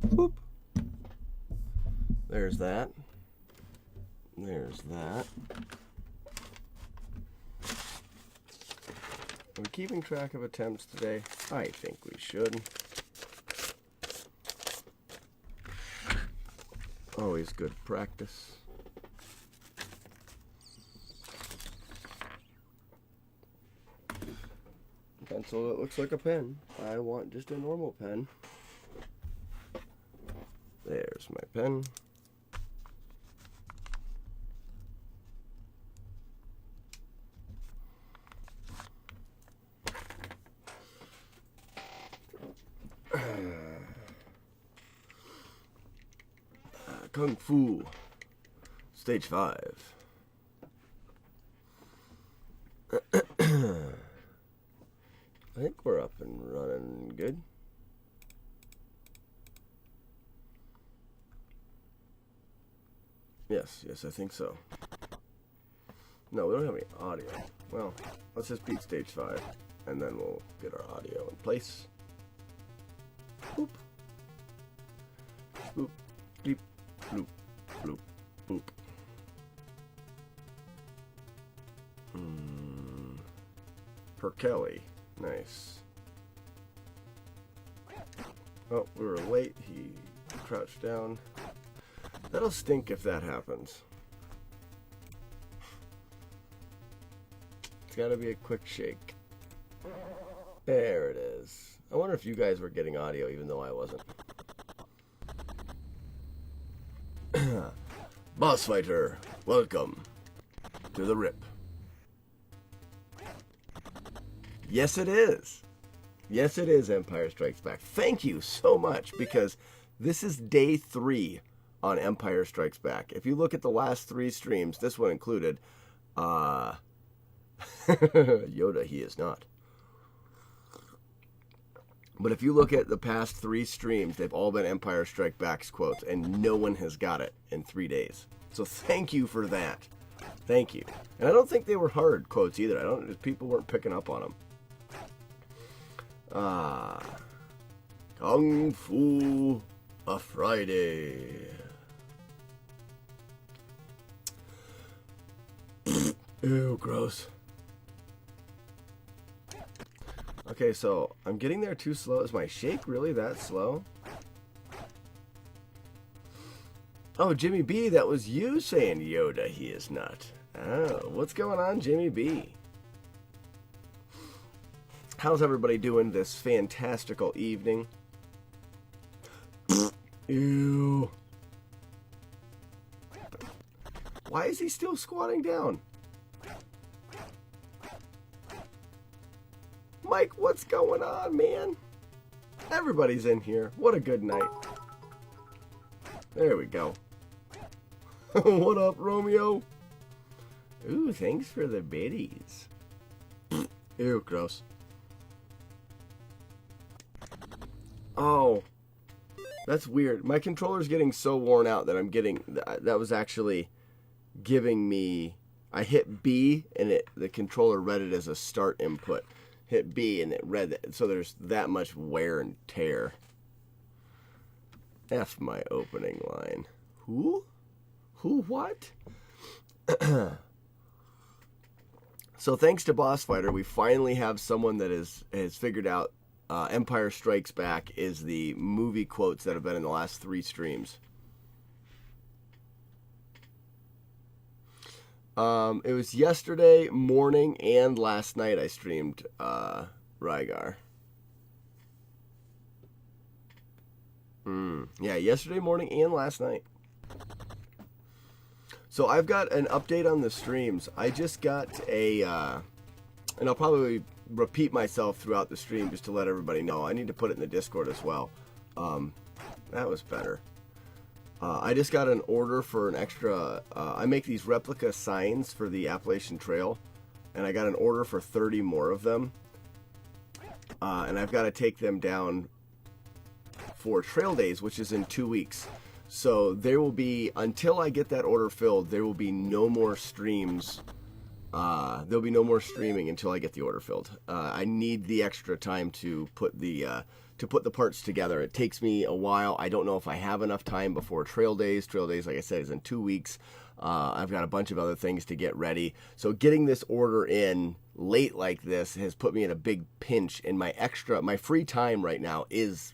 Boop. There's that. There's that. Are we keeping track of attempts today? I think we should. Always good practice. Pencil that looks like a pen. I want just a normal pen. There's my pen. Kung Fu, Stage 5. I think we're up and running good. Yes, I think so. No, we don't have any audio. Well, let's just beat Stage 5, and then we'll get our audio in place. Boop. Boop. Beep. Bloop. Bloop. Boop. Per Kelly. Nice. Oh, we were late. He crouched down. That'll stink if that happens. It's gotta be a quick shake. There it is. I wonder if you guys were getting audio even though I wasn't. Boss Fighter, welcome to the RIP. Yes, it is. Yes, it is Empire Strikes Back. Thank you so much, because this is day 3 on Empire Strikes Back. If you look at the last 3 streams, this one included, Yoda, he is not. But if you look at the past 3 streams, they've all been Empire Strikes Back's quotes, and no one has got it in 3 days. So thank you for that. Thank you. And I don't think they were hard quotes either. People weren't picking up on them. Kung Fu a Friday. Ew, gross. Okay, so I'm getting there too slow. Is my shake really that slow? Oh, Jimmy B, that was you saying Yoda, he is not. Oh, what's going on, Jimmy B? How's everybody doing this fantastical evening? Ew. Why is he still squatting down? Mike, what's going on, man? Everybody's in here. What a good night. There we go. What up, Romeo? Ooh, thanks for the biddies. Ew, gross. Oh, that's weird. My controller's getting so worn out that I'm getting... That was actually giving me... I hit B, and the controller read it as a start input. Hit B, and it read it. So there's that much wear and tear. F my opening line. Who? Who what? So thanks to Boss Fighter, we finally have someone that has figured out Empire Strikes Back is the movie quotes that have been in the last 3 streams. It was yesterday morning and last night I streamed Rygar. Yeah, yesterday morning and last night. So I've got an update on the streams. I just got a, and I'll probably repeat myself throughout the stream just to let everybody know. I need to put it in the Discord as well. That was better. I just got an order for an extra, I make these replica signs for the Appalachian Trail, and I got an order for 30 more of them. And I've got to take them down for Trail Days, which is in 2 weeks. So there will be, until I get that order filled, there will be no more streams. There'll be no more streaming until I get the order filled. I need the extra time to put the to put the parts together. It takes me a while. I don't know if I have enough time before Trail Days. Trail Days, like I said, is in 2 weeks. I've got a bunch of other things to get ready. So getting this order in late like this has put me in a big pinch, and my free time right now is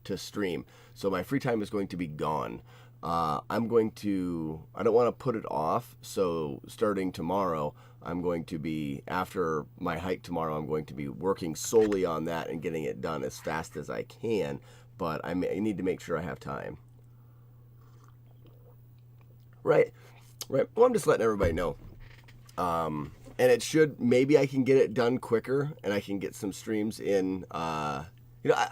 to stream. So my free time is going to be gone. I don't want to put it off. So starting tomorrow, I'm going to be, after my hike tomorrow, I'm going to be working solely on that and getting it done as fast as I can. But I need to make sure I have time. Right. Well, I'm just letting everybody know. And it should, maybe I can get it done quicker and I can get some streams in. I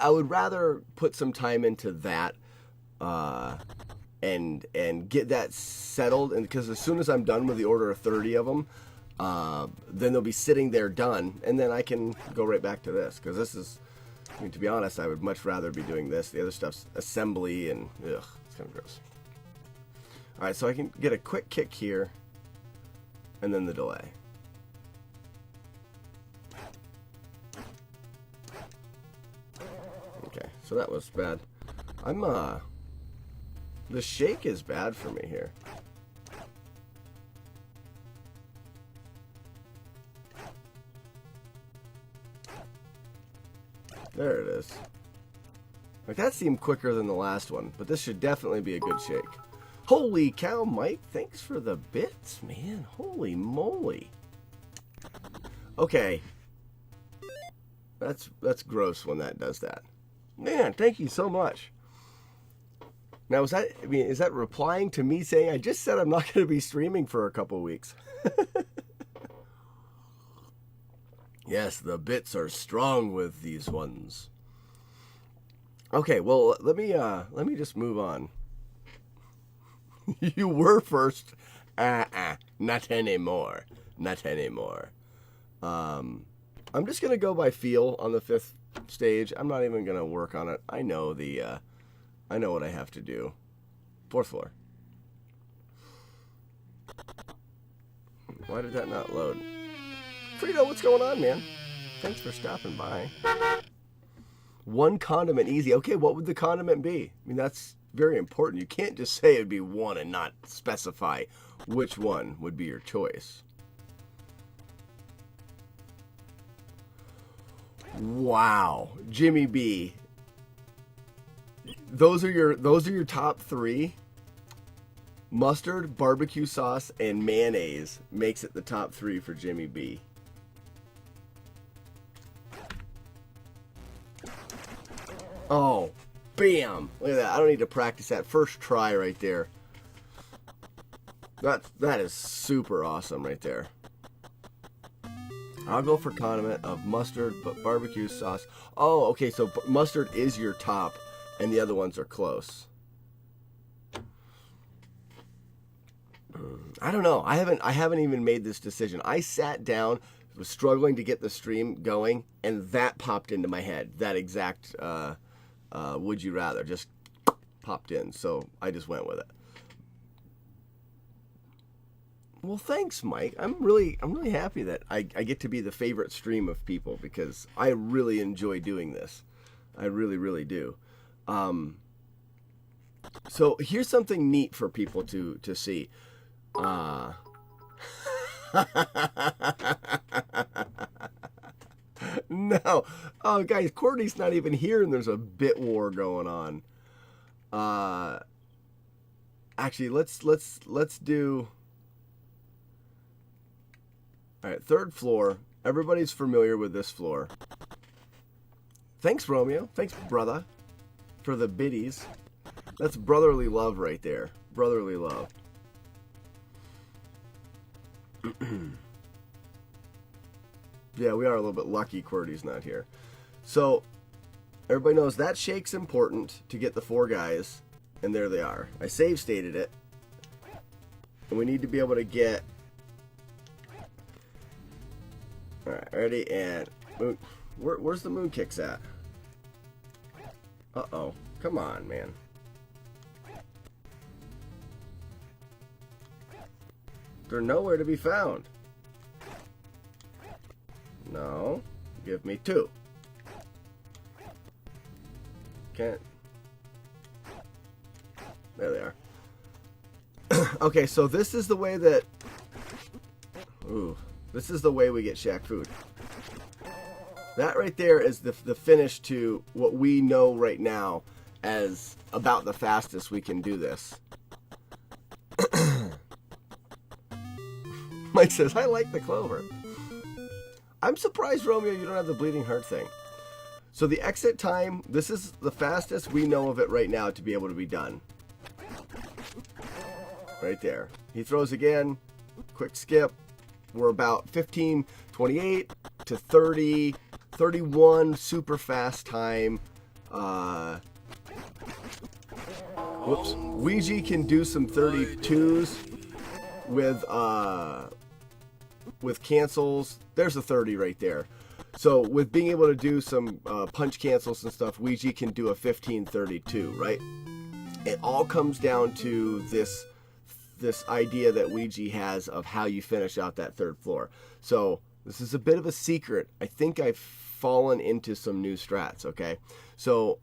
would rather put some time into that and get that settled. And because as soon as I'm done with the order of 30 of them, then they'll be sitting there done. And then I can go right back to this. Because this is, to be honest, I would much rather be doing this. The other stuff's assembly and, ugh, it's kind of gross. All right, so I can get a quick kick here, and then the delay. Okay, so that was bad. The shake is bad for me here. There it is. Like, that seemed quicker than the last one, but this should definitely be a good shake. Holy cow, Mike, thanks for the bits, man. Holy moly. Okay. That's gross when that does that. Man, thank you so much. Now, is that replying to me saying, I just said I'm not going to be streaming for a couple weeks? Yes, the bits are strong with these ones. Okay, well, let me just move on. You were first. Not anymore. Not anymore. I'm just going to go by feel on the 5th stage. I'm not even going to work on it. I know what I have to do. 4th floor. Why did that not load? Frito, what's going on, man? Thanks for stopping by. 1 condiment easy. Okay, what would the condiment be? I mean, that's very important. You can't just say it'd be 1 and not specify which one would be your choice. Wow, Jimmy B. Those are your top 3. Mustard, barbecue sauce, and mayonnaise makes it the top 3 for Jimmy B. Oh, bam! Look at that. I don't need to practice that. First try right there. That is super awesome right there. I'll go for condiment of mustard, but barbecue sauce. Oh, okay, so mustard is your top, and the other ones are close. I don't know. I haven't even made this decision. I sat down, was struggling to get the stream going, and that popped into my head. That exact would you rather just popped in, so I just went with it. Well, thanks, Mike. I'm really happy that I get to be the favorite stream of people because I really enjoy doing this. I really, really do. So here's something neat for people to see. No. Oh, guys, Courtney's not even here, and there's a bit war going on. Actually, let's do. All right, 3rd floor. Everybody's familiar with this floor. Thanks, Romeo. Thanks, brother, for the biddies. That's brotherly love right there. Brotherly love. Yeah, we are a little bit lucky QWERTY's not here. So, everybody knows that shake's important to get the 4 guys, and there they are. I save stated it. And we need to be able to get... Alright, ready, and... Moon... Where's the moon kicks at? Uh-oh. Come on, man. They're nowhere to be found. No. Give me 2. Can't. There they are. Okay, so this is the way that... Ooh. This is the way we get Shaq food. That right there is the finish to what we know right now as about the fastest we can do this. Mike says, I like the clover. I'm surprised, Romeo, you don't have the bleeding heart thing. So the exit time, this is the fastest we know of it right now to be able to be done. Right there. He throws again. Quick skip. We're about 15:28 to 30, 31 super fast time. Whoops. Ouija can do some 32s with cancels. There's a 30 right there. So with being able to do some punch cancels and stuff, Ouija can do a 15:32, right? It all comes down to this idea that Ouija has of how you finish out that third floor. So this is a bit of a secret. I think I've fallen into some new strats, okay? So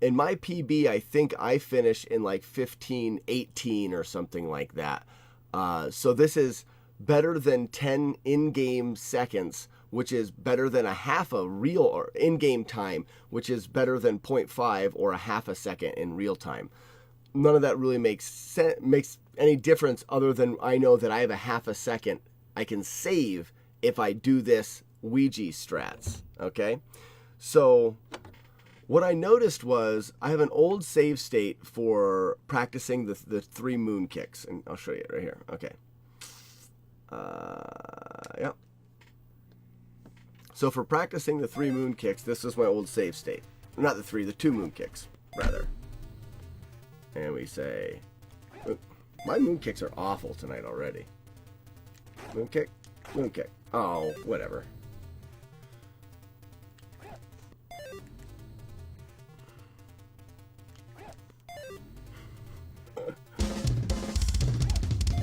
in my PB, I think I finish in like 15:18 or something like that. So this is better than 10 in-game seconds, which is better than a half a real or in-game time, which is better than 0.5 or a half a second in real time. None of that really makes any difference other than I know that I have a half a second I can save if I do this Ouija strats, okay? So what I noticed was I have an old save state for practicing the 3 moon kicks, and I'll show you it right here. Okay. Yeah. So for practicing the 3 moon kicks, this is my old save state. Not the 3, the 2 moon kicks, rather. And we say, my moon kicks are awful tonight already. Moon kick, moon kick. Oh, whatever.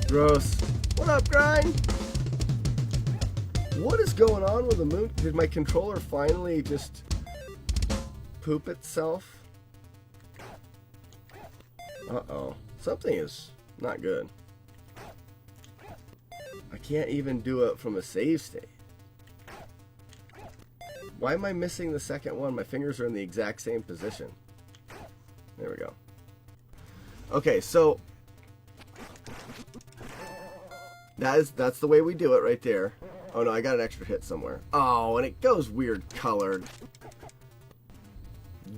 Gross. What up, Grind? What is going on with the moon? Did my controller finally just poop itself? Uh-oh. Something is not good. I can't even do it from a save state. Why am I missing the second one? My fingers are in the exact same position. There we go. Okay, so that's the way we do it right there. Oh no, I got an extra hit somewhere. Oh, and it goes weird colored.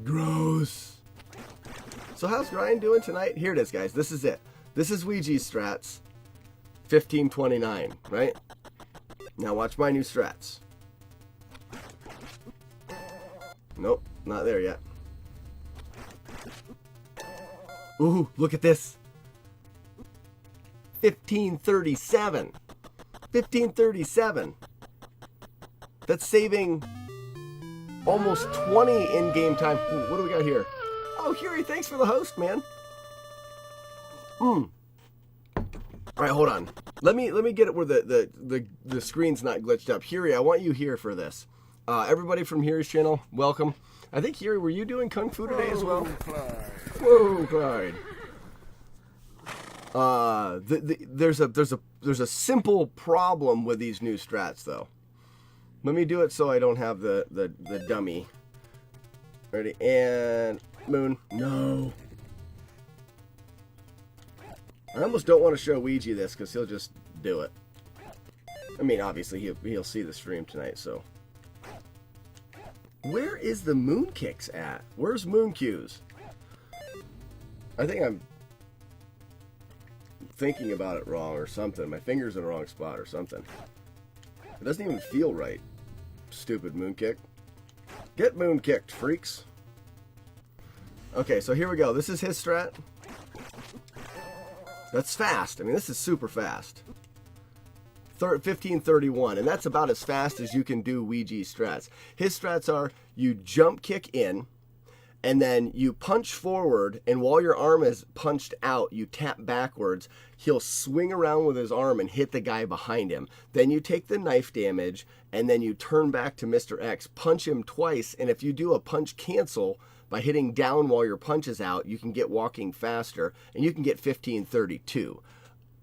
Gross. So how's Ryan doing tonight? Here it is, guys. This is it. This is Ouija strats. 15:29, right? Now watch my new strats. Nope, not there yet. Ooh, look at this. 15:37. 15:37. That's saving almost 20 in-game time. Ooh, what do we got here? Oh, Huey, thanks for the host, man. All right, hold on. Let me get it where the screen's not glitched up. Huey, I want you here for this. Everybody from Huey's channel, welcome. I think Huey, were you doing Kung Fu today as well? Whoa, Clyde. There's a simple problem with these new strats though. Let me do it so I don't have the dummy. Ready, and moon. No. I almost don't want to show Ouija this because he'll just do it. I mean, obviously he'll see the stream tonight, so. Where is the moon kicks at? Where's moon cues? I think I'm thinking about it wrong or something. My finger's in the wrong spot or something. It doesn't even feel right. Stupid moon kick. Get moon kicked, freaks. Okay, so here we go. This is his strat. That's fast. I mean, this is super fast. 15:31, and that's about as fast as you can do Ouija strats. His strats are you jump kick in, And then you punch forward, and while your arm is punched out, you tap backwards. He'll swing around with his arm and hit the guy behind him. Then you take the knife damage, and then you turn back to Mr. X, punch him twice, and if you do a punch cancel by hitting down while your punch is out, you can get walking faster, and you can get 1532.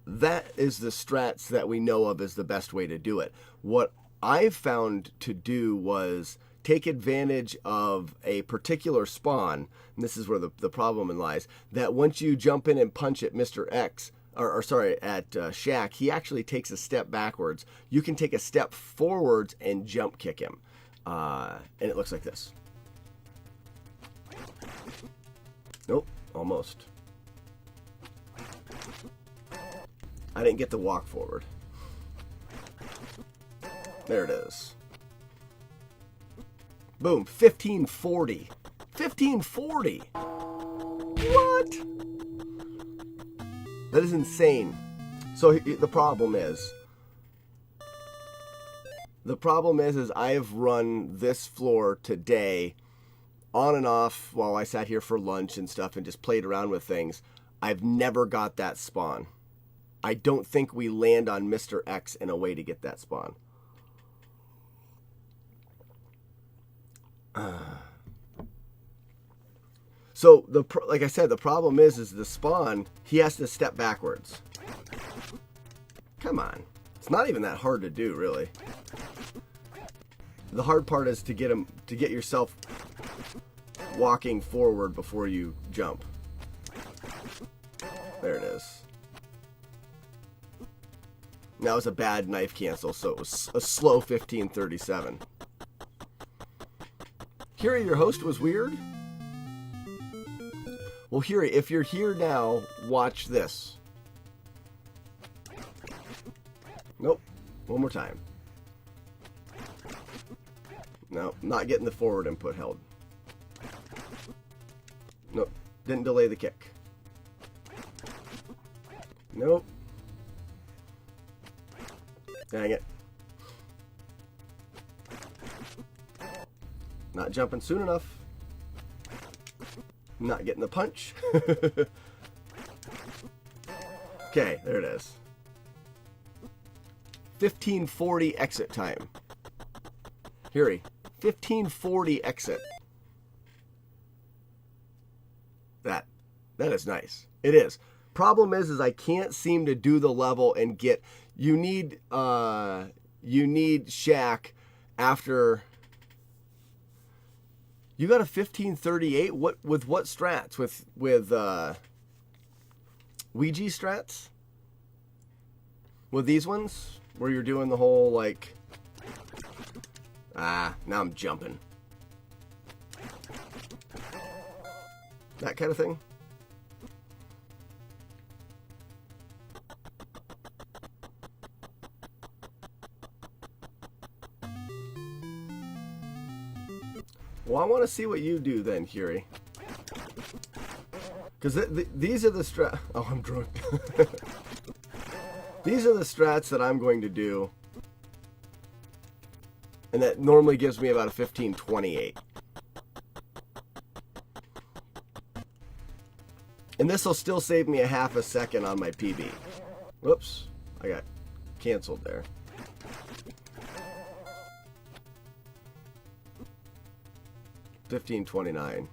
That is the strats that we know of as the best way to do it. What I've found to do was take advantage of a particular spawn, and this is where the problem lies, that once you jump in and punch at Mr. X, or sorry, at Shaq, he actually takes a step backwards. You can take a step forwards and jump kick him. And it looks like this. Nope, almost. I didn't get the walk forward. There it is. Boom, 1540. 1540. What? That is insane. So the problem is I have run this floor today on and off while I sat here for lunch and stuff and just played around with things. I've never got that spawn. I don't think we land on Mr. X in a way to get that spawn. So like I said, the problem is the spawn, he has to step backwards. Come on. It's not even that hard to do, really. The hard part is to get yourself walking forward before you jump. There it is. That was a bad knife cancel, so it was a slow 1537. Kiri, your host was weird? Well, Kiri, if you're here now, watch this. Nope. One more time. No, not getting the forward input held. Nope. Didn't delay the kick. Nope. Dang it. Not jumping soon enough. Not getting the punch. Okay, there it is. 1540 exit time. Hiri, 1540 exit. That is nice. It is. Problem is I can't seem to do the level and get. You need Shaq after. You got a 1538. With what strats? With Ouija strats? With these ones where you're doing the whole like. Now I'm jumping. That kind of thing. Well, I want to see what you do then, Kiri. Because these are the strats. Oh, I'm drunk. These are the strats that I'm going to do. And that normally gives me about a 1528. And this will still save me a half a second on my PB. Whoops. I got canceled there. $15.29.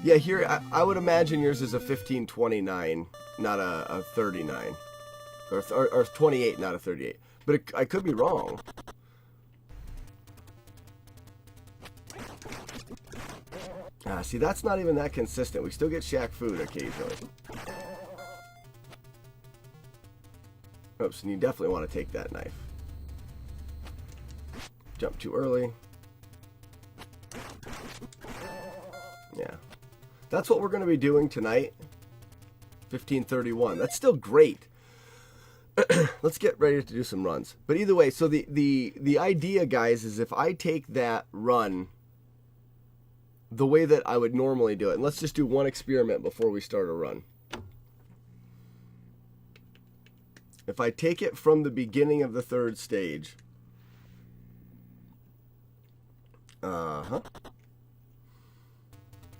Yeah, here I would imagine yours is a $15.29, not a 39, or 28, not a 38. But I could be wrong. See, that's not even that consistent. We still get Shaq food occasionally. Oops, and you definitely want to take that knife. Jump too early. Yeah. That's what we're going to be doing tonight. 1531. That's still great. Let's get ready to do some runs. But either way, so the idea, guys, is if I take that run the way that I would normally do it, and let's just do one experiment before we start a run. If I take it from the beginning of the third stage, Uh-huh.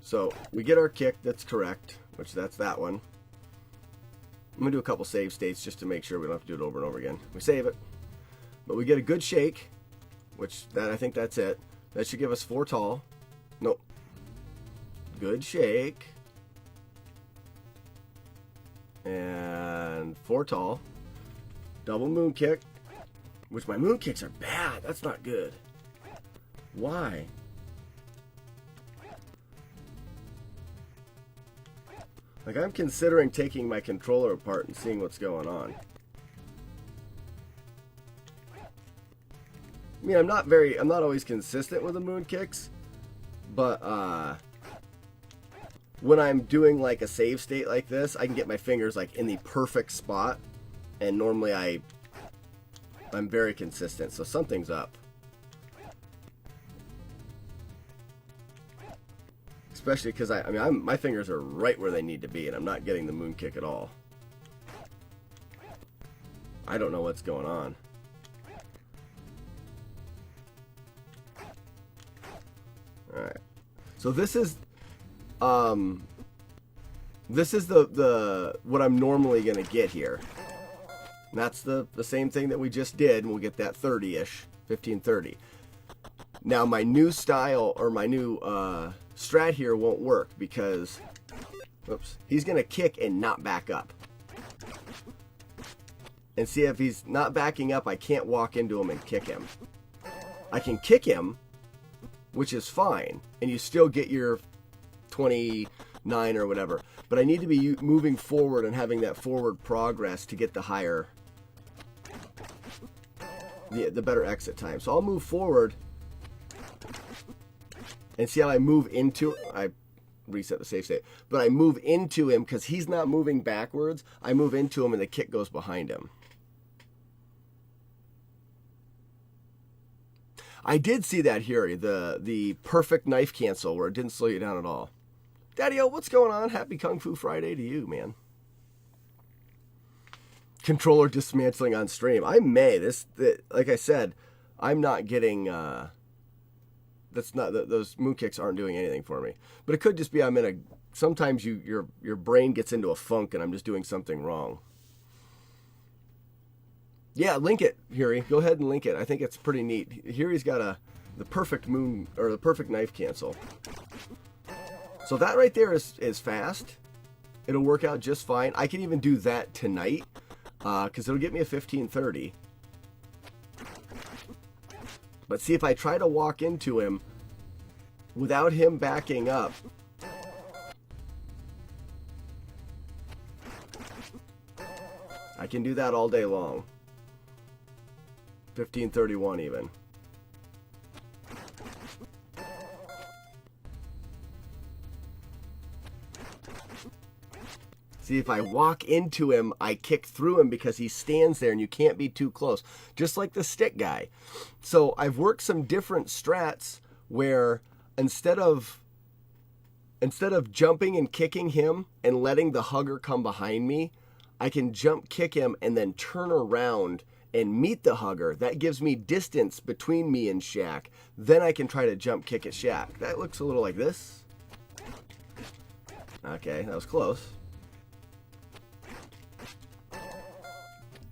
So we get our kick that's correct, which that's that one. I'm going to do a couple save states just to make sure we don't have to do it over and over again. We save it. But we get a good shake, which I think that's it. That should give us 4 tall. Nope. Good shake. And 4 tall. Double moon kick. Which my moon kicks are bad. That's not good. Why? Like, I'm considering taking my controller apart and seeing what's going on. I mean, I'm not always consistent with the moon kicks, but when I'm doing like a save state like this, I can get my fingers like in the perfect spot, and normally I'm very consistent, so something's up. Especially because I mean, my fingers are right where they need to be, and I'm not getting the moon kick at all. I don't know what's going on. All right. So this is the what I'm normally gonna get here. And that's the same thing that we just did, and we'll get that 30-ish, 1530. Now my new style or my new strat here won't work because, whoops, he's gonna kick and not back up. And see, if he's not backing up, I can't walk into him and kick him. I can kick him, which is fine, and you still get your 29 or whatever. But I need to be moving forward and having that forward progress to get the higher, the better exit time. So I'll move forward and see how I move into, I reset the save state, but I move into him because he's not moving backwards. I move into him and the kick goes behind him. I did see that here, the perfect knife cancel where it didn't slow you down at all. Daddy-o, what's going on? Happy Kung Fu Friday to you, man. Controller dismantling on stream. I may. Like I said, I'm not getting, those moon kicks aren't doing anything for me. But it could just be sometimes your brain gets into a funk and I'm just doing something wrong. Yeah, link it, Hiri. Go ahead and link it. I think it's pretty neat. Hiri's got the perfect moon, or the perfect knife cancel. So that right there is fast. It'll work out just fine. I can even do that tonight, because it'll get me a 1530. But see, if I try to walk into him without him backing up, I can do that all day long. 1531 even. See, if I walk into him, I kick through him because he stands there and you can't be too close. Just like the stick guy. So I've worked some different strats where instead of jumping and kicking him and letting the hugger come behind me, I can jump kick him and then turn around and meet the hugger. That gives me distance between me and Shaq. Then I can try to jump kick at Shaq. That looks a little like this. Okay, that was close.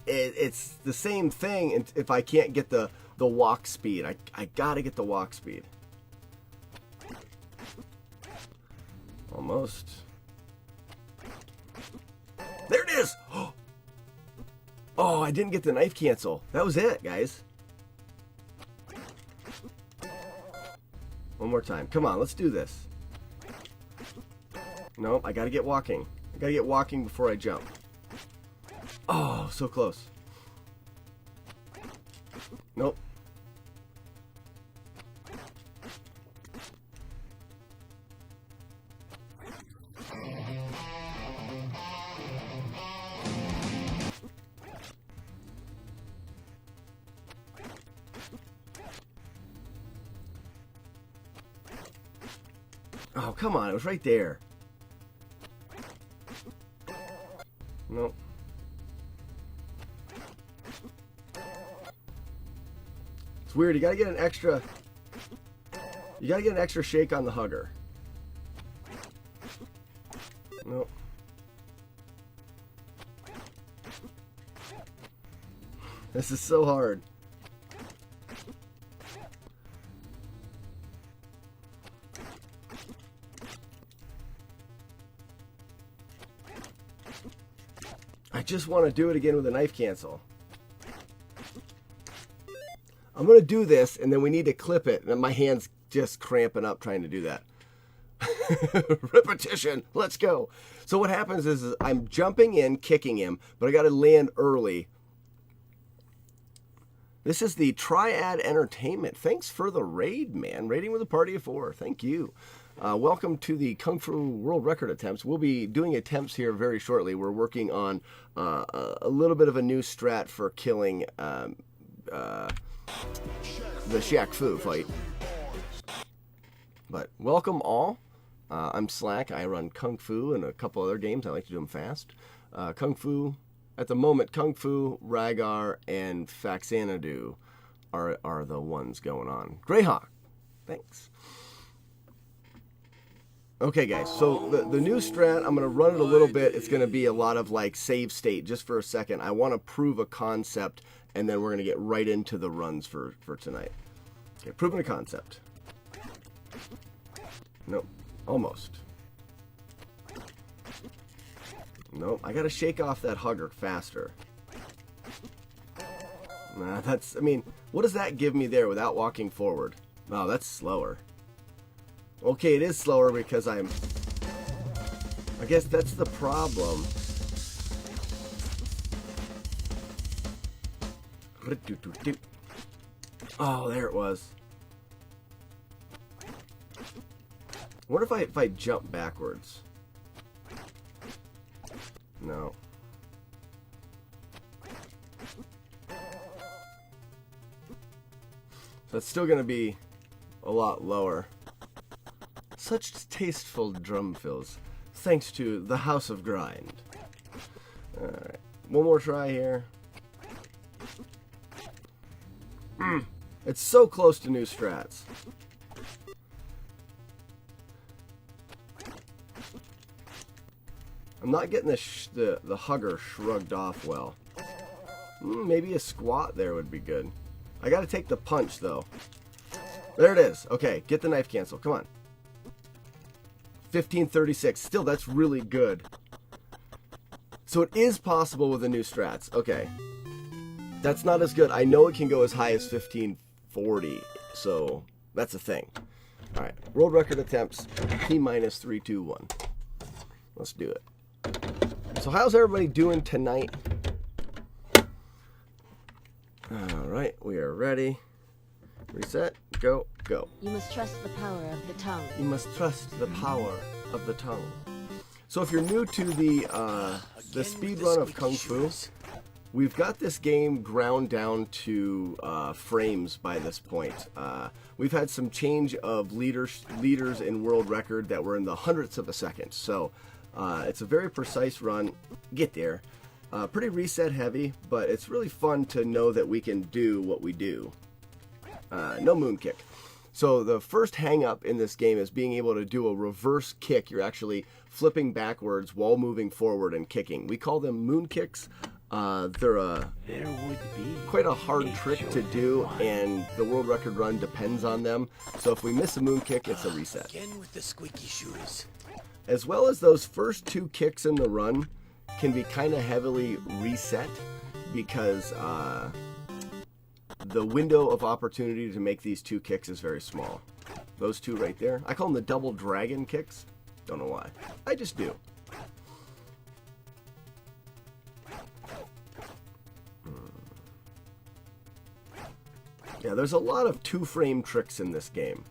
It's the same thing if I can't get the walk speed. I gotta get the walk speed. Almost. There it is! Oh, I didn't get the knife cancel. That was it, guys. One more time. Come on, let's do this. No, I gotta get walking. I gotta get walking before I jump. Oh, so close. Nope. Oh, come on. It was right there. Nope. It's weird. You gotta get an extra... You gotta get an extra shake on the hugger. Nope. This is so hard. I just want to do it again with a knife cancel. I'm going to do this, and then we need to clip it, and my hand's just cramping up trying to do that. Repetition. Let's go. So what happens is I'm jumping in, kicking him, but I got to land early. This is the Triad Entertainment. Thanks for the raid, man. Raiding with a party of 4. Thank you. Welcome to the Kung Fu World Record attempts. We'll be doing attempts here very shortly. We're working on a little bit of a new strat for killing the Shaq Fu fight. But welcome all. I'm Slack. I run Kung Fu and a couple other games. I like to do them fast. Kung Fu, at the moment, Kung Fu, Ragar, and Faxanadu are the ones going on. Greyhawk, thanks. Okay, guys, so the new strat, I'm going to run it a little bit. It's going to be a lot of, like, save state just for a second. I want to prove a concept, and then we're going to get right into the runs for tonight. Okay, proving a concept. Nope. Almost. Nope. I gotta shake off that hugger faster. Nah, that's... I mean, what does that give me there without walking forward? Oh, that's slower. Okay, it is slower because I'm... I guess that's the problem. Oh, there it was. What if I jump backwards? No. So it's still going to be a lot lower. Such tasteful drum fills. Thanks to the House of Grind. Alright. One more try here. It's so close to new strats. I'm not getting the hugger shrugged off well. Maybe a squat there would be good. I gotta take the punch though. There it is. Okay, get the knife cancel. Come on. 1536. Still, that's really good. So it is possible with the new strats. Okay. That's not as good. I know it can go as high as 1540. So that's a thing. Alright. World record attempts. T-minus 3, 2, 1. Let's do it. So how's everybody doing tonight? Alright, we are ready. Reset, go, go. You must trust the power of the tongue. You must trust the power of the tongue. So if you're new to the speed run of Kung Fu, we've got this game ground down to frames by this point. We've had some change of leaders in world record that were in the hundredths of a second. So it's a very precise run. Get there. Pretty reset heavy, but it's really fun to know that we can do what we do. No moon kick. So the first hang up in this game is being able to do a reverse kick. You're actually flipping backwards while moving forward and kicking. We call them moon kicks. They're quite a hard trick to do, and the world record run depends on them. So if we miss a moon kick, it's a reset. Again with the squeaky shoes. As well as those first 2 kicks in the run can be kind of heavily reset because the window of opportunity to make these 2 kicks is very small. Those 2 right there. I call them the double dragon kicks. Don't know why. I just do. Yeah, there's a lot of 2-frame tricks in this game.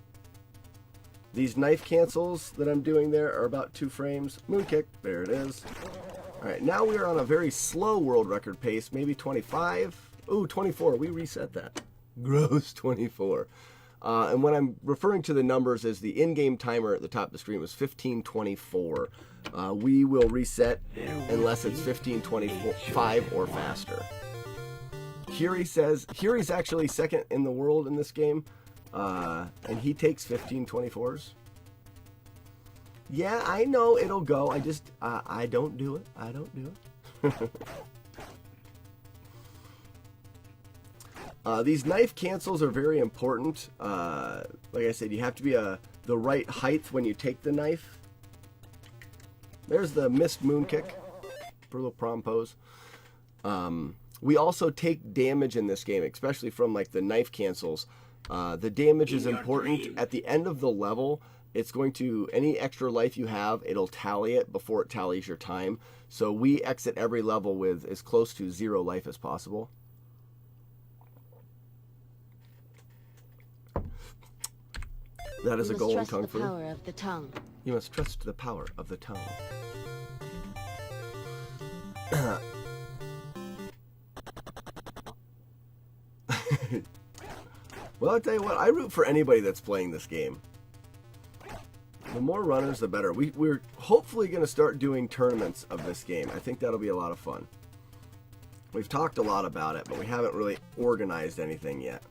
These knife cancels that I'm doing there are about 2 frames. Moon kick, there it is. Alright, now we are on a very slow world record pace, maybe 25. Ooh, 24, we reset that. Gross, 24. And when I'm referring to the numbers as the in-game timer at the top of the screen was 1524. We will reset unless it's 1525 or faster. Kiri says, Kiri's actually second in the world in this game. and he takes 15 24s. Yeah, I know it'll go. I just, I don't do it. I don't do it. These knife cancels are very important. Like I said, you have to be the right height when you take the knife. There's the missed moon kick for a little prom pose. We also take damage in this game, especially from like the knife cancels. The damage is important. At the end of the level, it's going to, any extra life you have, it'll tally it before it tallies your time. So we exit every level with as close to 0 life as possible. That is a goal in Kung Fu. You must trust the power of the tongue. You must trust the power of the tongue. Well, I'll tell you what, I root for anybody that's playing this game. The more runners, the better. We're hopefully going to start doing tournaments of this game. I think that'll be a lot of fun. We've talked a lot about it, but we haven't really organized anything yet.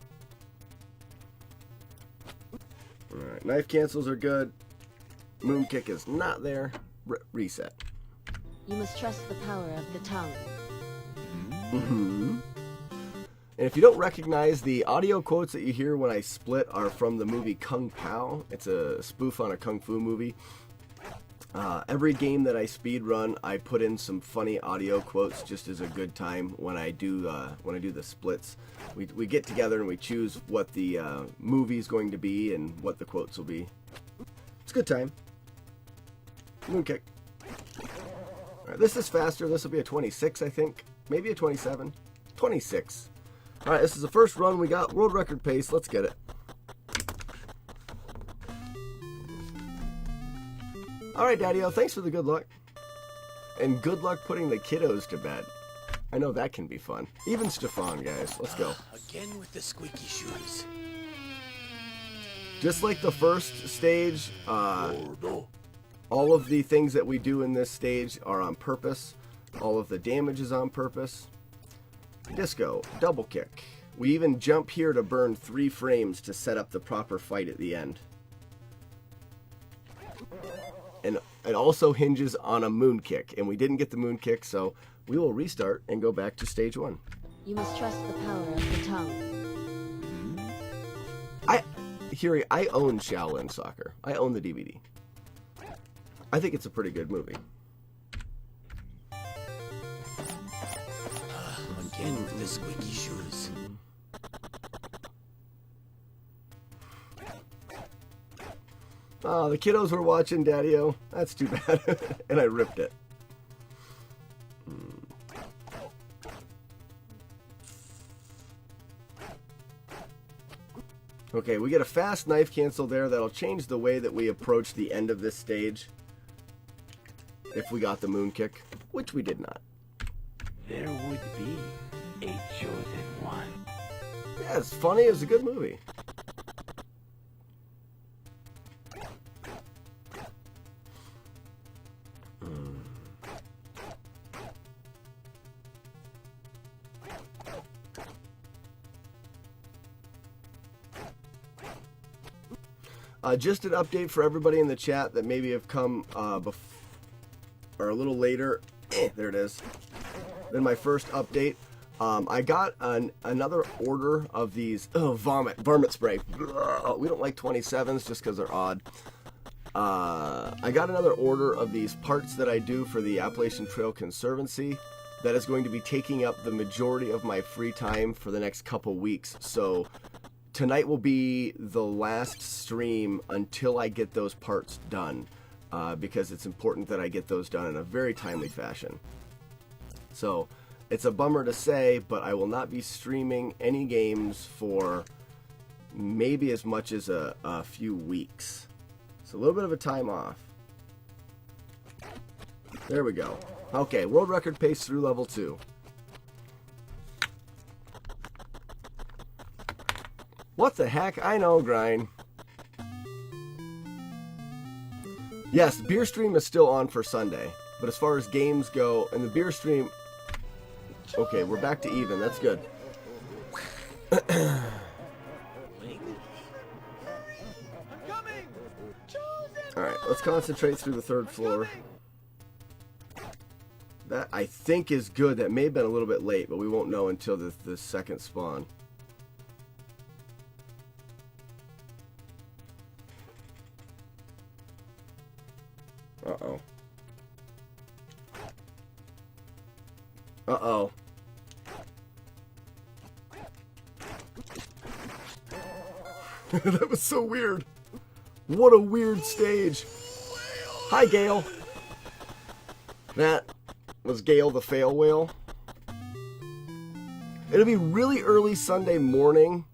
Alright, knife cancels are good. Moon kick is not there. Reset. You must trust the power of the tongue. Mm-hmm. And if you don't recognize, the audio quotes that you hear when I split are from the movie Kung Pao. It's a spoof on a Kung Fu movie. Every game that I speed run, I put in some funny audio quotes just as a good time when I do the splits. We get together and we choose what the movie is going to be and what the quotes will be. It's a good time. Moon kick. All right, this is faster. This will be a 26, I think. Maybe a 27. 26. All right, this is the first run. We got world record pace. Let's get it. All right, Daddy-O, thanks for the good luck. And good luck putting the kiddos to bed. I know that can be fun. Even Stefan, guys. Let's go. Again with the squeaky shoes. Just like the first stage, all of the things that we do in this stage are on purpose. All of the damage is on purpose. Disco, double kick. We even jump here to burn 3 frames to set up the proper fight at the end. And it also hinges on a moon kick, and we didn't get the moon kick, so we will restart and go back to stage 1. You must trust the power of the tongue. I own Shaolin Soccer. I own the DVD. I think it's a pretty good movie. Again with the squeaky shoes. Oh, the kiddos were watching Daddy-O. That's too bad. And I ripped it. Okay, we get a fast knife cancel there. That'll change the way that we approach the end of this stage. If we got the moon kick, which we did not. There would be a chosen one. Yeah, it's funny. It was a good movie. Just an update for everybody in the chat that maybe have come or a little later. There it is. Then my first update. I got another order of these varmint spray. We don't like 27s just because they're odd. I got another order of these parts that I do for the Appalachian Trail Conservancy that is going to be taking up the majority of my free time for the next couple weeks. So tonight will be the last stream until I get those parts done, because it's important that I get those done in a very timely fashion. So it's a bummer to say, but I will not be streaming any games for maybe as much as a few weeks. So a little bit of a time off. There we go. Okay, world record pace through level 2. What the heck? I know, Grind. Yes, beer stream is still on for Sunday. But as far as games go, and the beer stream... Okay, we're back to even. That's good. Alright, let's concentrate through the 3rd floor. That, I think, is good. That may have been a little bit late, but we won't know until the 2nd spawn. Uh-oh. Uh-oh. That was so weird. What a weird stage. Hi, Gale. That was Gale the fail whale. It'll be really early Sunday morning.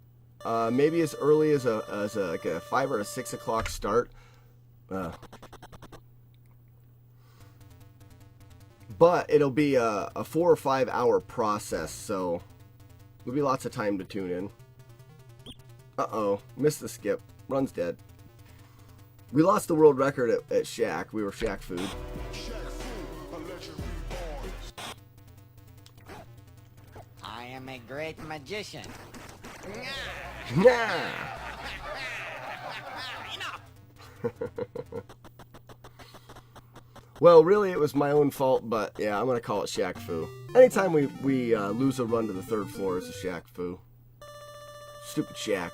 Maybe as early as like a 5 or a 6 o'clock start. But it'll be a 4 or 5 hour process, so there'll be lots of time to tune in. Uh-oh, missed the skip. Run's dead. We lost the world record at Shack. We were Shack Food. I am a great magician. Nah. Well, really, it was my own fault, but yeah, I'm gonna call it Shack Fu. Anytime we lose a run to the 3rd floor, it's a Shack Fu. Stupid Shack.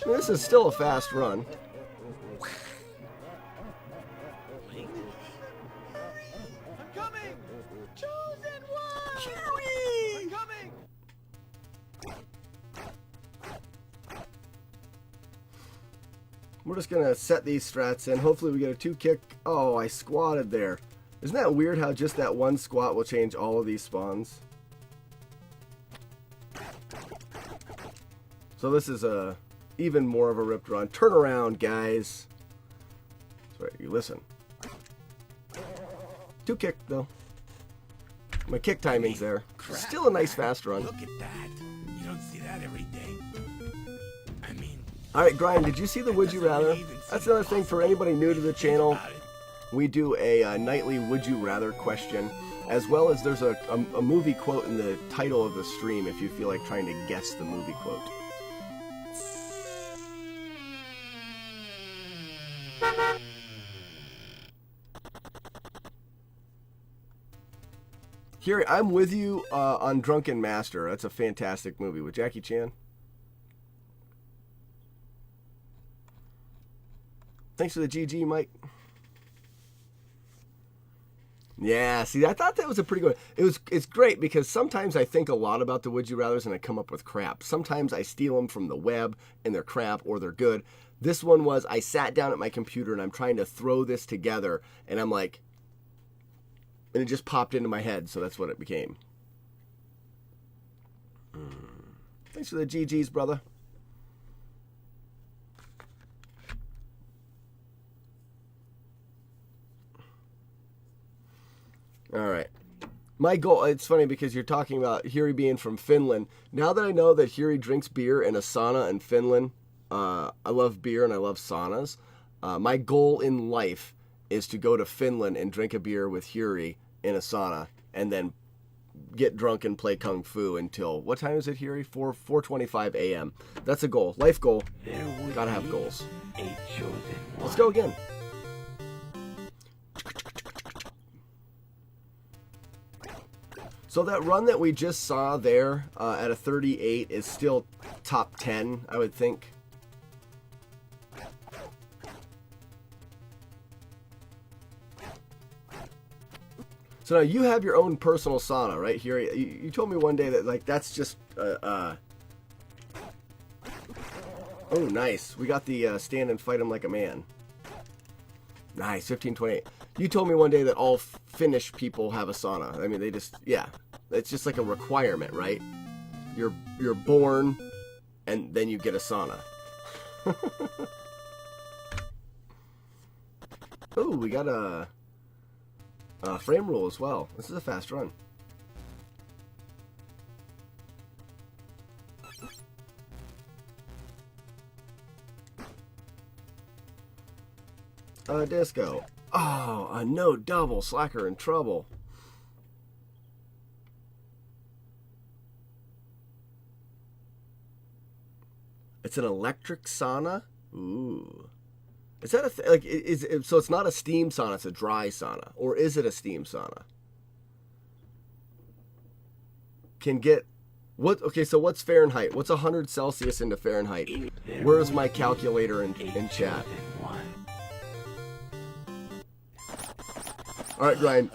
This is still a fast run. I'm coming! Chosen one! Huey! I'm coming! We're just gonna set these strats in. Hopefully we get a 2 kick. Oh, I squatted there. Isn't that weird how just that one squat will change all of these spawns? So this is a even more of a ripped run. Turn around, guys. Sorry, you listen. 2 kick though. My kick timing's there. Still a nice fast run. Look at that. You don't see that every day. I mean, Alright, Brian, did you see the Would You Rather? That's another thing for anybody new to the channel. We do a nightly Would You Rather question, as well as there's a movie quote in the title of the stream if you feel like trying to guess the movie quote. Here, I'm with you on Drunken Master. That's a fantastic movie with Jackie Chan. Thanks for the GG, Mike. Yeah, see, I thought that was a pretty good one. It's great because sometimes I think a lot about the Would You Rathers and I come up with crap. Sometimes I steal them from the web and they're crap or they're good. This one was, I sat down at my computer and I'm trying to throw this together and I'm like, and it just popped into my head, so that's what it became. Thanks for the GGs, brother. All right. My goal, it's funny because you're talking about Hiri being from Finland. Now that I know that Hiri drinks beer in a sauna in Finland, I love beer and I love saunas. My goal in life is to go to Finland and drink a beer with Hiri in a sauna and then get drunk and play Kung Fu until, what time is it, Hiri? 4:25 a.m. That's a goal. Life goal. Gotta have goals. Let's go again. So that run that we just saw there at a 38 is still top 10, I would think. So now you have your own personal sauna, right, here? You told me one day that, like, that's just, oh, nice. We got the stand and fight him like a man. Nice, 1528. You told me one day that all Finnish people have a sauna. I mean, they just, yeah. It's just like a requirement, right? You're born, and then you get a sauna. Oh, we got a frame rule as well. This is a fast run. Disco. Oh, a no double. Slacker in trouble. It's an electric sauna? Ooh. Is that a like? So it's not a steam sauna; it's a dry sauna, or is it a steam sauna? Can get what? Okay, so what's Fahrenheit? What's 100 Celsius into Fahrenheit? Where's my calculator in chat? All right, Ryan,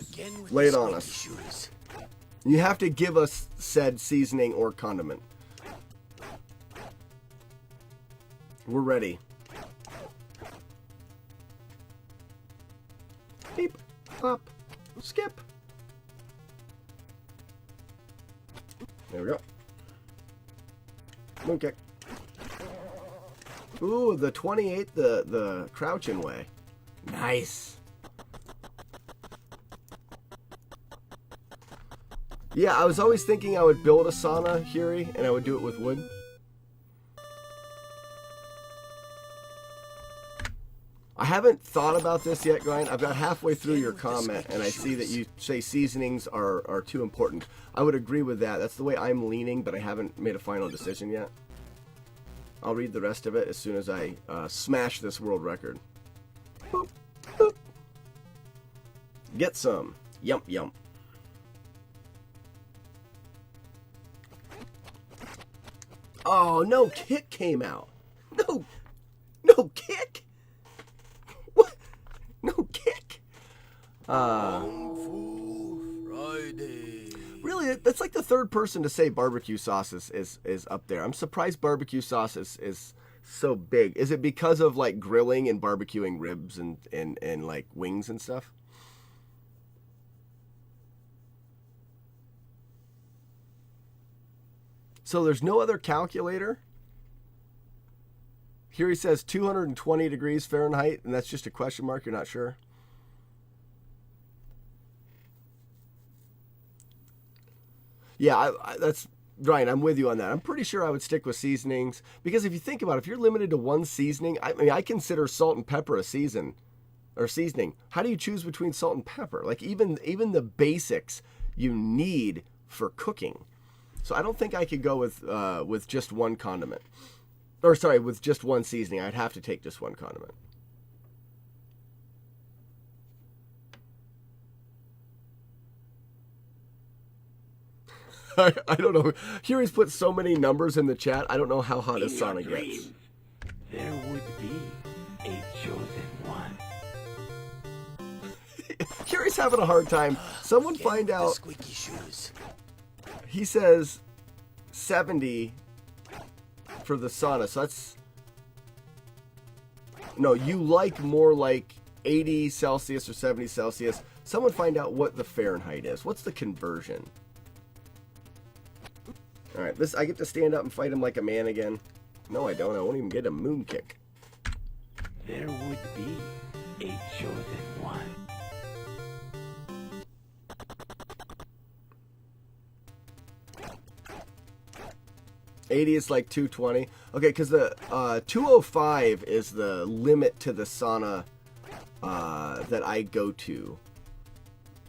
lay it on us. You have to give us said seasoning or condiment. We're ready. Beep, pop, skip. There we go. Moon kick. Ooh, the 28, the crouching way. Nice. Yeah, I was always thinking I would build a sauna, Hiri, and I would do it with wood. I haven't thought about this yet, Ryan. I've got halfway through your comment, and I see that you say seasonings are too important. I would agree with that. That's the way I'm leaning, but I haven't made a final decision yet. I'll read the rest of it as soon as I smash this world record. Boop, boop. Get some. Yump, yump. Oh, no kick came out. No kick? What? No kick? Really, that's like the third person to say barbecue sauce is up there. I'm surprised barbecue sauce is so big. Is it because of like grilling and barbecuing ribs and like wings and stuff? So there's no other calculator. Here he says 220 degrees Fahrenheit, and that's just a question mark. You're not sure? Yeah, that's Ryan. I'm with you on that. I'm pretty sure I would stick with seasonings because if you think about it, if you're limited to one seasoning, I mean, I consider salt and pepper a seasoning. How do you choose between salt and pepper? Like even the basics you need for cooking. So I don't think I could go with just one condiment. Or sorry, with just one seasoning. I'd have to take just one condiment. I don't know. Here he's put so many numbers in the chat. I don't know how hot his sauna gets. There would be a chosen one. Here he's having a hard time. Someone find out. Squeaky shoes. He says 70 for the sauna. So that's... No, you like more like 80 Celsius or 70 Celsius. Someone find out what the Fahrenheit is. What's the conversion? All right, I get to stand up and fight him like a man again. No, I don't. I won't even get a moon kick. There would be a chosen one. $80 is like 220. Okay, because the 205 is the limit to the sauna that I go to.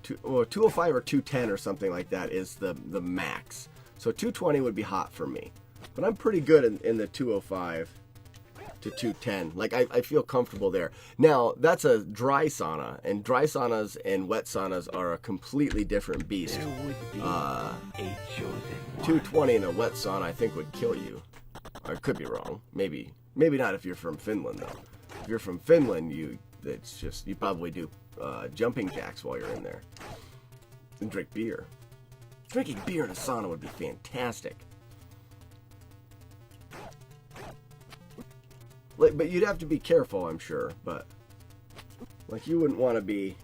205 or 210 or something like that is the max. So 220 would be hot for me. But I'm pretty good in the 205 to 210. Like, I feel comfortable there. Now, that's a dry sauna. And dry saunas and wet saunas are a completely different beast. There would be a chosen one. 220 in a wet sauna, I think, would kill you. I could be wrong. Maybe not if you're from Finland, though. If you're from Finland, you probably do jumping jacks while you're in there. And drink beer. Drinking beer in a sauna would be fantastic. Like, but you'd have to be careful, I'm sure. But like, you wouldn't want to be.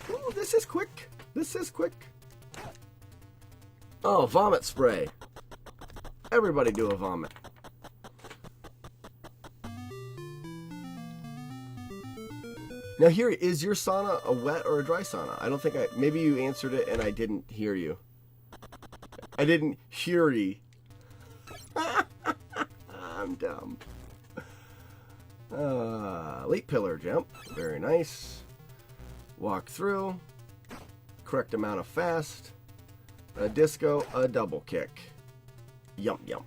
Ooh, this is quick. This is quick. Oh, vomit spray. Everybody do a vomit. Now here, is your sauna a wet or a dry sauna? I don't think maybe you answered it and I didn't hear you. I didn't hear you. I'm dumb. Late pillar jump. Very nice. Walk through. Correct amount of fast. A disco, a double kick. Yump, yump.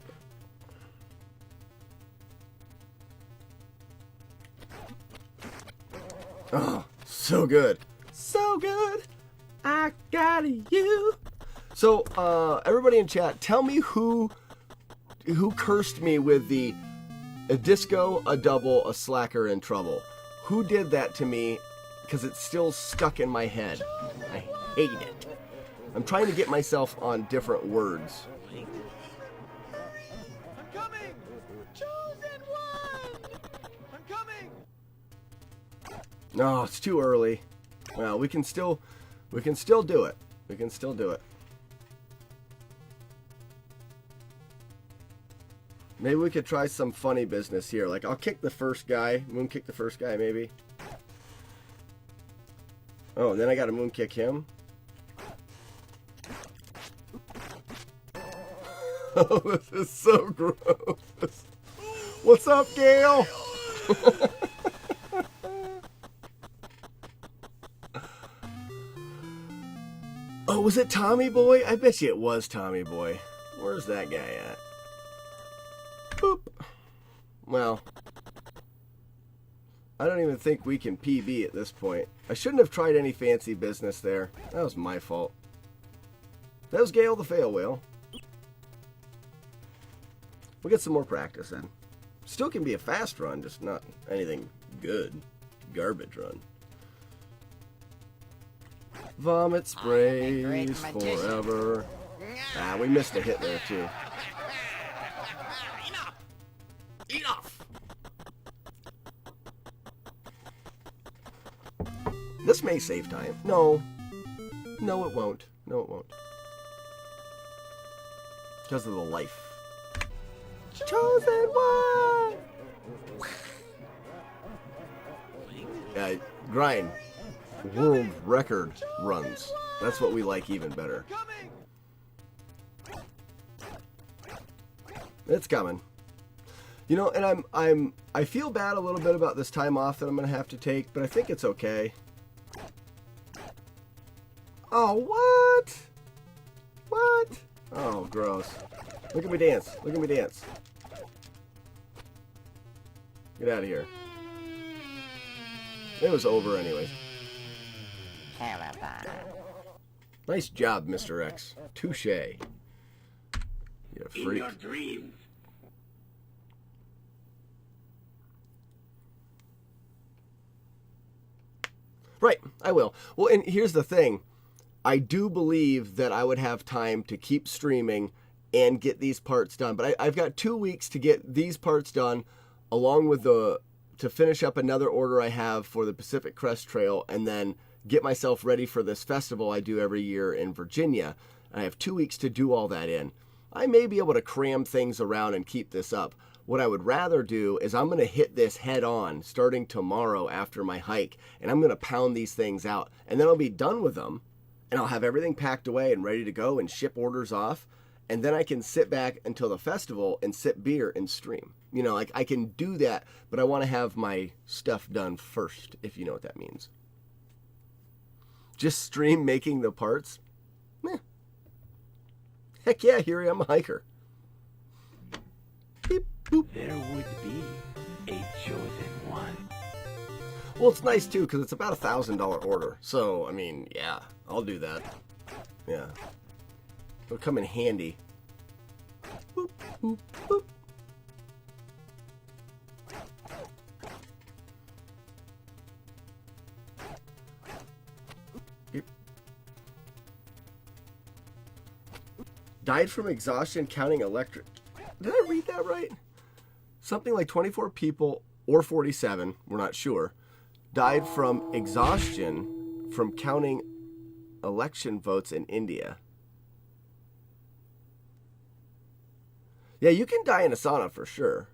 So good. So good. I got you. So, everybody in chat, tell me who cursed me with a disco, a double, a slacker, in trouble. Who did that to me? Because it's still stuck in my head. I hate it. I'm trying to get myself on different words. I'm coming! Chosen one! I'm coming! No, it's too early. Well, we can still do it. We can still do it. Maybe we could try some funny business here. Like, I'll kick the first guy. Moon kick the first guy, maybe. Oh, and then I gotta moon kick him. Oh, this is so gross. What's up, Gail? Oh, was it Tommy Boy? I bet you it was Tommy Boy. Where's that guy at? Boop. Well, I don't even think we can PB at this point. I shouldn't have tried any fancy business there. That was my fault. That was Gale the Fail Whale. We'll get some more practice in. Still can be a fast run, just not anything good. Garbage run. Vomit sprays forever. Ah, we missed a hit there too. Enough! This may save time. No. No, it won't. No, it won't. Because of the life. Chosen one! Grind. World record runs. That's what we like even better. It's coming. You know, and I feel bad a little bit about this time off that I'm gonna have to take, but I think it's okay. Oh, what? What? Oh, gross. Look at me dance. Look at me dance. Get out of here. It was over anyways. Nice job, Mr. X. Touche. You freak. In your dreams. Right, I will. Well, and here's the thing. I do believe that I would have time to keep streaming and get these parts done. But I've got 2 weeks to get these parts done, along with to finish up another order I have for the Pacific Crest Trail, and then get myself ready for this festival I do every year in Virginia. I have 2 weeks to do all that in. I may be able to cram things around and keep this up. What I would rather do is I'm going to hit this head on starting tomorrow after my hike, and I'm going to pound these things out, and then I'll be done with them, and I'll have everything packed away and ready to go and ship orders off, and then I can sit back until the festival and sip beer and stream. You know, like I can do that, but I want to have my stuff done first, if you know what that means. Just stream making the parts? Meh. Heck yeah, here I am, a hiker. Beep, boop. There would be a chosen one. Well, it's nice too, because it's about a $1,000 order. So, I mean, yeah, I'll do that. Yeah. It'll come in handy. Boop, boop, boop. Yep. Died from exhaustion counting electric. Did I read that right? Something like 24 people, or 47, we're not sure, died from exhaustion from counting election votes in India. Yeah, you can die in a sauna for sure.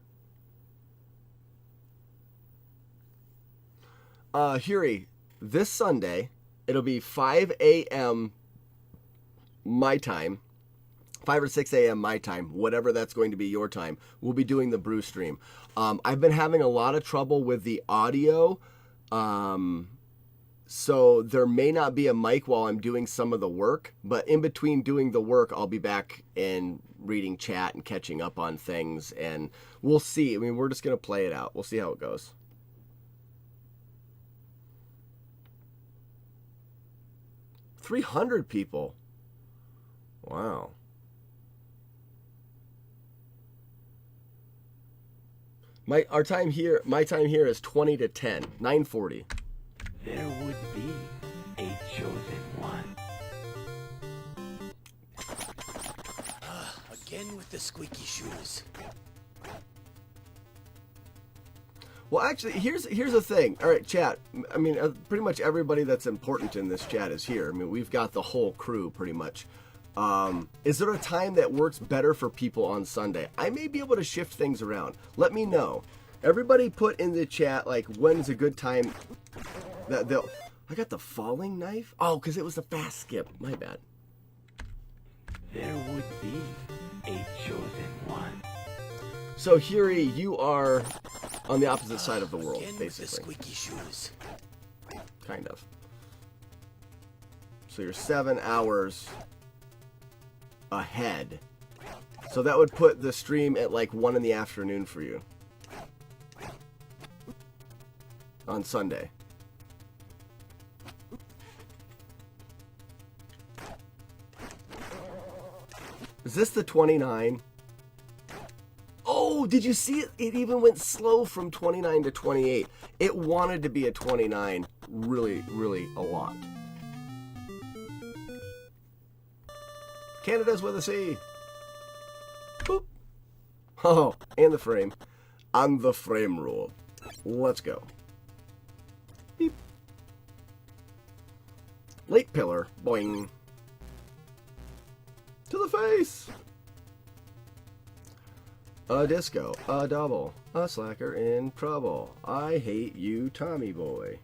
Huri, this Sunday, it'll be 5 a.m. my time, 5 or 6 a.m. my time, whatever that's going to be your time. We'll be doing the brew stream. I've been having a lot of trouble with the audio, so there may not be a mic while I'm doing some of the work, but in between doing the work, I'll be back and reading chat and catching up on things, and we'll see. I mean, we're just going to play it out. We'll see how it goes. 300 people. Wow. My time here is 20 to 10, 9:40. There would be a chosen one. Again with the squeaky shoes. Well, actually, here's the thing. All right, chat. I mean, pretty much everybody that's important in this chat is here. I mean, we've got the whole crew pretty much. Is there a time that works better for people on Sunday? I may be able to shift things around. Let me know. Everybody put in the chat, like, when's a good time that they'll... I got the falling knife? Oh, because it was a fast skip. My bad. There would be a chosen one. So, Hiri, you are on the opposite side of the world, Again with the basically. squeaky shoes. Kind of. So you're 7 hours ahead. So that would put the stream at like 1 in the afternoon for you. On Sunday. Is this the 29? Oh, did you see it? It even went slow from 29 to 28. It wanted to be a 29 really, really a lot. Canada's with a C. Boop. Oh, and the frame. On the frame rule. Let's go. Beep. Late pillar. Boing. To the face. A disco, a double, a slacker in trouble. I hate you, Tommy boy.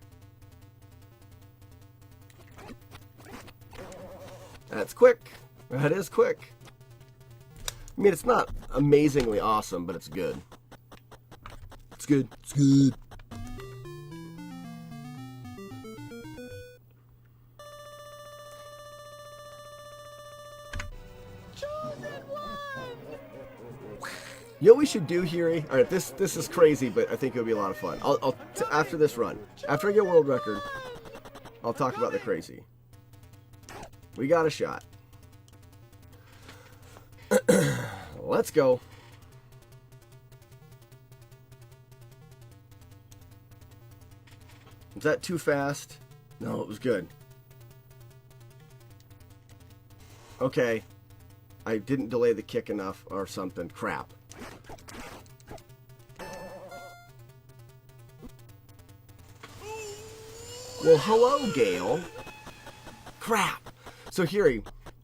That's quick. That is quick. I mean, it's not amazingly awesome, but it's good. It's good. It's good. You know what we should do, Hiri? All right, this is crazy, but I think it'll be a lot of fun. After this run, after I get world record, I'll talk about the crazy. We got a shot. Let's go. Was that too fast? No, it was good. Okay. I didn't delay the kick enough or something. Crap. Well, hello, Gale. Crap. So, Hiri,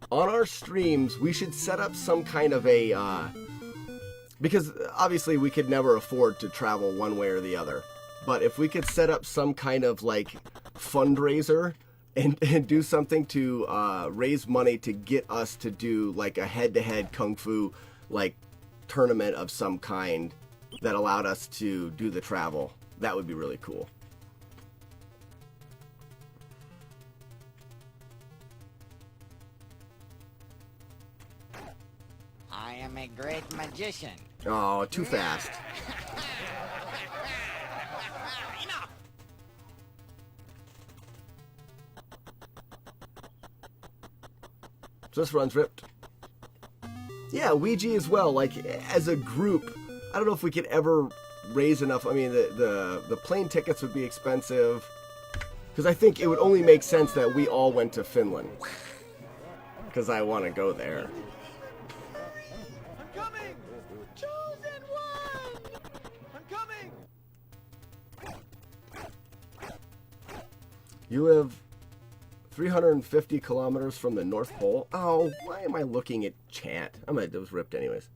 on our streams, we should set up some kind of a... because, obviously, we could never afford to travel one way or the other. But if we could set up some kind of, like, fundraiser and do something to raise money to get us to do, like, a head-to-head Kung Fu, like, tournament of some kind that allowed us to do the travel, that would be really cool. I am a great magician. Oh, too fast. Enough. So this run's ripped. Yeah, Ouija as well. Like, as a group, I don't know if we could ever raise enough. I mean, the plane tickets would be expensive. Because I think it would only make sense that we all went to Finland. Because I want to go there. I'm coming! Chosen one! I'm coming! You live 350 kilometers from the North Pole. Oh, why am I looking at chat? It was ripped anyways.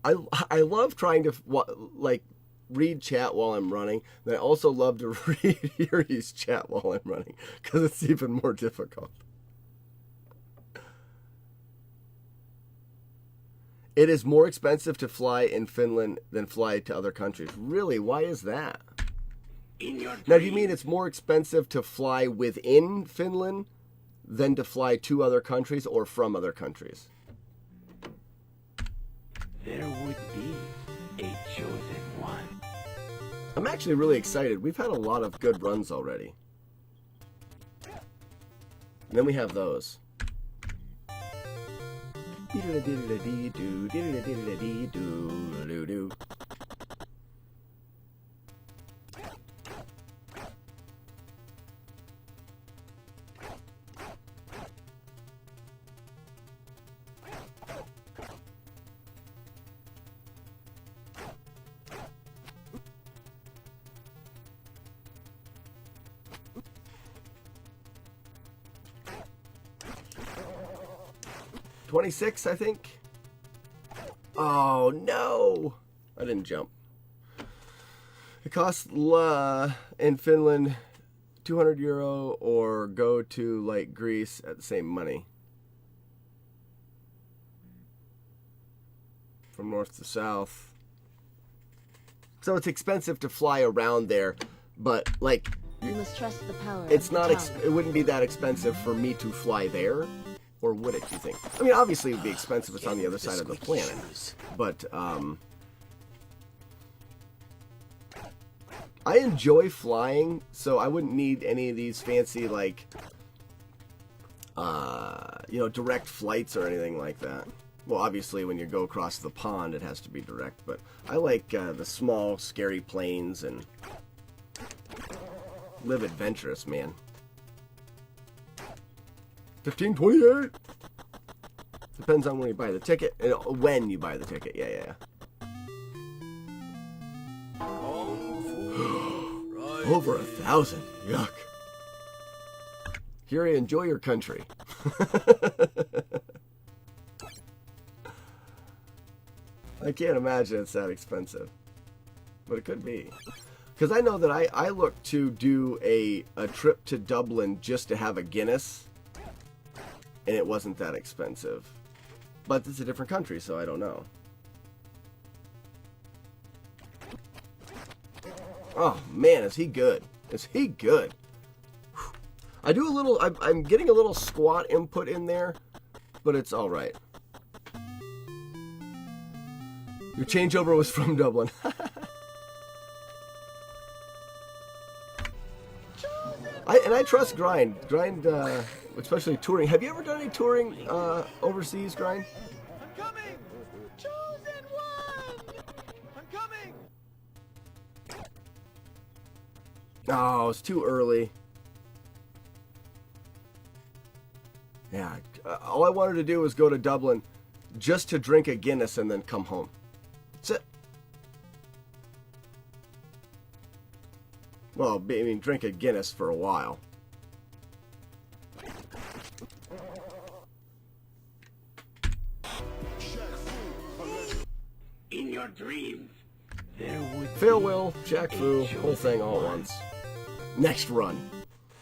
I love trying to like read chat while I'm running. And I also love to read Hiri's chat while I'm running because it's even more difficult. It is more expensive to fly in Finland than fly to other countries. Really? Why is that? Now, do you mean it's more expensive to fly within Finland than to fly to other countries or from other countries? There would be a chosen one. I'm actually really excited. We've had a lot of good runs already. And then we have those. 26, I think. Oh, no. I didn't jump. It costs in Finland €200 or go to like Greece at the same money. From north to south. So it's expensive to fly around there, but like You must trust the power it's of the not tongue. it wouldn't be that expensive for me to fly there, or would it, you think? I mean, obviously it would be expensive. It's on the other side of the planet, but I enjoy flying, so I wouldn't need any of these fancy like direct flights or anything like that. Well, obviously when you go across the pond it has to be direct, but I like the small scary planes and live adventurous, man. 1528. Depends on when you buy the ticket. When you buy the ticket. Yeah. Over 1,000. Yuck. Kiri, enjoy your country. I can't imagine it's that expensive. But it could be. Because I know that I look to do a trip to Dublin just to have a Guinness. And it wasn't that expensive. But it's a different country, so I don't know. Oh, man, is he good. Is he good. Whew. I do a little... I'm getting a little squat input in there, but it's all right. Your changeover was from Dublin. I trust Grind. Grind, especially touring. Have you ever done any touring overseas, Grind? I'm coming! Chosen one! I'm coming! Oh, it's too early. Yeah, all I wanted to do was go to Dublin just to drink a Guinness and then come home. That's it. Well, I mean, drink a Guinness for a while. In your dreams, there would Phil be Will, Jack Fu, whole thing all at once. Next run.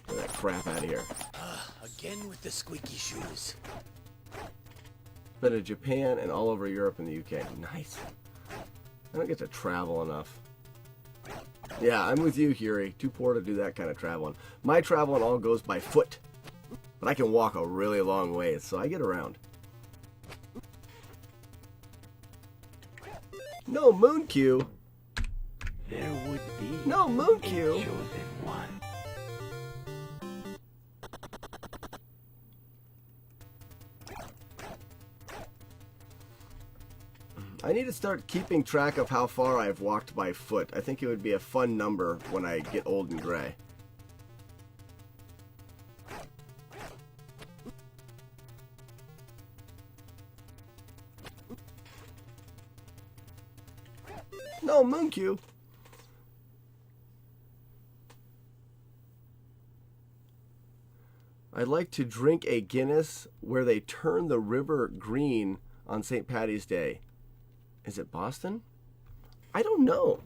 Get that crap out of here. Again with the squeaky shoes. Been to Japan and all over Europe and the UK. Nice. I don't get to travel enough. Yeah, I'm with you, Huri. Too poor to do that kind of traveling. My traveling all goes by foot. But I can walk a really long ways, so I get around. No Moon Q. there would be No Moon a Q. chosen one. I need to start keeping track of how far I've walked by foot. I think it would be a fun number when I get old and gray. No, Mooncue. I'd like to drink a Guinness where they turn the river green on St. Paddy's Day. Is it Boston? I don't know.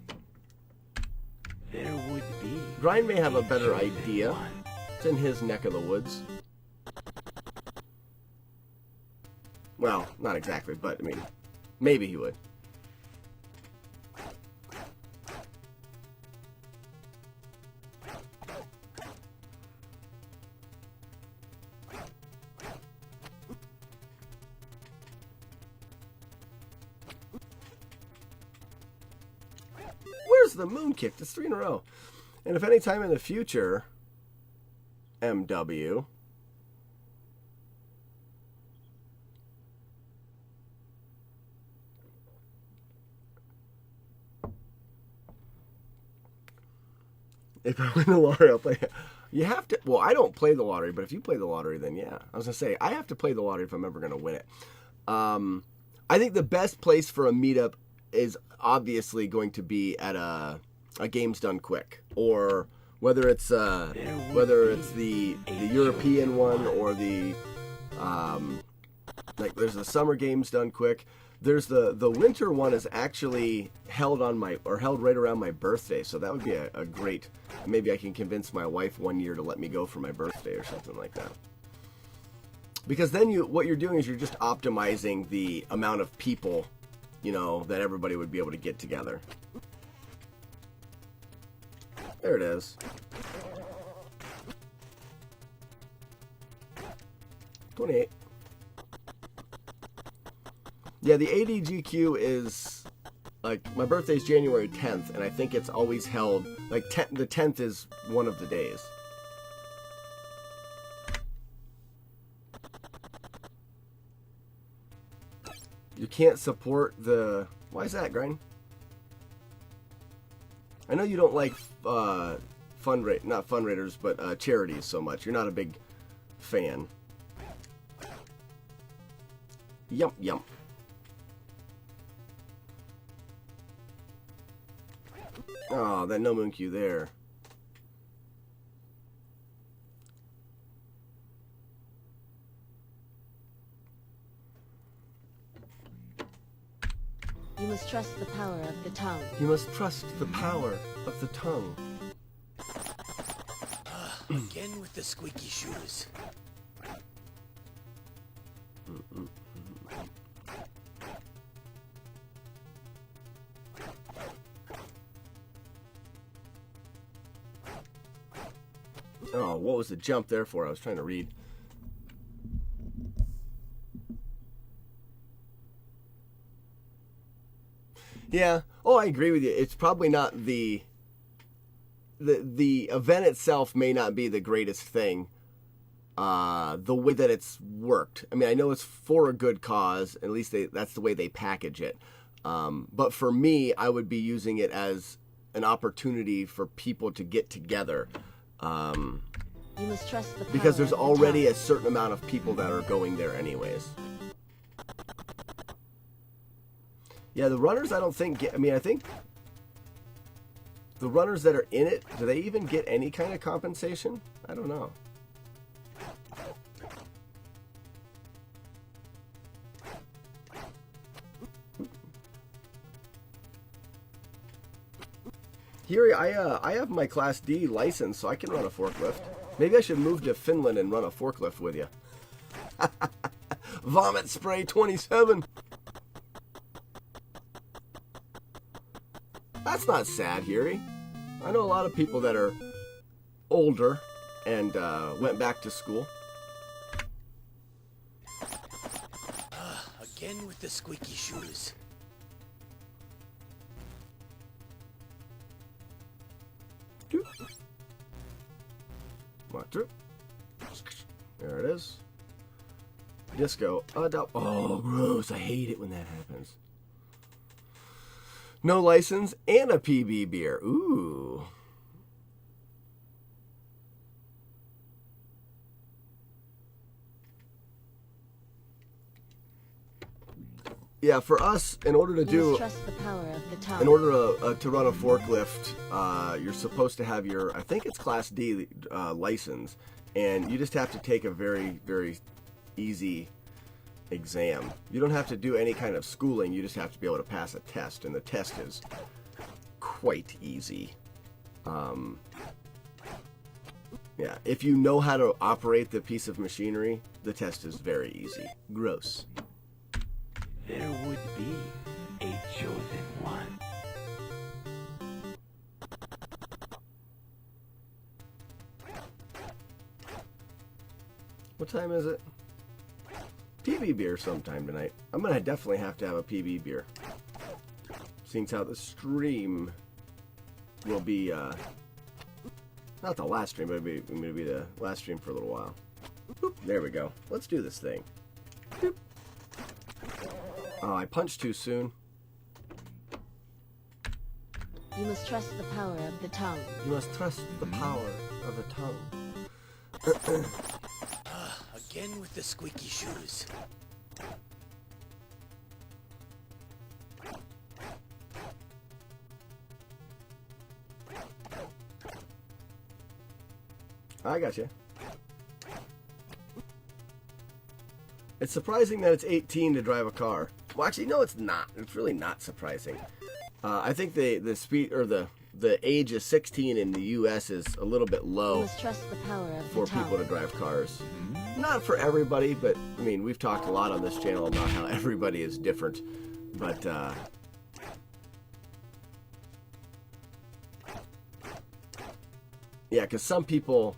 There would be Brian may have a better chosen idea. one. It's in his neck of the woods. Well, not exactly, but I mean, maybe he would. Where's course, the moon kicked. It's 3 in a row. And if any time in the future, MW, if I win the lottery, I'll play. You have to. Well, I don't play the lottery, but if you play the lottery, then yeah. I was gonna say I have to play the lottery if I'm ever gonna win it. I think the best place for a meetup is obviously going to be at a Games Done Quick, or whether it's the European one or the like there's the Summer Games Done Quick. There's the winter one is actually held right around my birthday, so that would be a great. Maybe I can convince my wife one year to let me go for my birthday or something like that. Because then what you're doing is you're just optimizing the amount of people, that everybody would be able to get together. There it is. 28. Yeah, the ADGQ is, like, my birthday's January 10th, and I think it's always held, like, the 10th is one of the days. You can't support the... Why is that, Grind? I know you don't like not fundraisers, but charities so much. You're not a big fan. Yum, yum. Oh, that no moon cue there. You must trust the power of the tongue. You must trust the power of the tongue. Again with the squeaky shoes. Oh, what was the jump there for? I was trying to read. Yeah. Oh, I agree with you. It's probably not the event itself may not be the greatest thing. The way that it's worked. I mean, I know it's for a good cause. At least that's the way they package it. But for me, I would be using it as an opportunity for people to get together. You must trust the power Because there's of the already tongue. a certain amount of people that are going there anyways. Yeah, the runners I don't think get... I mean, I think the runners that are in it, do they even get any kind of compensation? I don't know. Here, I have my Class D license, so I can run a forklift. Maybe I should move to Finland and run a forklift with you. Vomit Spray 27. That's not sad, Hiri. I know a lot of people that are older and went back to school. Again with the squeaky shoes. Come on through. There it is. Disco. Oh, gross. I hate it when that happens. No license and a PB beer. Ooh. Yeah, for us, in order to You must trust the power of the tongue. in order to run a forklift, you're supposed to have your, I think it's Class D license, and you just have to take a very, very easy exam. You don't have to do any kind of schooling. You just have to be able to pass a test, and the test is quite easy. Yeah, if you know how to operate the piece of machinery, the test is very easy. Gross. There would be a chosen one. What time is it? PB beer sometime tonight. I'm gonna definitely have to have a PB beer. Seeing how the stream will be not the last stream, but it'll be the last stream for a little while. Boop, there we go. Let's do this thing. Boop. Oh, I punched too soon. You must trust the power of the tongue. You must trust the power of the tongue. Again with the squeaky shoes. I got you. It's surprising that it's 18 to drive a car. Well, actually, no, it's not. It's really not surprising. I think the speed or the age of 16 in the U.S. is a little bit You low must trust the power of for the tongue. people to drive cars. Not for everybody, but I mean, we've talked a lot on this channel about how everybody is different. But yeah, because some people,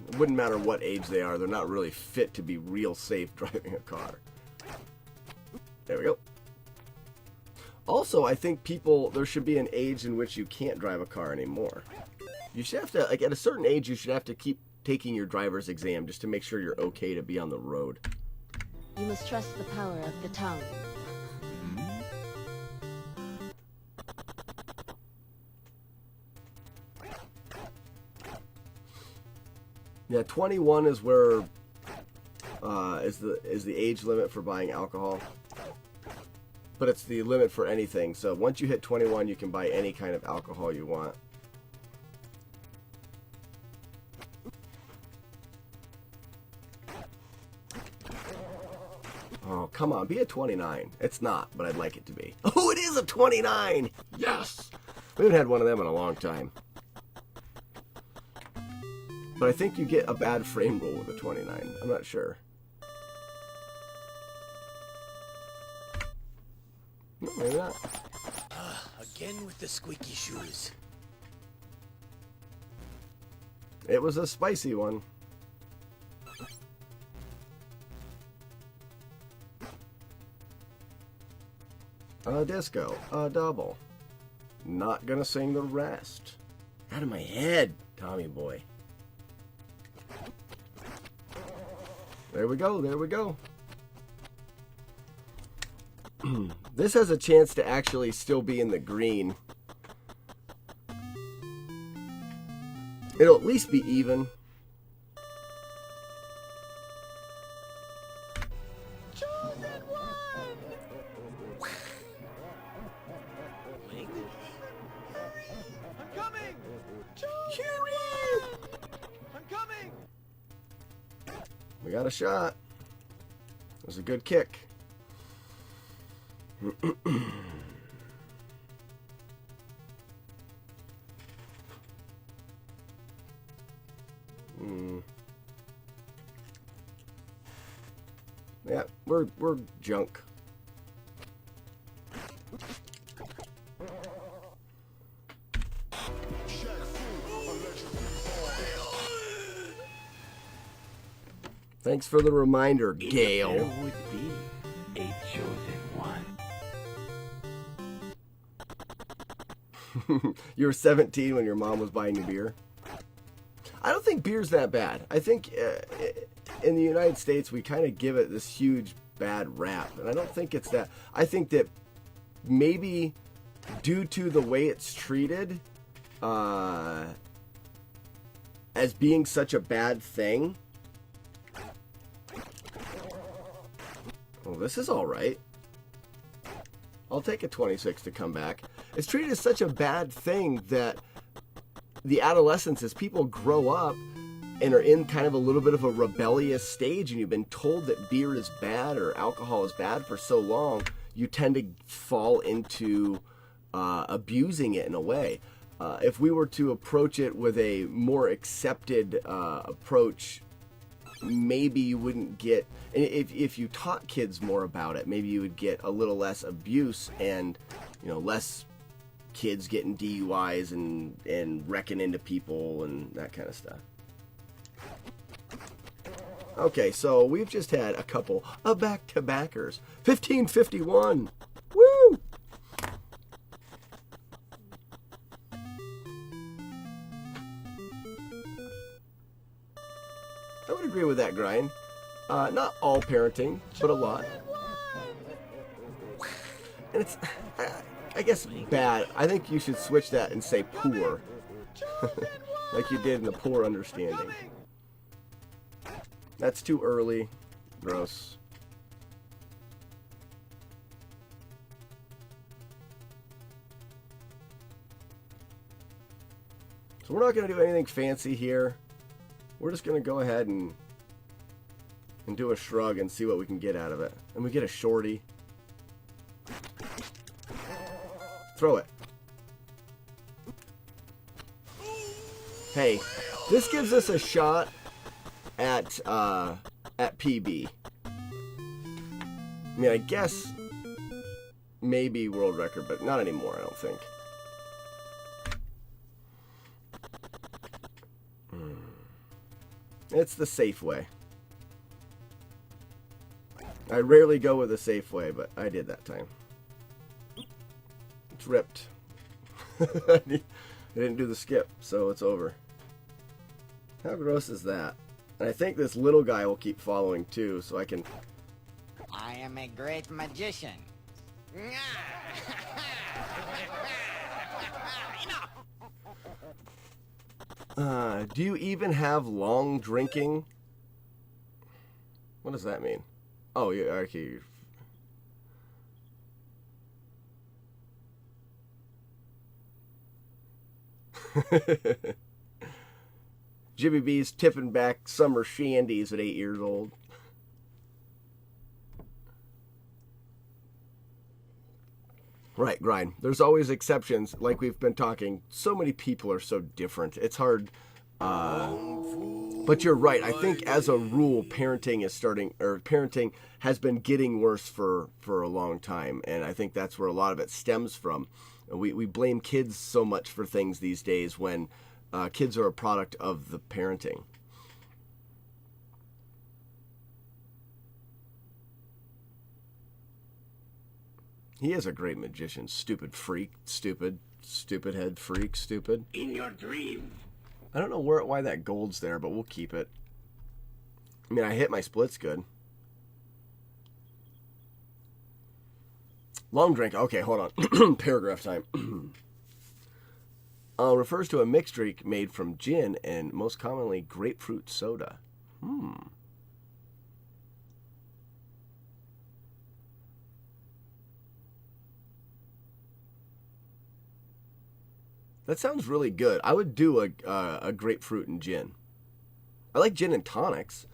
it wouldn't matter what age they are, they're not really fit to be real safe driving a car. There we go. Also, I think there should be an age in which you can't drive a car anymore. You should have to, like, at a certain age, you should have to keep taking your driver's exam just to make sure you're okay to be on the road. You must trust the power of the tongue. Yeah, 21 is where is the age limit for buying alcohol. But it's the limit for anything. So once you hit 21, you can buy any kind of alcohol you want. Oh, come on, be a 29. It's not, but I'd like it to be. Oh, it is a 29! Yes! We haven't had one of them in a long time. But I think you get a bad frame roll with a 29. I'm not sure. No, maybe not. Again with the squeaky shoes. It was a spicy one. A disco, a double. Not gonna sing the rest. Out of my head, Tommy boy. There we go, there we go. This has a chance to actually still be in the green. It'll at least be even. Chosen one! I'm coming! Chosen one! I'm coming! We got a shot. It was a good kick. Yeah, we're junk. Thanks for the reminder, There Gale. would be a chosen one. You were 17 when your mom was buying you beer? I don't think beer's that bad. I think in the United States we kind of give it this huge bad rap, and I don't think it's that. I think that maybe due to the way it's treated as being such a bad thing. Well, this is all right. I'll take a 26 to come back. It's treated as such a bad thing that the adolescence, as people grow up and are in kind of a little bit of a rebellious stage, and you've been told that beer is bad or alcohol is bad for so long, you tend to fall into abusing it in a way. If we were to approach it with a more accepted approach, maybe you wouldn't get, if you taught kids more about it, maybe you would get a little less abuse and, you know, less kids getting DUIs and wrecking into people and that kind of stuff. Okay, so we've just had a couple of back-to-backers. 1551. Woo! I would agree with that, Grind. Not all parenting, but a lot. And it's, I guess, bad. I think you should switch that and say poor. Like you did in the Poor Understanding. That's too early. Gross. So we're not going to do anything fancy here. We're just going to go ahead and do a shrug and see what we can get out of it. And we get a shorty. Throw it. Hey, this gives us a shot at PB. I mean, I guess maybe world record, but not anymore, I don't think. It's the safe way. I rarely go with the safe way, but I did that time. It's ripped. I didn't do the skip, so it's over. How gross is that? And I think this little guy will keep following too, so I can... I am a great magician. Do you even have long drinking? What does that mean? Oh, yeah, okay. Jimmy B's tipping back summer shandies at 8 years old. Right, Grind. There's always exceptions, like we've been talking. So many people are so different. It's hard. But you're right. I think as a rule, parenting has been getting worse for a long time. And I think that's where a lot of it stems from. We blame kids so much for things these days when kids are a product of the parenting. He is a great magician. Stupid freak. Stupid head freak. Stupid. In your dreams. I don't know why that gold's there, but we'll keep it. I mean, I hit my splits good. Long drink. Okay, hold on. Paragraph time. Refers to a mixed drink made from gin and most commonly grapefruit soda. That sounds really good. I would do a grapefruit and gin. I like gin and tonics.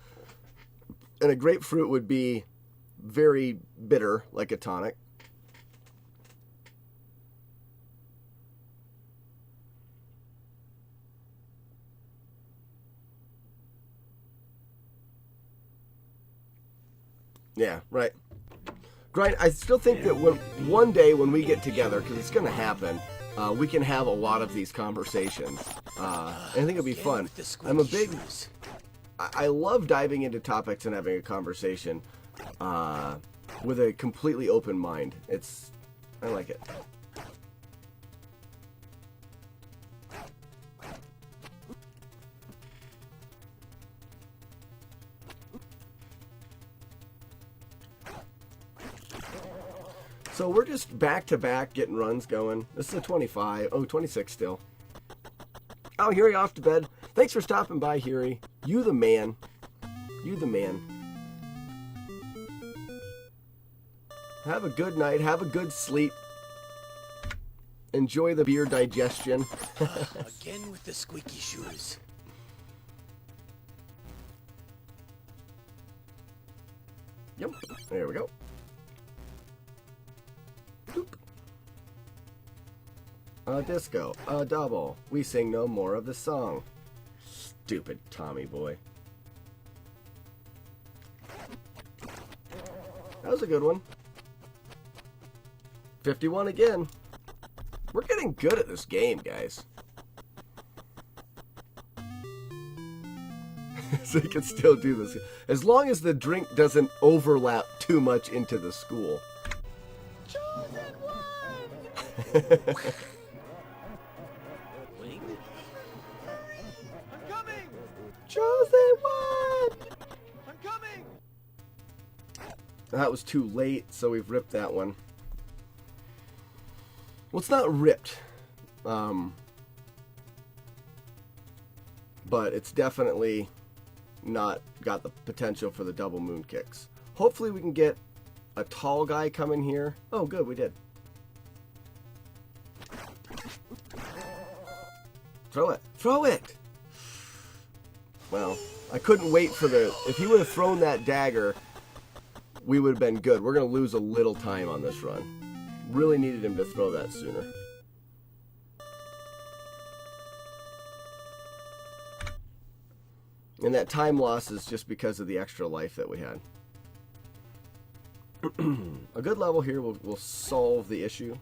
And a grapefruit would be very bitter, like a tonic. Yeah, right. Grind, I still think that one day when we get together, because it's going to happen, we can have a lot of these conversations. And I think it'll be fun. I love diving into topics and having a conversation with a completely open mind. I like it. So we're just back to back getting runs going. This is a 25. Oh, 26 still. Oh, Huey off to bed. Thanks for stopping by, Huey. You the man. You the man. Have a good night. Have a good sleep. Enjoy the beer digestion. Again with the squeaky shoes. Yep. There we go. Boop. A disco, a double. We sing no more of the song. Stupid Tommy boy. That was a good one. 51 again. We're getting good at this game, guys. So you can still do this. As long as the drink doesn't overlap too much into the school. Chosen one! Wing? I'm coming! Chosen one! That was too late, so we've ripped that one. Well, it's not ripped. But it's definitely not got the potential for the double moon kicks. Hopefully we can get a tall guy coming here. Oh, good, we did. Throw it. Throw it! Well, I couldn't wait for the... If he would have thrown that dagger, we would have been good. We're going to lose a little time on this run. Really needed him to throw that sooner. And that time loss is just because of the extra life that we had. A good level here will solve the issue.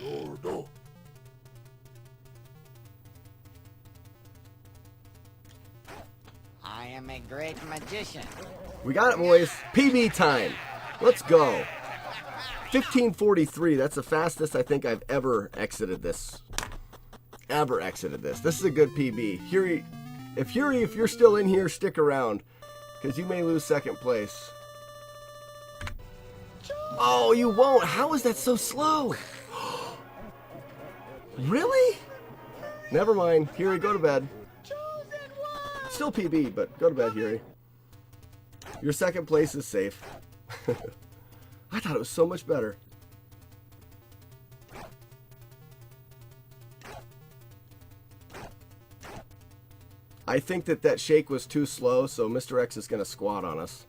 Lordo. I am a great magician. We got it, boys. PB time. Let's go. 15:43. That's the fastest I think I've ever exited this. This is a good PB. Hurie, if you're still in here, stick around, because you may lose second place. Oh, you won't. How is that so slow? Really? Never mind. Hurie, go to bed. Still PB, but go to bed, Hurie. Your second place is safe. I thought it was so much better. I think that shake was too slow, so Mr. X is going to squat on us.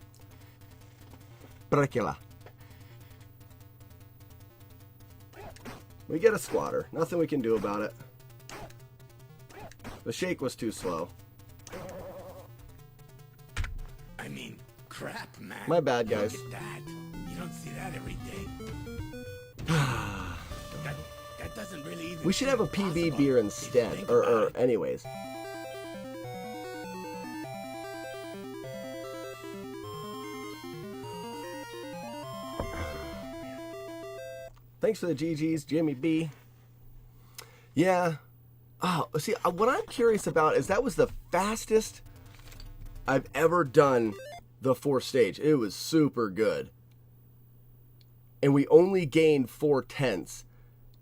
Dracula. We get a squatter. Nothing we can do about it. The shake was too slow. I mean, crap, man. My bad, guys. Look at that. You don't see that every day. that doesn't really even We should have a seem PB possible beer if you instead. think Or about it. anyways. Thanks for the GGs, Jimmy B. Yeah. Oh, see, what I'm curious about is that was the fastest I've ever done the fourth stage. It was super good. And we only gained 4/10.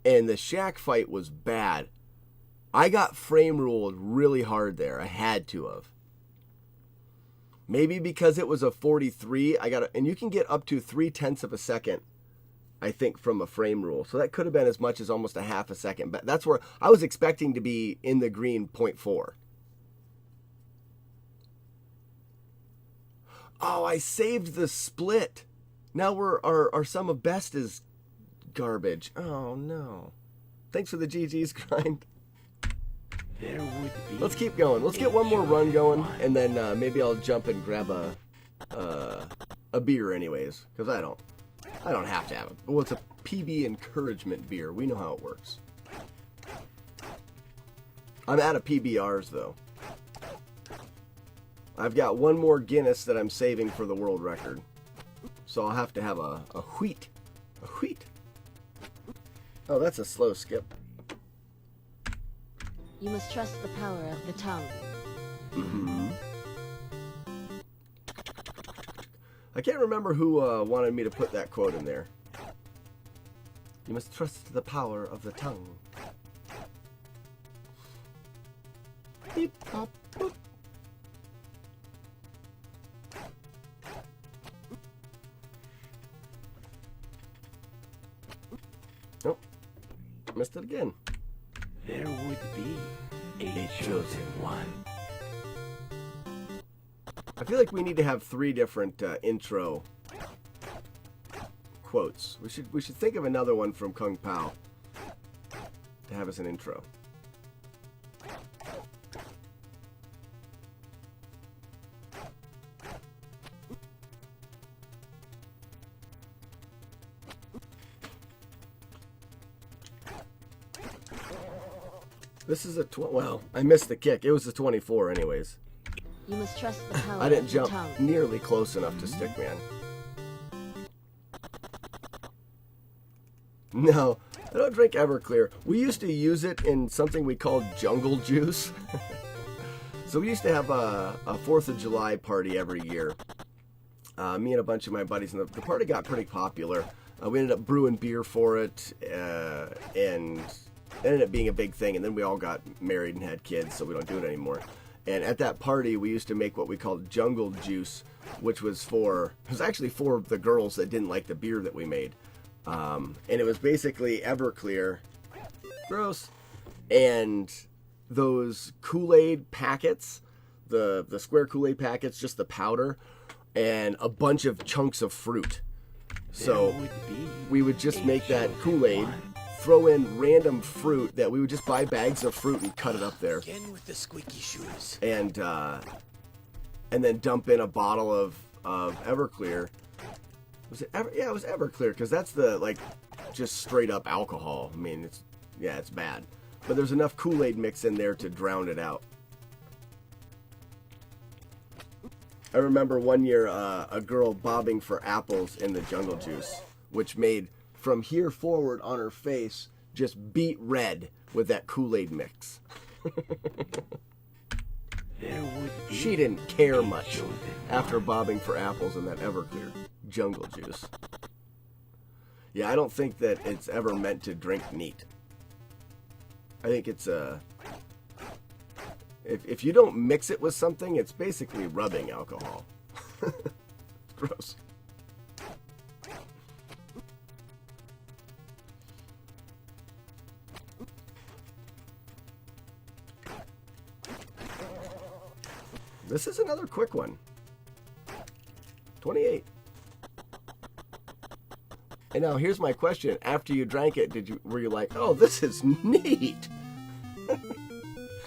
And the shack fight was bad. I got frame ruled really hard there. I had to have. Maybe because it was a 43, and you can get up to 0.3 of a second, I think, from a frame rule. So that could have been as much as almost a half a second. But that's where I was expecting to be in the green 0.4. Oh, I saved the split. Now our sum of best is garbage. Oh no. Thanks for the GG's grind. There would be. Let's keep going. Let's get one more run going, and then maybe I'll jump and grab a beer anyways, because I don't have to have it. Well, it's a PB encouragement beer. We know how it works. I'm out of PBRs though. I've got one more Guinness that I'm saving for the world record. So I'll have to have a wheat. A wheat. Oh, that's a slow skip. You must trust the power of the tongue. Mm-hmm. I can't remember who wanted me to put that quote in there. You must trust the power of the tongue. Beep, pop, boop. Nope. Missed it again. There would be a chosen one. I feel like we need to have 3 different intro quotes. We should think of another one from Kung Pao to have as an intro. This is a well, I missed the kick. It was a 24 anyways. You must trust the power I didn't of the jump tongue. nearly close enough to Stickman. No, I don't drink Everclear. We used to use it in something we called jungle juice. So we used to have a 4th of July party every year. Me and a bunch of my buddies, and the party got pretty popular. We ended up brewing beer for it, and it ended up being a big thing. And then we all got married and had kids, so we don't do it anymore. And at that party, we used to make what we called jungle juice, which was actually for the girls that didn't like the beer that we made. And it was basically Everclear, gross, and those Kool-Aid packets, the square Kool-Aid packets, just the powder, and a bunch of chunks of fruit. So we would just make that Kool-Aid, throw in random fruit that we would just buy bags of fruit and cut it up there. Again with the squeaky shoes. And then dump in a bottle of Everclear. Was it yeah, it was Everclear, because that's the just straight up alcohol. I mean, it's bad, but there's enough Kool-Aid mix in there to drown it out. I remember one year a girl bobbing for apples in the jungle juice, which made from here forward on her face just beet red with that Kool-Aid mix. She didn't care much after bobbing for apples in that Everclear jungle juice. Yeah, I don't think that it's ever meant to drink neat. I think it's if you don't mix it with something, it's basically rubbing alcohol. It's gross. This is another quick one. 28. And now here's my question. After you drank it, were you like, oh, this is neat?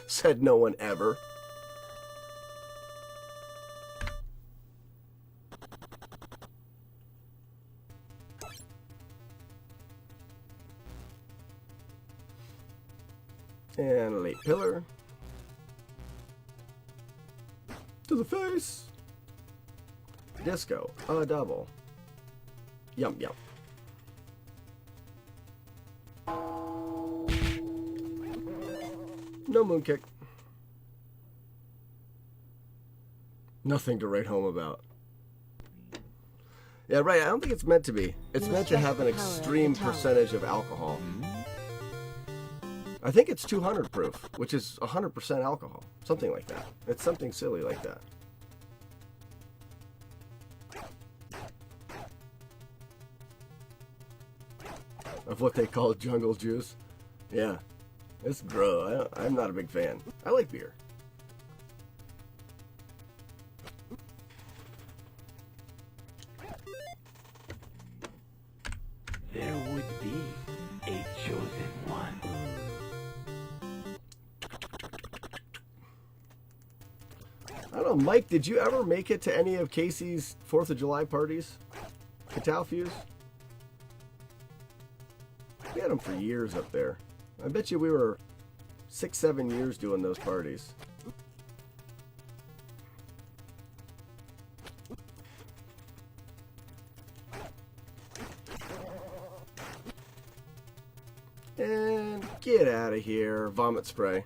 Said no one ever. And a late pillar. To the face. Disco. A double. Yum yum. No mooncake. Nothing to write home about. Yeah, right. I don't think it's meant to be. It's meant to have an extreme percentage of alcohol. I think it's 200 proof, which is 100% alcohol. Something like that. It's something silly like that. Of what they call jungle juice. Yeah. It's gross. I'm not a big fan. I like beer. There would be a chosen one. I don't know, Mike, did you ever make it to any of Casey's 4th of July parties? Catalfuse? We had them for years up there. I bet you we were 6-7 years doing those parties. And get out of here, vomit spray.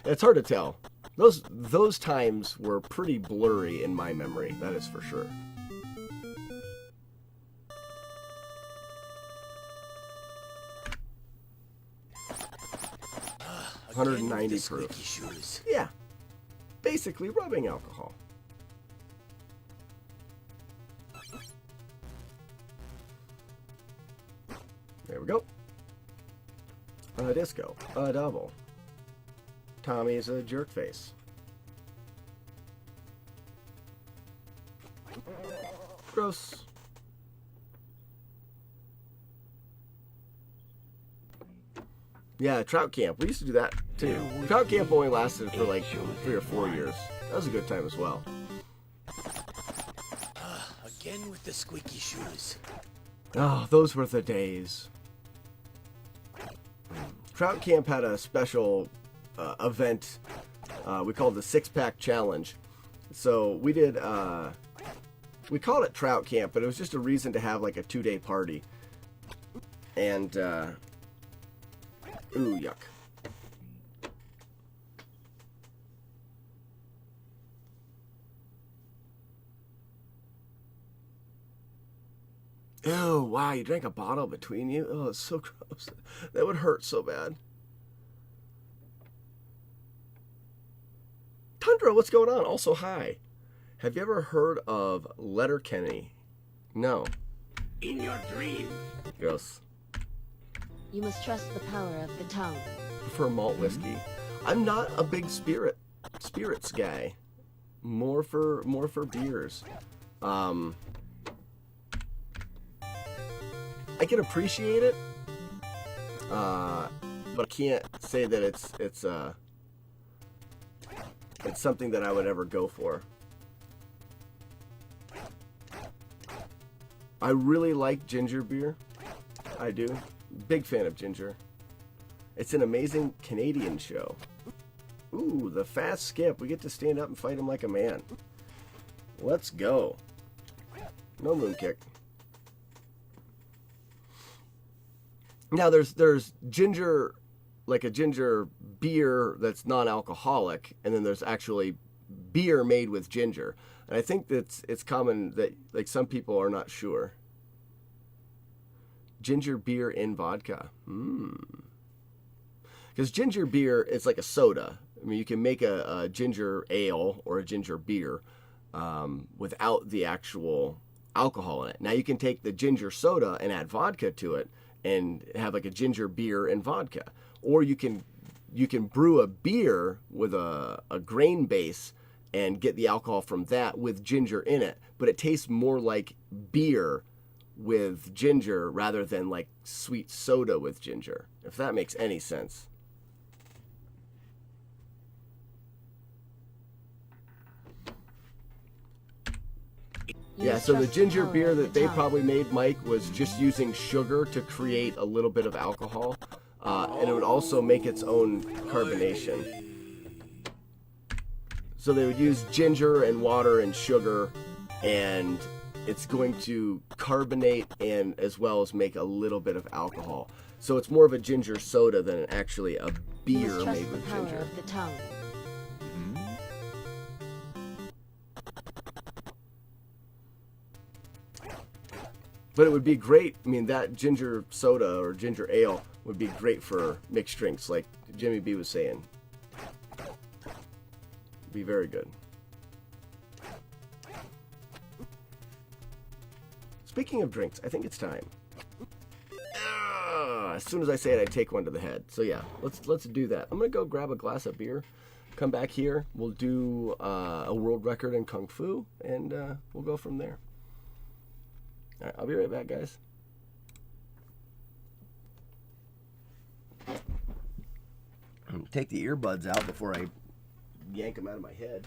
It's hard to tell. Those times were pretty blurry in my memory, that is for sure. Again 190 with the proof. squeaky shoes. Yeah, basically rubbing alcohol. There we go. A disco, a double. Tommy's a jerk face. Gross. Yeah, Trout Camp. We used to do that too. Trout Camp only lasted for like 3 or 4 years. That was a good time as well. Again with the squeaky shoes. Oh, those were the days. Trout Camp had a special event we called the 6-pack challenge. So we did, we called it Trout Camp, but it was just a reason to have like a 2-day party. And, ooh, yuck. Oh, wow, you drank a bottle between you? Oh, it's so gross. That would hurt so bad. Tundra, what's going on? Also, hi. Have you ever heard of Letterkenny? No. In your dreams. Gross. You must trust the power of the tongue. Prefer malt whiskey. I'm not a big spirits guy. More for beers. I can appreciate it, but I can't say that it's something that I would ever go for. I really like ginger beer. I do. Big fan of ginger. It's an amazing Canadian show. Ooh, the fast skip. We get to stand up and fight him like a man. Let's go. No moon kick. Now there's ginger, like a ginger beer that's non-alcoholic, and then there's actually beer made with ginger. And I think that it's common that like some people are not sure. Ginger beer in vodka. Because ginger beer is like a soda. I mean, you can make a ginger ale or a ginger beer without the actual alcohol in it. Now you can take the ginger soda and add vodka to it and have like a ginger beer and vodka. Or you can brew a beer with a grain base and get the alcohol from that with ginger in it, but it tastes more like beer with ginger rather than like sweet soda with ginger, if that makes any sense. Yeah, so the ginger beer that they probably made, Mike, was just using sugar to create a little bit of alcohol, and it would also make its own carbonation. So they would use ginger and water and sugar, and it's going to carbonate and as well as make a little bit of alcohol. So it's more of a ginger soda than actually a beer made with ginger. Of the tongue. But it would be great. I mean, that ginger soda or ginger ale would be great for mixed drinks, like Jimmy B was saying. Be very good. Speaking of drinks, I think it's time. As soon as I say it, I take one to the head. So yeah, let's do that. I'm gonna go grab a glass of beer, come back here. We'll do a world record in Kung Fu, and we'll go from there. All right, I'll be right back, guys. Take the earbuds out before I yank them out of my head.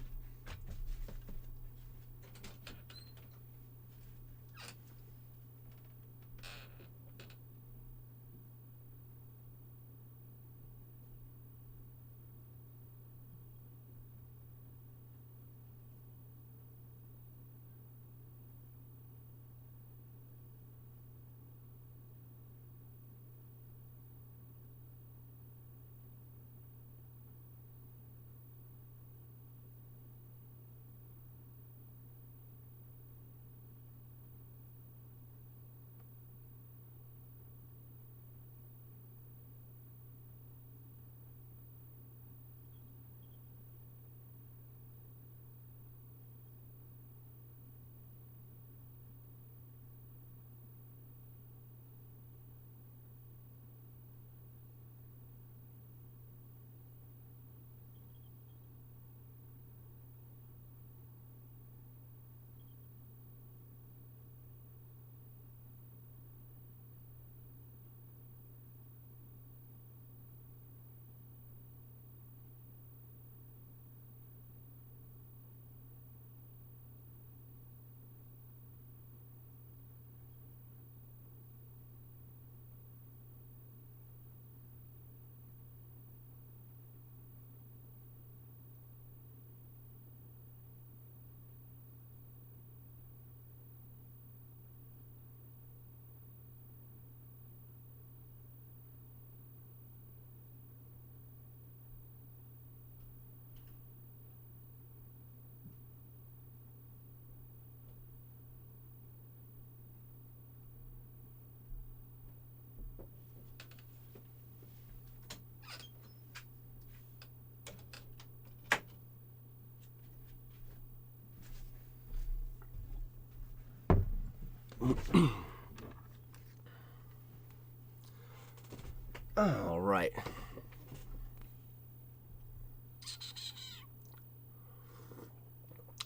All right.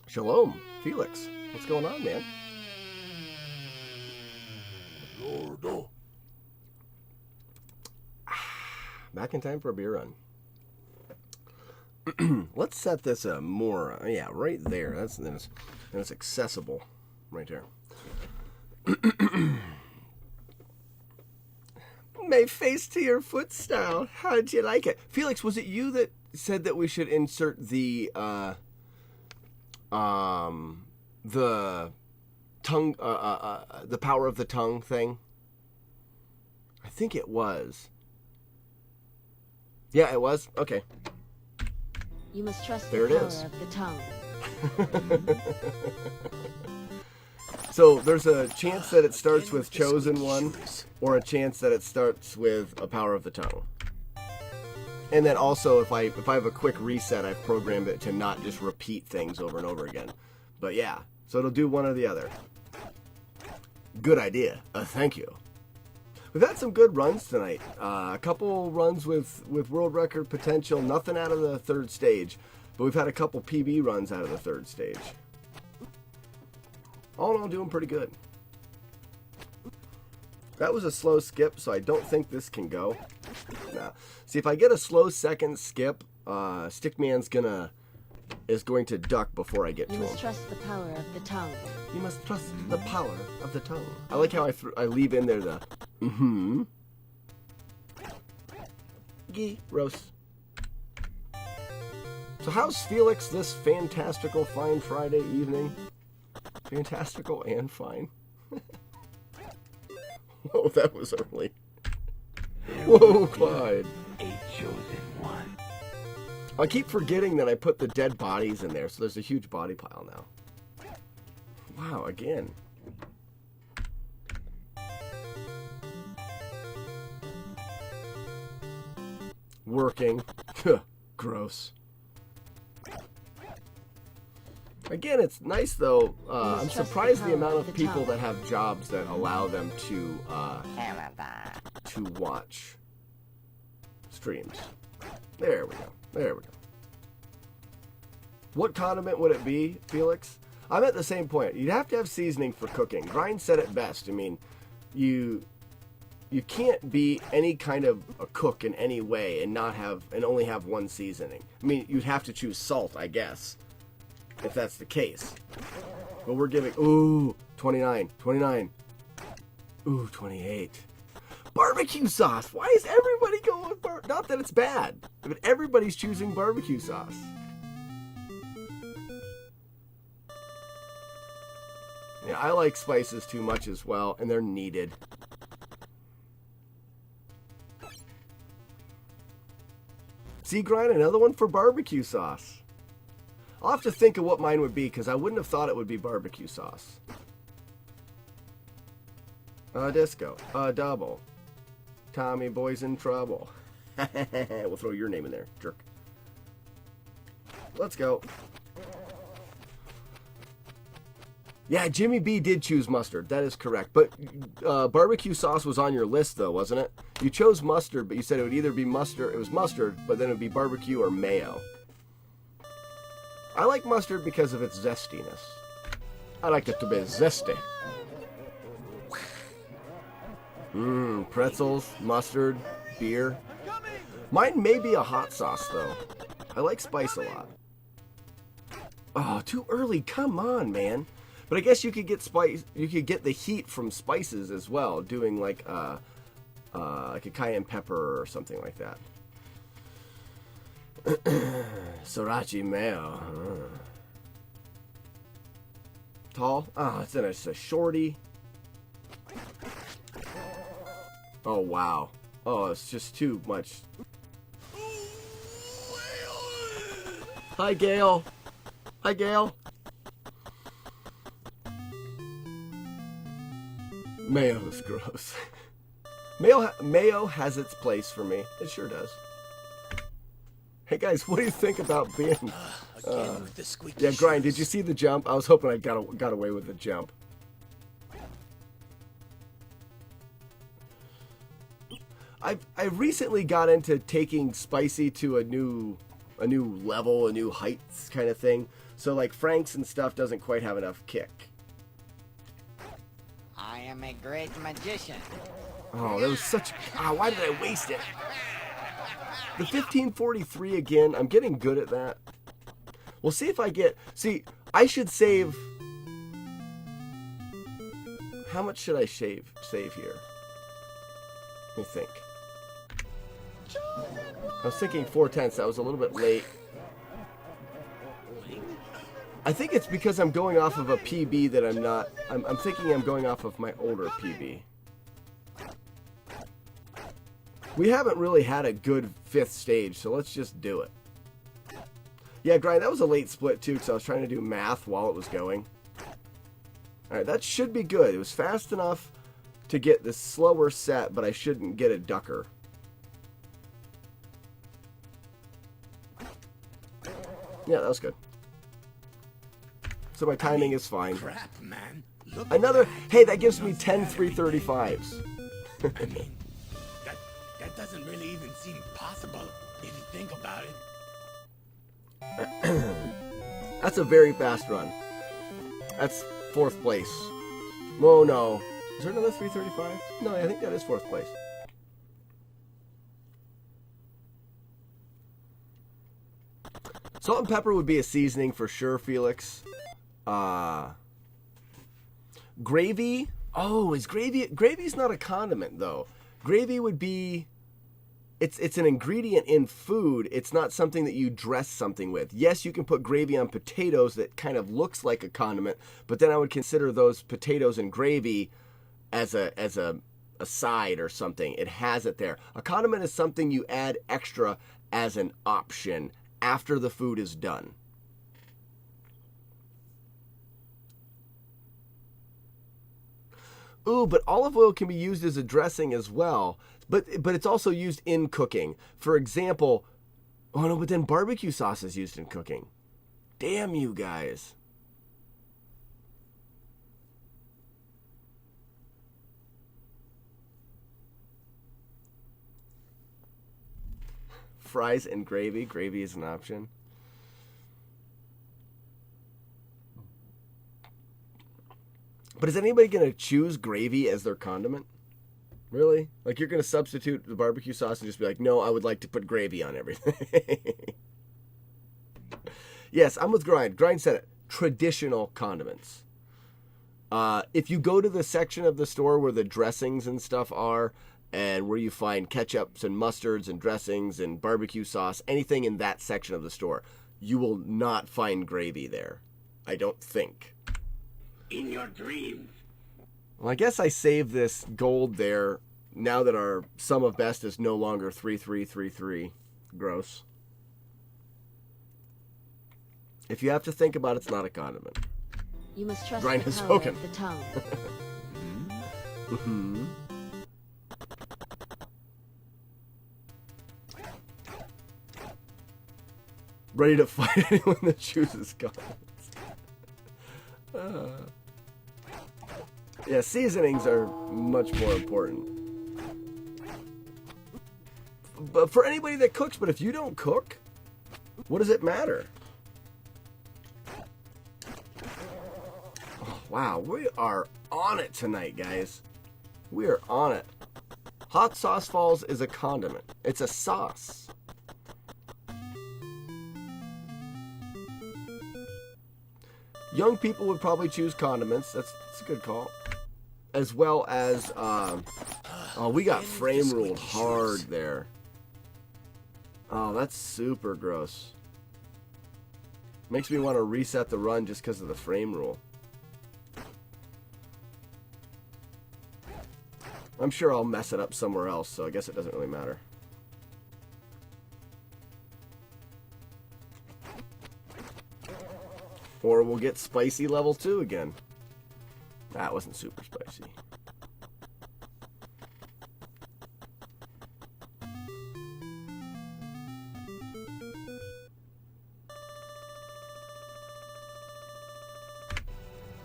Shalom, Felix. What's going on, man? Lordo. Back in time for a beer run. Let's set this more. Yeah, right there. Then it's accessible, right there. My face to your foot style. How'd you like it, Felix? Was it you that said that we should insert the tongue, the power of the tongue thing? I think it was. Yeah, it was. Okay. You must trust There the it power is. of the tongue. So there's a chance that it starts with chosen one, or a chance that it starts with a power of the tongue. And then also, if I have a quick reset, I've programmed it to not just repeat things over and over again. But yeah, so it'll do one or the other. Good idea. Thank you. We've had some good runs tonight. A couple runs with world record potential. Nothing out of the third stage, but we've had a couple PB runs out of the third stage. All in all, doing pretty good. That was a slow skip, so I don't think this can go. Nah. See, if I get a slow second skip, Stickman's is going to duck before I get You to him. must trust the power of the tongue. You must trust the power of the tongue. I like how I leave in there the Gee, roast. So how's Felix this fantastical fine Friday evening? Fantastical and fine. Whoa, that was early. Whoa, Clyde. A chosen one. I keep forgetting that I put the dead bodies in there, so there's a huge body pile now. Wow, again. Working. Gross. Again, it's nice though. I'm surprised the amount of people that have jobs that allow them to watch streams. There we go. There we go. What condiment would it be, Felix? I'm at the same point. You'd have to have seasoning for cooking. Grind said it best. I mean, you can't be any kind of a cook in any way and only have one seasoning. I mean, you'd have to choose salt, I guess, if that's the case. But we're giving, 29, 29, 28. Barbecue sauce. Why is everybody going with not that it's bad, but everybody's choosing barbecue sauce. Yeah, I like spices too much as well, and they're needed. See, Grind, another one for barbecue sauce. I'll have to think of what mine would be, because I wouldn't have thought it would be barbecue sauce. Disco. Double. Tommy Boy's in trouble. We'll throw your name in there, jerk. Let's go. Yeah, Jimmy B did choose mustard. That is correct. But barbecue sauce was on your list, though, wasn't it? You chose mustard, but you said it would either be mustard. It was mustard, but then it would be barbecue or mayo. I like mustard because of its zestiness. I like it to be zesty. Pretzels, mustard, beer. Mine may be a hot sauce, though. I like spice a lot. Oh, too early. Come on, man. But I guess you could get spice. You could get the heat from spices as well, doing like a cayenne pepper or something like that. Sriracha mayo. Tall. Oh, it's in a shorty. Oh wow. Oh, it's just too much. Hi, Gail. Hi, Gail. Mayo is gross. Mayo has its place for me. It sure does. Hey guys, what do you think about being? Again with the squeaky Yeah, Grind. shoes. Did you see the jump? I was hoping I got away with the jump. I recently got into taking spicy to a new level, a new heights kind of thing. So like Frank's and stuff doesn't quite have enough kick. I am a great magician. Oh, that was such... why did I waste it? The 1543 again, I'm getting good at that. We'll see if I get... See, I should save... How much should I save here? Let me think. I was thinking 4/10. That was a little bit late. I think it's because I'm going off of a PB that I'm not... I'm thinking I'm going off of my older PB. We haven't really had a good 5th stage, so let's just do it. Yeah, Grind, that was a late split too, because I was trying to do math while it was going. Alright, that should be good. It was fast enough to get the slower set, but I shouldn't get a ducker. Yeah, that was good. So my timing is fine. Crap, man. Look Another... what I Hey, that gives did. me 10 335s. I mean, that doesn't really even seem possible if you think about it. That's a very fast run. That's 4th place. Oh no. Is there another 335? No, I think that is 4th place. Salt and pepper would be a seasoning for sure, Felix. Gravy. Oh, is gravy... Gravy's not a condiment, though. Gravy would be... It's an ingredient in food. It's not something that you dress something with. Yes, you can put gravy on potatoes that kind of looks like a condiment, but then I would consider those potatoes and gravy as a side or something. It has it there. A condiment is something you add extra as an option after the food is done. Ooh, but olive oil can be used as a dressing as well. But it's also used in cooking. For example, oh no, but then barbecue sauce is used in cooking. Damn you guys. Fries and gravy. Gravy is an option. But is anybody going to choose gravy as their condiment? Really? Like you're going to substitute the barbecue sauce and just be like, no, I would like to put gravy on everything. Yes, I'm with Grind. Grind said it. Traditional condiments. If you go to the section of the store where the dressings and stuff are, and where you find ketchups and mustards and dressings and barbecue sauce, anything in that section of the store, you will not find gravy there. I don't think. In your dreams. Well, I guess I saved this gold there now that our sum of best is no longer 3333. Gross. If you have to think about it, it's not a condiment. You must trust Grind the has power spoken. of the tongue. Mm-hmm. Ready to fight anyone that chooses condiments. Yeah, seasonings are much more important. But for anybody that cooks, but if you don't cook, what does it matter? Oh, wow, we are on it tonight, guys. We are on it. Hot sauce balls is a condiment. It's a sauce. Young people would probably choose condiments. That's a good call. As well as, oh, we got frame ruled hard there. Oh, that's super gross. Makes me want to reset the run just because of the frame rule. I'm sure I'll mess it up somewhere else, so I guess it doesn't really matter. Or we'll get spicy level 2 again. That wasn't super spicy.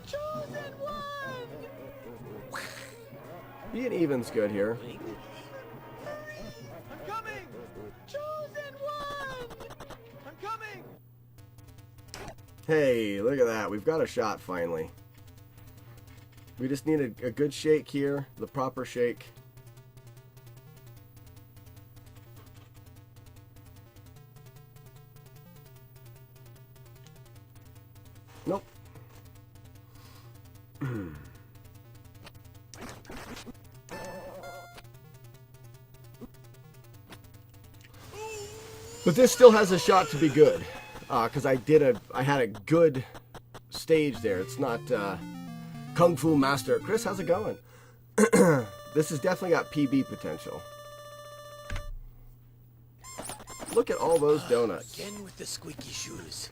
Chosen one! Being even's good here. Hey, look at that. We've got a shot finally. We just need a good shake here, the proper shake. Nope. But this still has a shot to be good, because I had a good stage there. It's not Kung Fu Master. Chris, how's it going? This has definitely got PB potential. Look at all those donuts. Again with the squeaky shoes.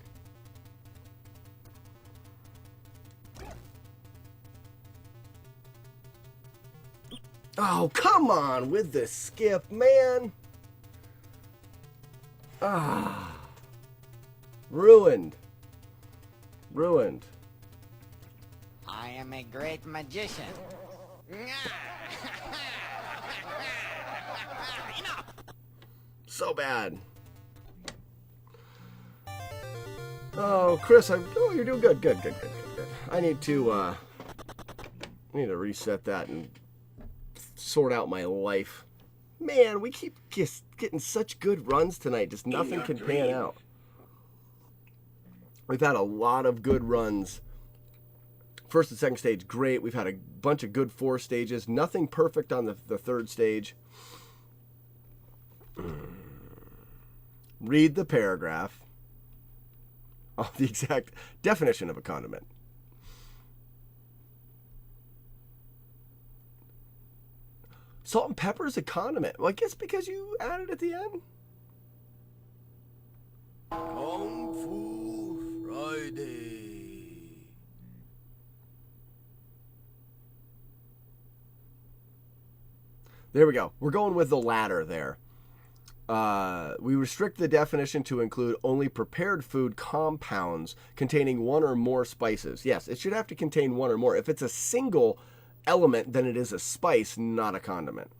Oh, come on with the skip, man. Ah. Ruined. Ruined. I am a great magician. So bad. Oh, Chris, oh, you're doing good. Good. I need to reset that and sort out my life. Man, we keep just getting such good runs tonight. Just nothing can pan out. We've had a lot of good runs. First and second stage, great. We've had a bunch of good 4 stages. Nothing perfect on the third stage. Read the paragraph. Oh, the exact definition of a condiment. Salt and pepper is a condiment. Well, I guess because you added at the end. Kung Fu Friday. There we go. We're going with the latter there. We restrict the definition to include only prepared food compounds containing 1 or more spices. Yes, it should have to contain 1 or more. If it's a single element, then it is a spice, not a condiment,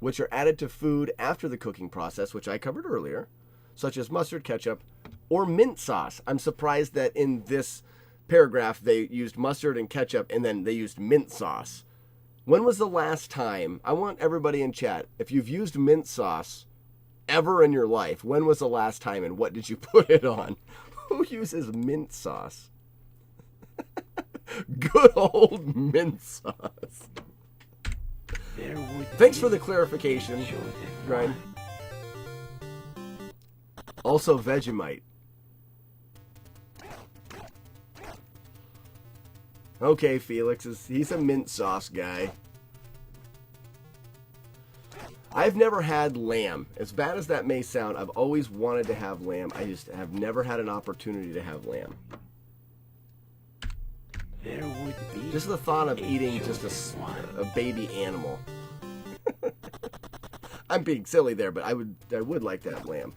which are added to food after the cooking process, which I covered earlier, such as mustard, ketchup, or mint sauce. I'm surprised that in this paragraph they used mustard and ketchup and then they used mint sauce. When was the last time, I want everybody in chat, if you've used mint sauce ever in your life, when was the last time and what did you put it on? Who uses mint sauce? Good old mint sauce. Thanks for the clarification, Ryan. Also Vegemite. Okay, Felix, he's a mint sauce guy. I've never had lamb. As bad as that may sound, I've always wanted to have lamb. I just have never had an opportunity to have lamb. There would be Just the thought of eating just a baby animal. I'm being silly there, but I would like to have lamb.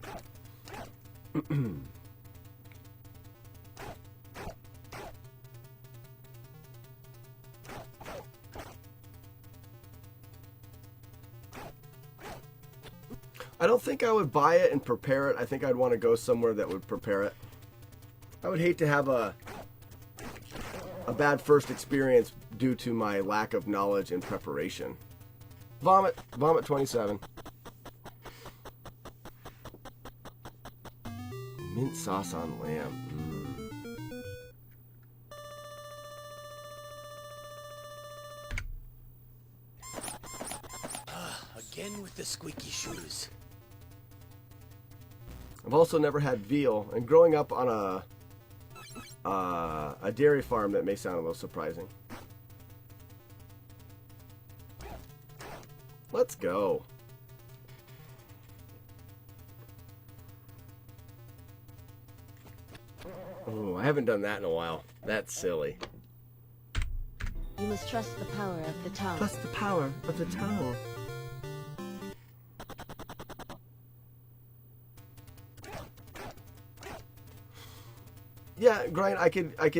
I don't think I would buy it and prepare it. I think I'd want to go somewhere that would prepare it. I would hate to have a bad first experience due to my lack of knowledge and preparation. Vomit 27. Mint sauce on lamb. Again with the squeaky shoes. I've also never had veal, and growing up on a dairy farm, that may sound a little surprising. Let's go. Oh, I haven't done that in a while. That's silly. You must trust the power of the tongue. Plus the power of the tongue. Yeah, Brian, you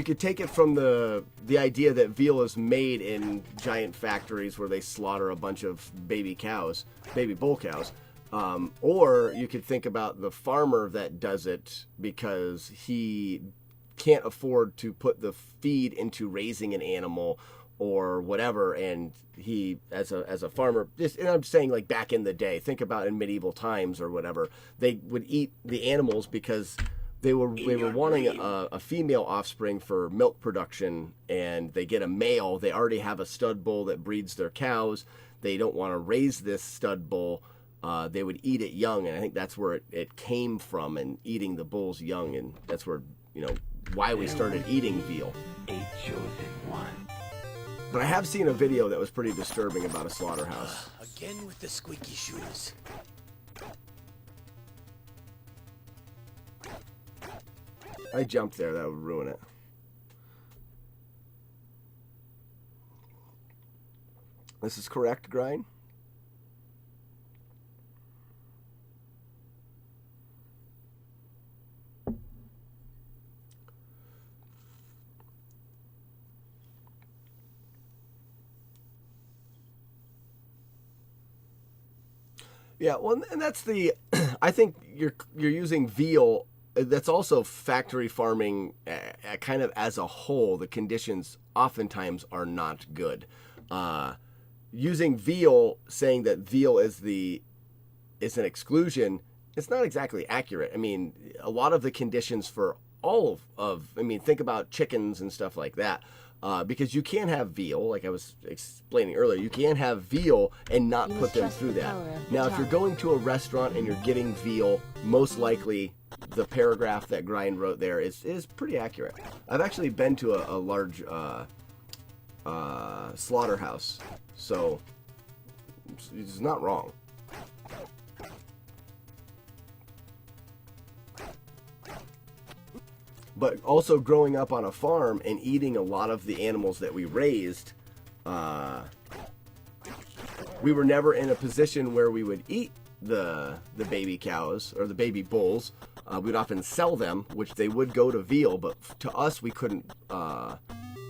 could take it from the idea that veal is made in giant factories where they slaughter a bunch of baby cows, baby bull cows. Or you could think about the farmer that does it because he can't afford to put the feed into raising an animal or whatever, and he as a farmer, just, and I'm saying like back in the day, think about in medieval times or whatever, they would eat the animals because they were wanting a female offspring for milk production, and they get a male. They already have a stud bull that breeds their cows. They don't want to raise this stud bull. They would eat it young, and I think that's where it came from, and eating the bulls young, and that's where, why we started eating veal. A chosen one. But I have seen a video that was pretty disturbing about a slaughterhouse. Again with the squeaky shoes. I jumped there, that would ruin it. This is correct, Grind? Yeah, well, and that's the. I think you're using veal. That's also factory farming, kind of as a whole. The conditions oftentimes are not good. Using veal, saying that veal is an exclusion, it's not exactly accurate. I mean, a lot of the conditions for all of think about chickens and stuff like that. Because you can have veal, like I was explaining earlier, you can have veal and not put them through that. Now, if you're going to a restaurant and you're getting veal, most likely the paragraph that Grind wrote there is pretty accurate. I've actually been to a large slaughterhouse, so it's not wrong. But also growing up on a farm and eating a lot of the animals that we raised, we were never in a position where we would eat the baby cows or the baby bulls. We'd often sell them, which they would go to veal, but to us we couldn't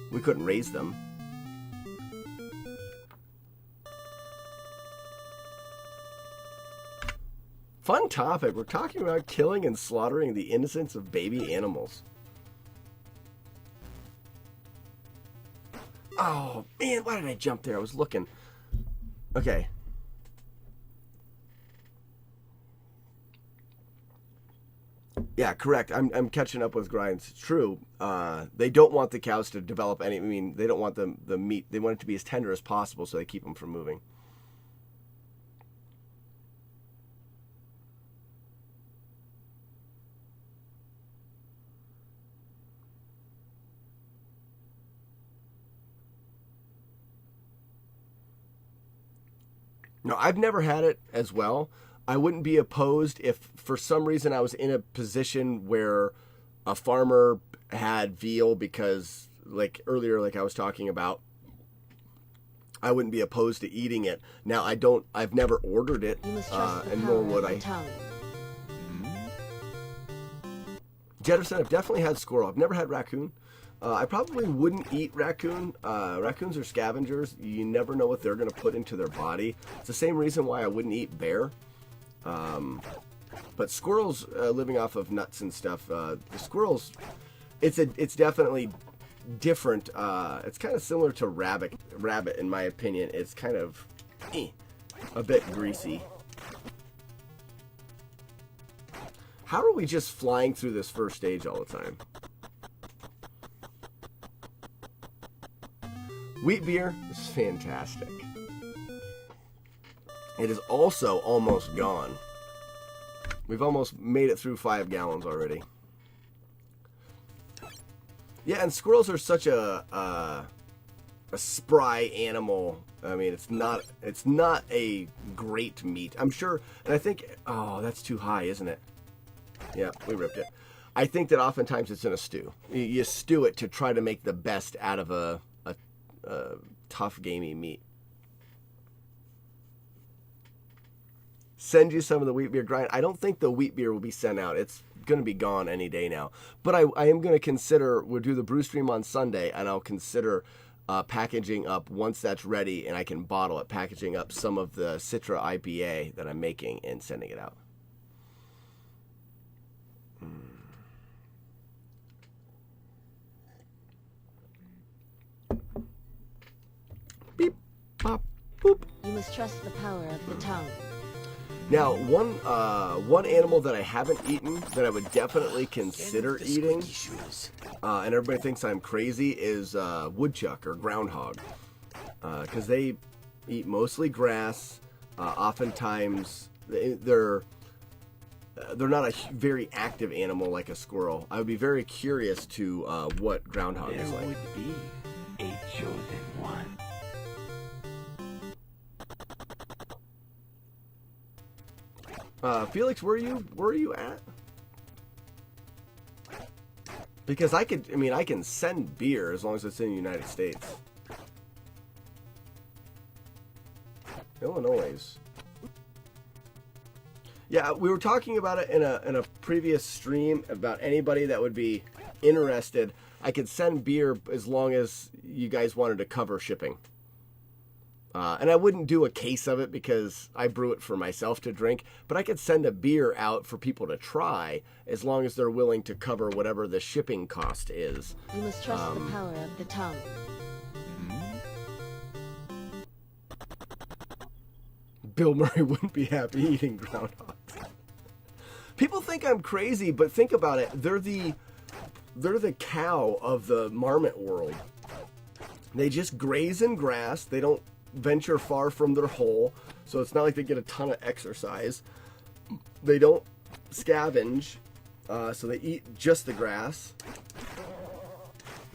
raise them. Fun topic. We're talking about killing and slaughtering the innocence of baby animals. Oh, man, why did I jump there? I was looking. Okay. Yeah, correct. I'm catching up with Grinds. It's true. They don't want the cows to develop any... they don't want the meat... They want it to be as tender as possible, so they keep them from moving. No, I've never had it as well. I wouldn't be opposed if for some reason I was in a position where a farmer had veal because, like earlier, like I was talking about, I wouldn't be opposed to eating it. Now, I've never ordered it, and nor would I. Jefferson, I've definitely had squirrel. I've never had raccoon. I probably wouldn't eat raccoon. Raccoons are scavengers. You never know what they're going to put into their body. It's the same reason why I wouldn't eat bear. But squirrels, living off of nuts and stuff, the squirrels, it's definitely different. It's kind of similar to rabbit, in my opinion. It's kind of a bit greasy. How are we just flying through this first stage all the time? Wheat beer is fantastic. It is also almost gone. We've almost made it through 5 gallons already. Yeah, and squirrels are such a spry animal. I mean, it's not a great meat. I'm sure, and I think, oh, that's too high, isn't it? Yeah, we ripped it. I think that oftentimes it's in a stew. You stew it to try to make the best out of a tough, gamey meat. Send you some of the wheat beer. Grind. I don't think the wheat beer will be sent out. It's going to be gone any day now. But I am going to consider, we'll do the brew stream on Sunday, and I'll consider packaging up once that's ready and I can bottle it, packaging up some of the Citra IPA that I'm making and sending it out. Beep, pop, boop. You must trust the power of the tongue. Now, one animal that I haven't eaten that I would definitely consider eating, and everybody thinks I'm crazy, is woodchuck or groundhog, because they eat mostly grass. Oftentimes, they're not a very active animal like a squirrel. I would be very curious to what groundhog There is like. would be a chosen one. Felix, where are you at? Because I can send beer as long as it's in the United States. Illinois. Yeah, we were talking about it in a previous stream about anybody that would be interested. I could send beer as long as you guys wanted to cover shipping. And I wouldn't do a case of it because I brew it for myself to drink, but I could send a beer out for people to try as long as they're willing to cover whatever the shipping cost is. You must trust the power of the tongue. Bill Murray wouldn't be happy eating groundhogs. People think I'm crazy, but think about it. They're the cow of the marmot world. They just graze in grass. They don't venture far from their hole, so it's not like they get a ton of exercise. They don't scavenge, so they eat just the grass.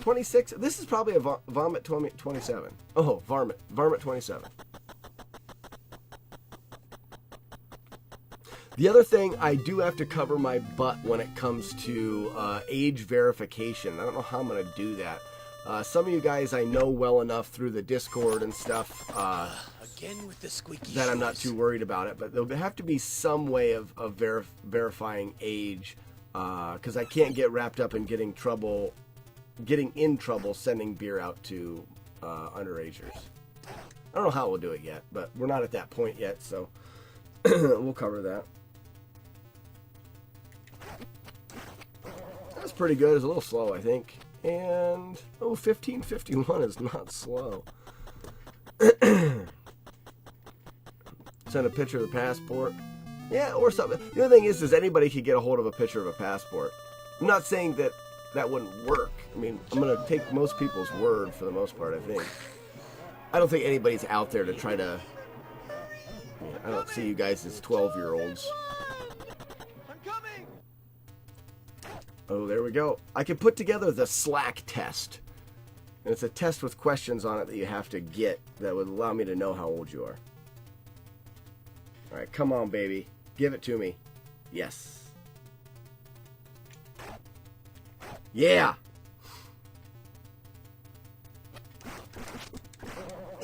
26. This is probably a vomit 27. Oh, varmint 27. The other thing, I do have to cover my butt when it comes to age verification. I don't know how I'm going to do that. Some of you guys I know well enough through the Discord and stuff Again with the squeaky that I'm not shoes. too worried about it. But there'll have to be some way of verifying age, because I can't get wrapped up in getting in trouble sending beer out to underagers. I don't know how we'll do it yet, but we're not at that point yet, so we'll cover that. That's pretty good. It's a little slow, I think. And, 1551 is not slow. Send a picture of the passport. Yeah, or something. The other thing is anybody could get a hold of a picture of a passport. I'm not saying that wouldn't work. I mean, I'm going to take most people's word for the most part, I think. I don't think anybody's out there to try to... I don't see you guys as 12-year-olds. I'm coming. Oh, there we go. I can put together the Slack test. And it's a test with questions on it that you have to get that would allow me to know how old you are. All right, come on, baby. Give it to me. Yes. Yeah.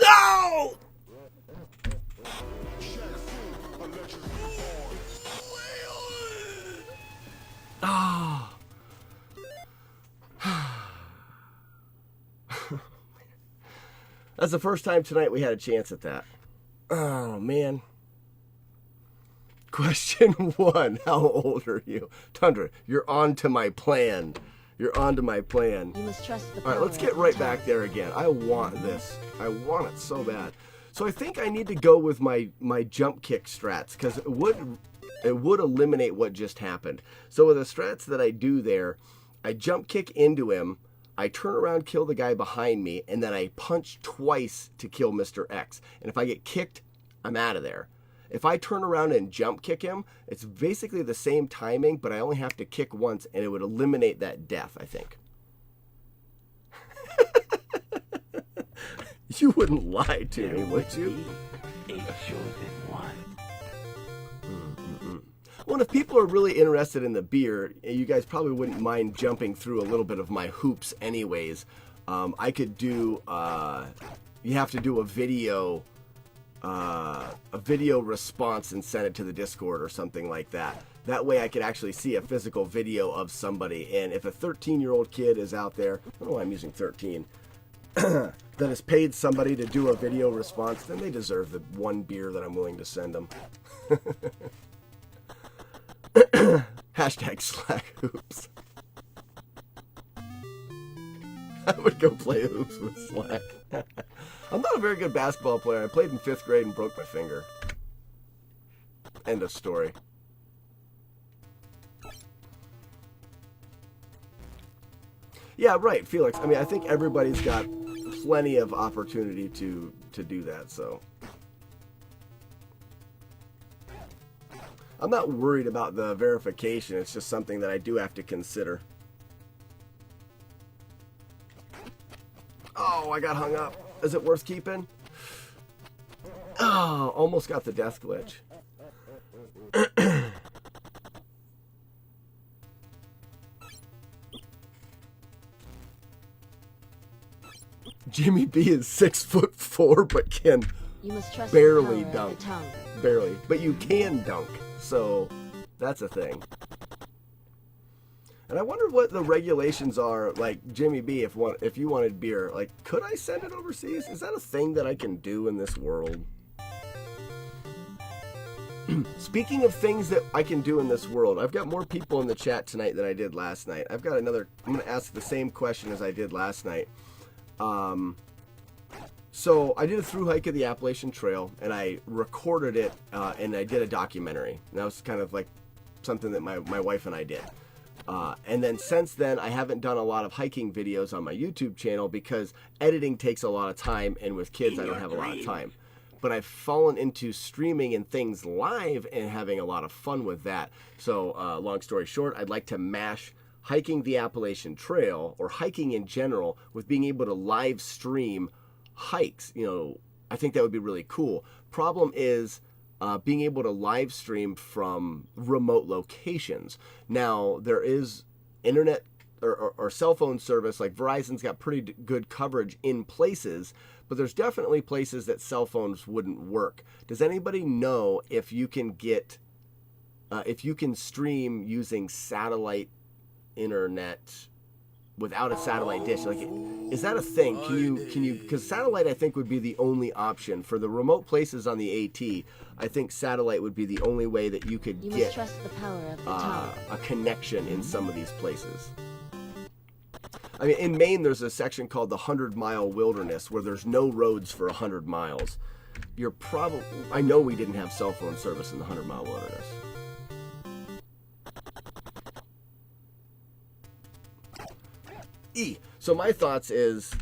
No! Oh. That's the first time tonight we had a chance at that. Oh, man. Question 1. How old are you? Tundra, you're on to my plan. You're on to my plan. You must trust the All power right, let's get of the right tongue. back there again. I want this. I want it so bad. So I think I need to go with my jump kick strats because it would eliminate what just happened. So with the strats that I do there, I jump kick into him, I turn around, kill the guy behind me, and then I punch twice to kill Mr. X. And if I get kicked, I'm out of there. If I turn around and jump kick him, it's basically the same timing, but I only have to kick once, and it would eliminate that death, I think. You wouldn't lie to me, would you? A chosen one. Well, if people are really interested in the beer, you guys probably wouldn't mind jumping through a little bit of my hoops anyways. I could do, you have to do a video response and send it to the Discord or something like that. That way I could actually see a physical video of somebody. And if a 13-year-old kid is out there, I don't know why I'm using 13. that has paid somebody to do a video response, then they deserve the one beer that I'm willing to send them. Hashtag Slack Hoops. I would go play hoops with Slack. I'm not a very good basketball player. I played in 5th grade and broke my finger. End of story. Yeah, right, Felix. I mean, I think everybody's got plenty of opportunity to do that, so. I'm not worried about the verification. It's just something that I do have to consider. Oh, I got hung up. Is it worth keeping? Oh, almost got the death glitch. Jimmy B is 6'4", but can You must trust barely the power dunk. of the tongue. Barely. But you can dunk. So that's a thing. And I wonder what the regulations are, like Jimmy B, if you wanted beer, like, could I send it overseas? Is that a thing that I can do in this world? Speaking of things that I can do in this world, I've got more people in the chat tonight than I did last night. I'm going to ask the same question as I did last night. So I did a through hike of the Appalachian Trail, and I recorded it, and I did a documentary. And that was kind of like something that my wife and I did. And then since then, I haven't done a lot of hiking videos on my YouTube channel because editing takes a lot of time, and with kids, I don't have a lot of time. But I've fallen into streaming and things live and having a lot of fun with that. So long story short, I'd like to mash hiking the Appalachian Trail or hiking in general with being able to live stream hikes. You know, I think that would be really cool. Problem is being able to live stream from remote locations. Now, there is internet or cell phone service, like Verizon's got pretty good coverage in places, but there's definitely places that cell phones wouldn't work. Does anybody know if you can get, if you can stream using satellite internet without a satellite dish? Like, is that a thing? Can you, because satellite I think would be the only option for the remote places on the AT. I think satellite would be the only way that you could You get must trust the power of the tongue. a connection in some of these places. I mean, in Maine, there's a section called the 100-mile wilderness where there's no roads for 100 miles. You're probably, I know we didn't have cell phone service in the 100-mile wilderness. So my thoughts is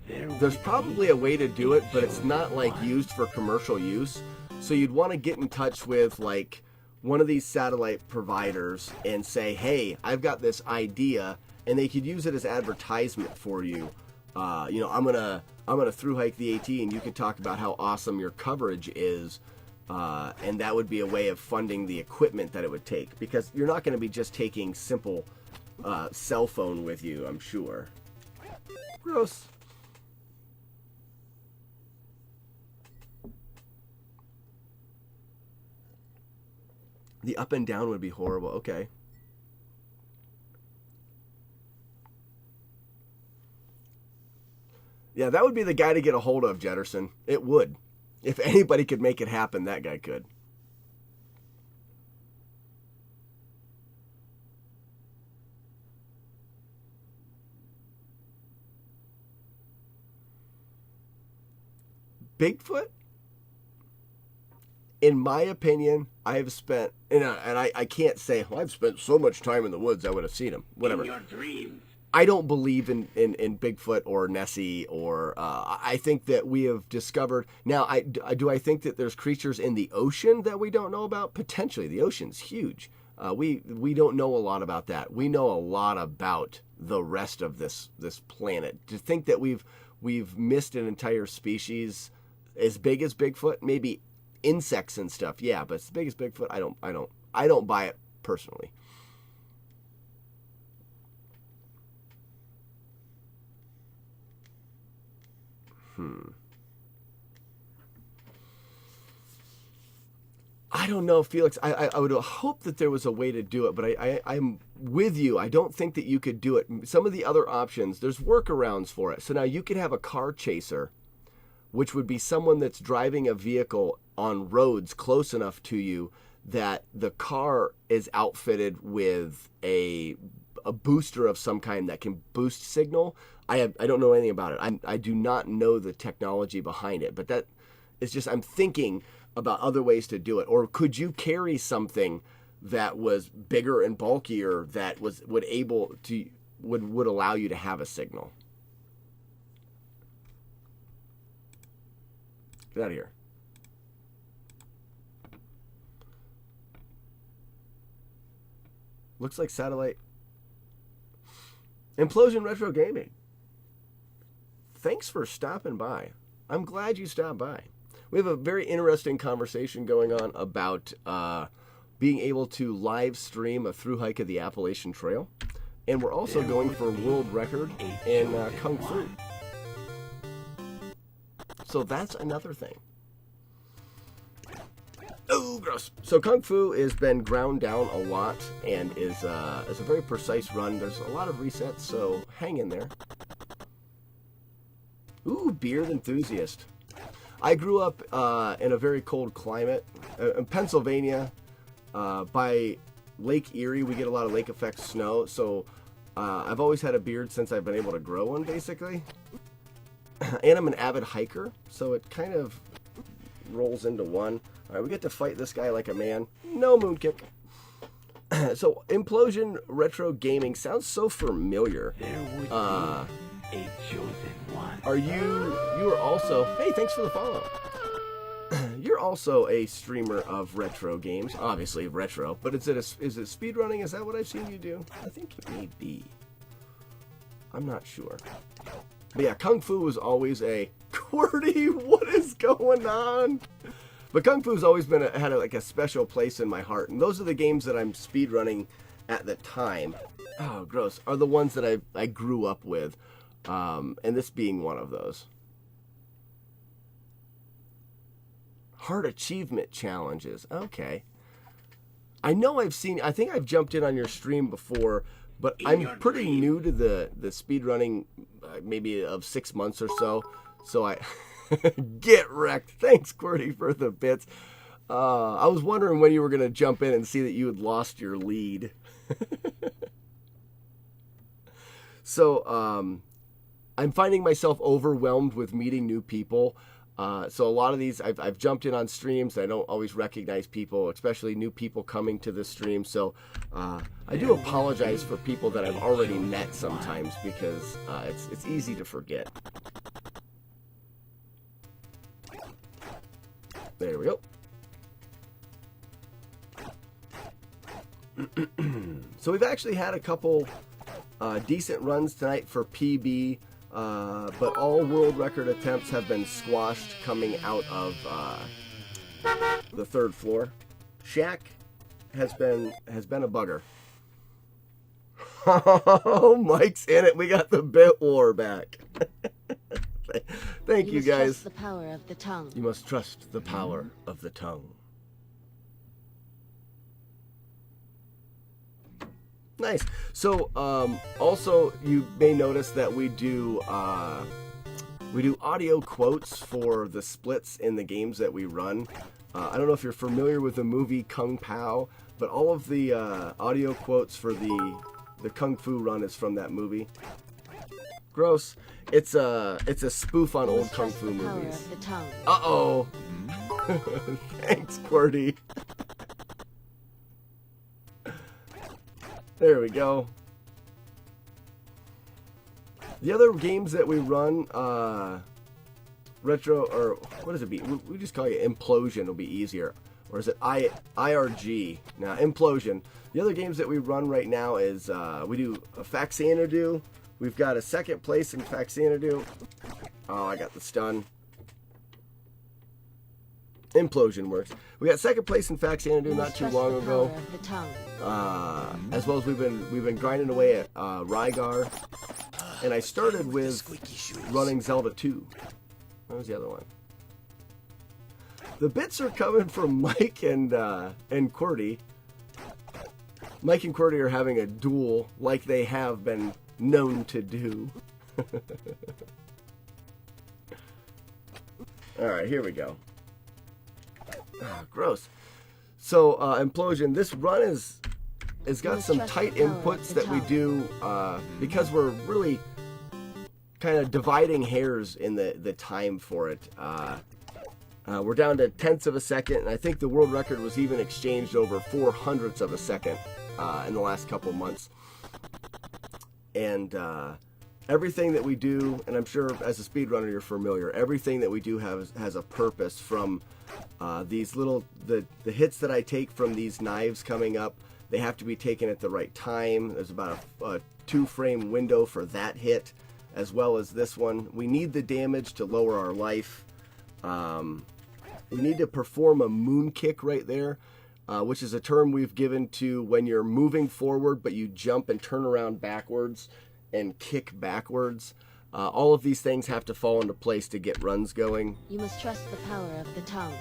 there's probably a way to do it, but it's not like used for commercial use. So you'd want to get in touch with like one of these satellite providers and say, hey, I've got this idea, and they could use it as advertisement for you. You know, I'm gonna through hike the AT, and you could talk about how awesome your coverage is, and that would be a way of funding the equipment that it would take, because you're not going to be just taking simple cell phone with you, I'm sure. Gross. The up and down would be horrible. Okay. Yeah, that would be the guy to get a hold of, Jetterson. It would. If anybody could make it happen, that guy could. Bigfoot? In my opinion, I have spent, and I can't say, well, I've spent so much time in the woods, I would have seen him. Whatever. In your dreams. I don't believe in Bigfoot or Nessie, or I think that we have discovered. Now, do I think that there's creatures in the ocean that we don't know about? Potentially. The ocean's huge. We don't know a lot about that. We know a lot about the rest of this planet. To think that we've missed an entire species as big as Bigfoot, maybe insects and stuff, yeah, but as big as Bigfoot, I don't buy it personally. I don't know, Felix. I would hope that there was a way to do it, but I'm with you. I don't think that you could do it. Some of the other options, there's workarounds for it. So now you could have a car chaser, which would be someone that's driving a vehicle on roads close enough to you that the car is outfitted with a booster of some kind that can boost signal. I don't know anything about it. I do not know the technology behind it, but that is just, I'm thinking about other ways to do it. Or could you carry something that was bigger and bulkier that would allow you to have a signal? Get out of here. Looks like satellite. Implosion Retro Gaming. Thanks for stopping by. I'm glad you stopped by. We have a very interesting conversation going on about being able to live stream a through hike of the Appalachian Trail. And we're also going for world record in Kung Fu. So that's another thing. Oh, gross. So Kung Fu has been ground down a lot and is a very precise run. There's a lot of resets, so hang in there. Ooh, Beard Enthusiast. I grew up in a very cold climate. In Pennsylvania, by Lake Erie, we get a lot of lake effect snow. So I've always had a beard since I've been able to grow one, basically. And I'm an avid hiker, so it kind of rolls into one. All right, we get to fight this guy like a man. No moon kick. So Implosion Retro Gaming sounds so familiar. There would be a chosen one. Are you are also, hey, thanks for the follow. You're also a streamer of retro games, obviously retro, but is it speedrunning? Is that what I've seen you do? I think it may be. I'm not sure. But yeah, Kung Fu was always a QWERTY, what is going on? But Kung Fu's always been had a special place in my heart, and those are the games that I'm speedrunning at the time. Oh, gross. Are the ones that I grew up with, and this being one of those. Hard achievement challenges. Okay. I know I think I've jumped in on your stream before, but I'm pretty new to the speedrunning, maybe of 6 months or so. So I get wrecked. Thanks, QWERTY, for the bits. I was wondering when you were going to jump in and see that you had lost your lead. So I'm finding myself overwhelmed with meeting new people. So a lot of these, I've jumped in on streams. I don't always recognize people, especially new people coming to the stream. So I do apologize for people that I've already met sometimes, because it's easy to forget. There we go. So we've actually had a couple decent runs tonight for PB. But all world record attempts have been squashed coming out of the third floor. Shaq has been a bugger. Oh, Mike's in it. We got the bit war back. Thank you, guys. Trust the power of the tongue. You must trust the power of the tongue. Nice. So, also, you may notice that we do audio quotes for the splits in the games that we run. I don't know if you're familiar with the movie Kung Pao, but all of the audio quotes for the Kung Fu run is from that movie. Gross. It's a spoof on old Kung Fu movies. Uh-oh. Thanks, QWERTY. There we go. The other games that we run, retro, or what does it be? We just call it Implosion, it'll be easier. Or is it IRG? Now, Implosion. The other games that we run right now is, we do a Faxanadu. We've got a second place in Faxanadu. Oh, I got the stun. Implosion works. We got second place in Faxanadu not too long ago. As well as we've been grinding away at Rygar, and I started with running Zelda 2. What was the other one? The bits are coming from Mike and QWERTY. Mike and QWERTY are having a duel like they have been known to do. Alright, here we go. Gross. So, Implosion, this run has got some tight inputs that we do because we're really kind of dividing hairs in the time for it. We're down to tenths of a second, and I think the world record was even exchanged over 400ths of a second in the last couple months. And everything that we do, and I'm sure as a speedrunner you're familiar, everything that we do has a purpose. From these little the hits that I take from these knives coming up, they have to be taken at the right time. There's about a 2-frame window for that hit, as well as this one. We need the damage to lower our life. We need to perform a moon kick right there, which is a term we've given to when you're moving forward but you jump and turn around backwards and kick backwards. All of these things have to fall into place to get runs going. You must trust the power of the tongue.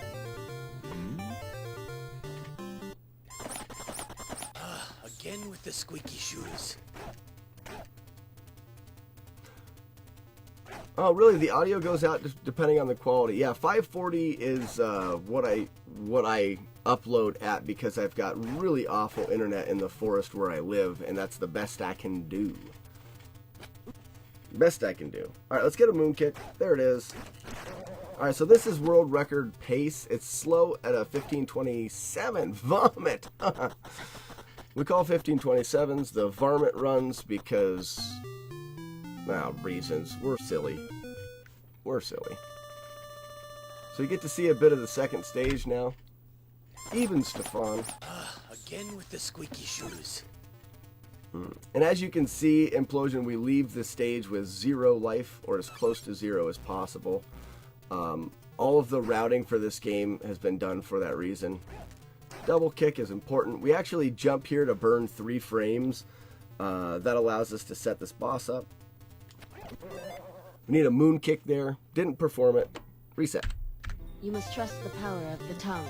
Again with the squeaky shoes. Oh, really? The audio goes out depending on the quality. Yeah, 540 is what I upload at because I've got really awful internet in the forest where I live, and that's the best I can do. Best I can do. All right, let's get a moon kick. There it is. All right, so this is world record pace. It's slow at a 1527. Vomit. We call 1527s the varmint runs because, well, reasons. We're silly. We're silly. So you get to see a bit of the second stage now. Even Stefan. Again with the squeaky shoes. And as you can see, Implosion, we leave the stage with 0 life, or as close to 0 as possible. All of the routing for this game has been done for that reason. Double kick is important. We actually jump here to burn 3 frames. That allows us to set this boss up. We need a moon kick there. Didn't perform it. Reset. You must trust the power of the tongue.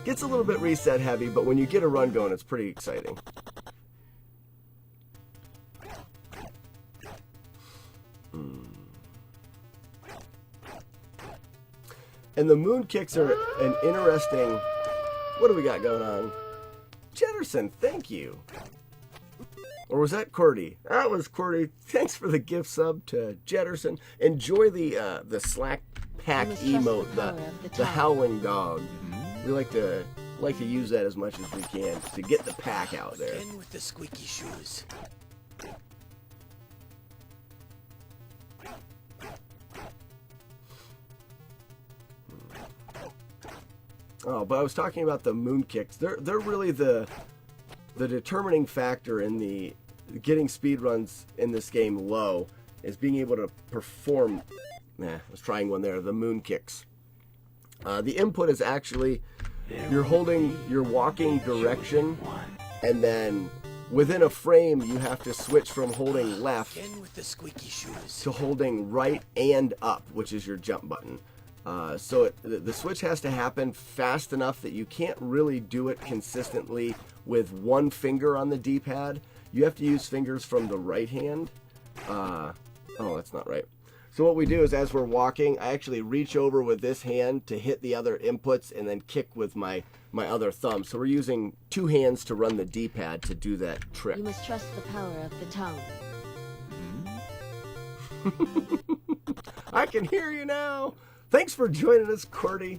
Gets a little bit reset heavy, but when you get a run going, it's pretty exciting. And the moon kicks are an interesting... What do we got going on? Jetterson, thank you. Or was that QWERTY? That was QWERTY. Thanks for the gift sub to Jetterson. Enjoy the Slack Pack emote, the howling dog. We like to use that as much as we can to get the pack out there. Again with the squeaky shoes. Oh, but I was talking about the moon kicks. They're really the determining factor in the getting speedruns in this game low, is being able to perform. I was trying one there. The moon kicks. The input is actually you're holding your walking direction, and then within a frame you have to switch from holding left Again with the squeaky shoes. to holding right and up, which is your jump button. So the switch has to happen fast enough that you can't really do it consistently with one finger on the D-pad. You have to use fingers from the right hand. Oh, that's not right. So what we do is as we're walking, I actually reach over with this hand to hit the other inputs and then kick with my other thumb. So we're using 2 hands to run the D-pad to do that trick. You must trust the power of the tongue. I can hear you now. Thanks for joining us, QWERTY.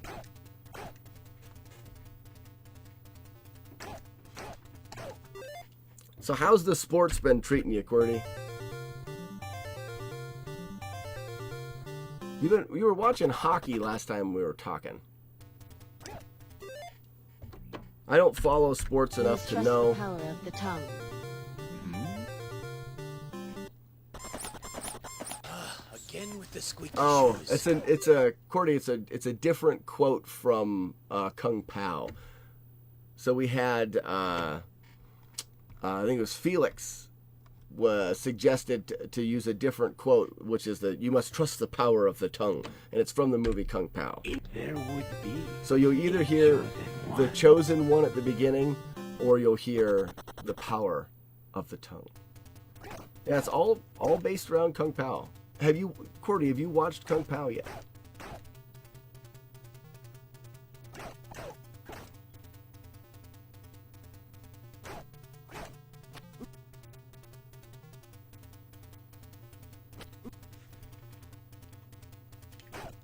So how's the sports been treating you, QWERTY? You were watching hockey last time we were talking. I don't follow sports enough to know. You must trust the power of the tongue. Again with the squeaky Oh, shoes. QWERTY, it's a different quote from Kung Pao. So we had I think it was Felix suggested to use a different quote, which is that you must trust the power of the tongue, and it's from the movie Kung Pao. There would be So you'll either hear the chosen one at the beginning, or you'll hear the power of the tongue. Yeah, it's all based around Kung Pao. Cordy, have you watched Kung Pao yet?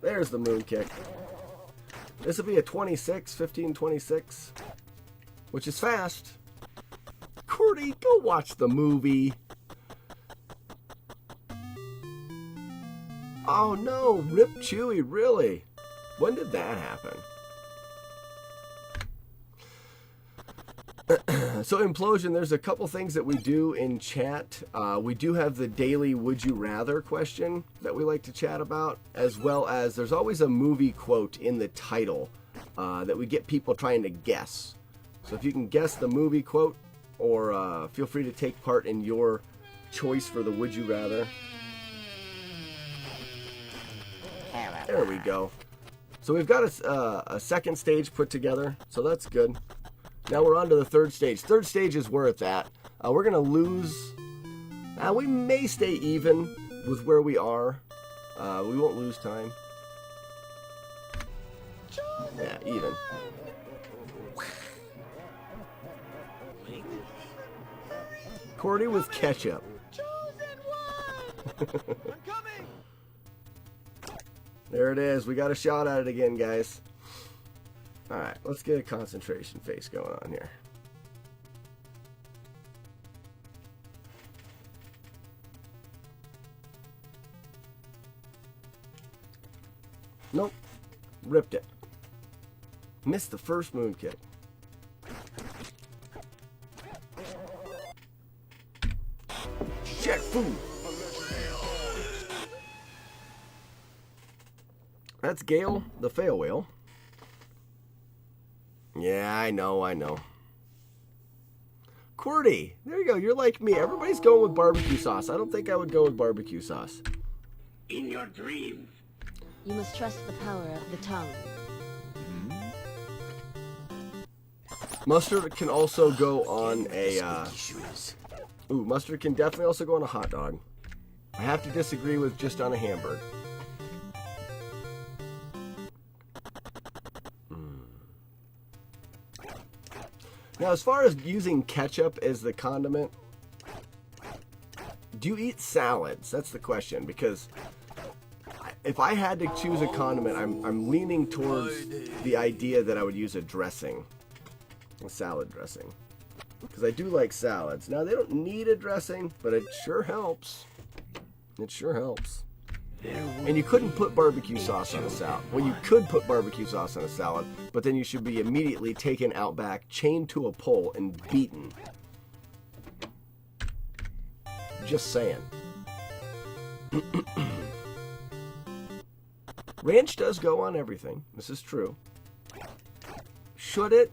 There's the moon kick. This will be a 15-26, which is fast. Cordy, go watch the movie. Oh no, Rip Chewy, really? When did that happen? So Implosion, there's a couple things that we do in chat. We do have the daily Would You Rather question that we like to chat about, as well as there's always a movie quote in the title that we get people trying to guess. So if you can guess the movie quote, or feel free to take part in your choice for the Would You Rather. There we go. So we've got a second stage put together, so that's good. Now we're on to the third stage. Third stage is where it's at. We're going to lose. We may stay even with where we are. We won't lose time. Yeah, even. Cordy with ketchup. Chosen one! I'm coming! There it is. We got a shot at it again, guys. Alright, let's get a concentration face going on here. Nope. Ripped it. Missed the first moon kick. Shit, food. That's Gale, the fail whale. Yeah, I know. Cordy, there you go. You're like me. Everybody's going with barbecue sauce. I don't think I would go with barbecue sauce. in your dreams. You must trust the power of the tongue. Mustard can also go on a... mustard can definitely also go on a hot dog. I have to disagree with just on a hamburger. Now, as far as using ketchup as the condiment, do you eat salads? That's the question, because if I had to choose a condiment, I'm leaning towards the idea that I would use a dressing, a salad dressing, because I do like salads. Now, they don't need a dressing, but it sure helps. It sure helps. And you couldn't put barbecue sauce on a salad. Well, you could put barbecue sauce on a salad, but then you should be immediately taken out back, chained to a pole, and beaten. Just saying. Ranch does go on everything. This is true. Should it?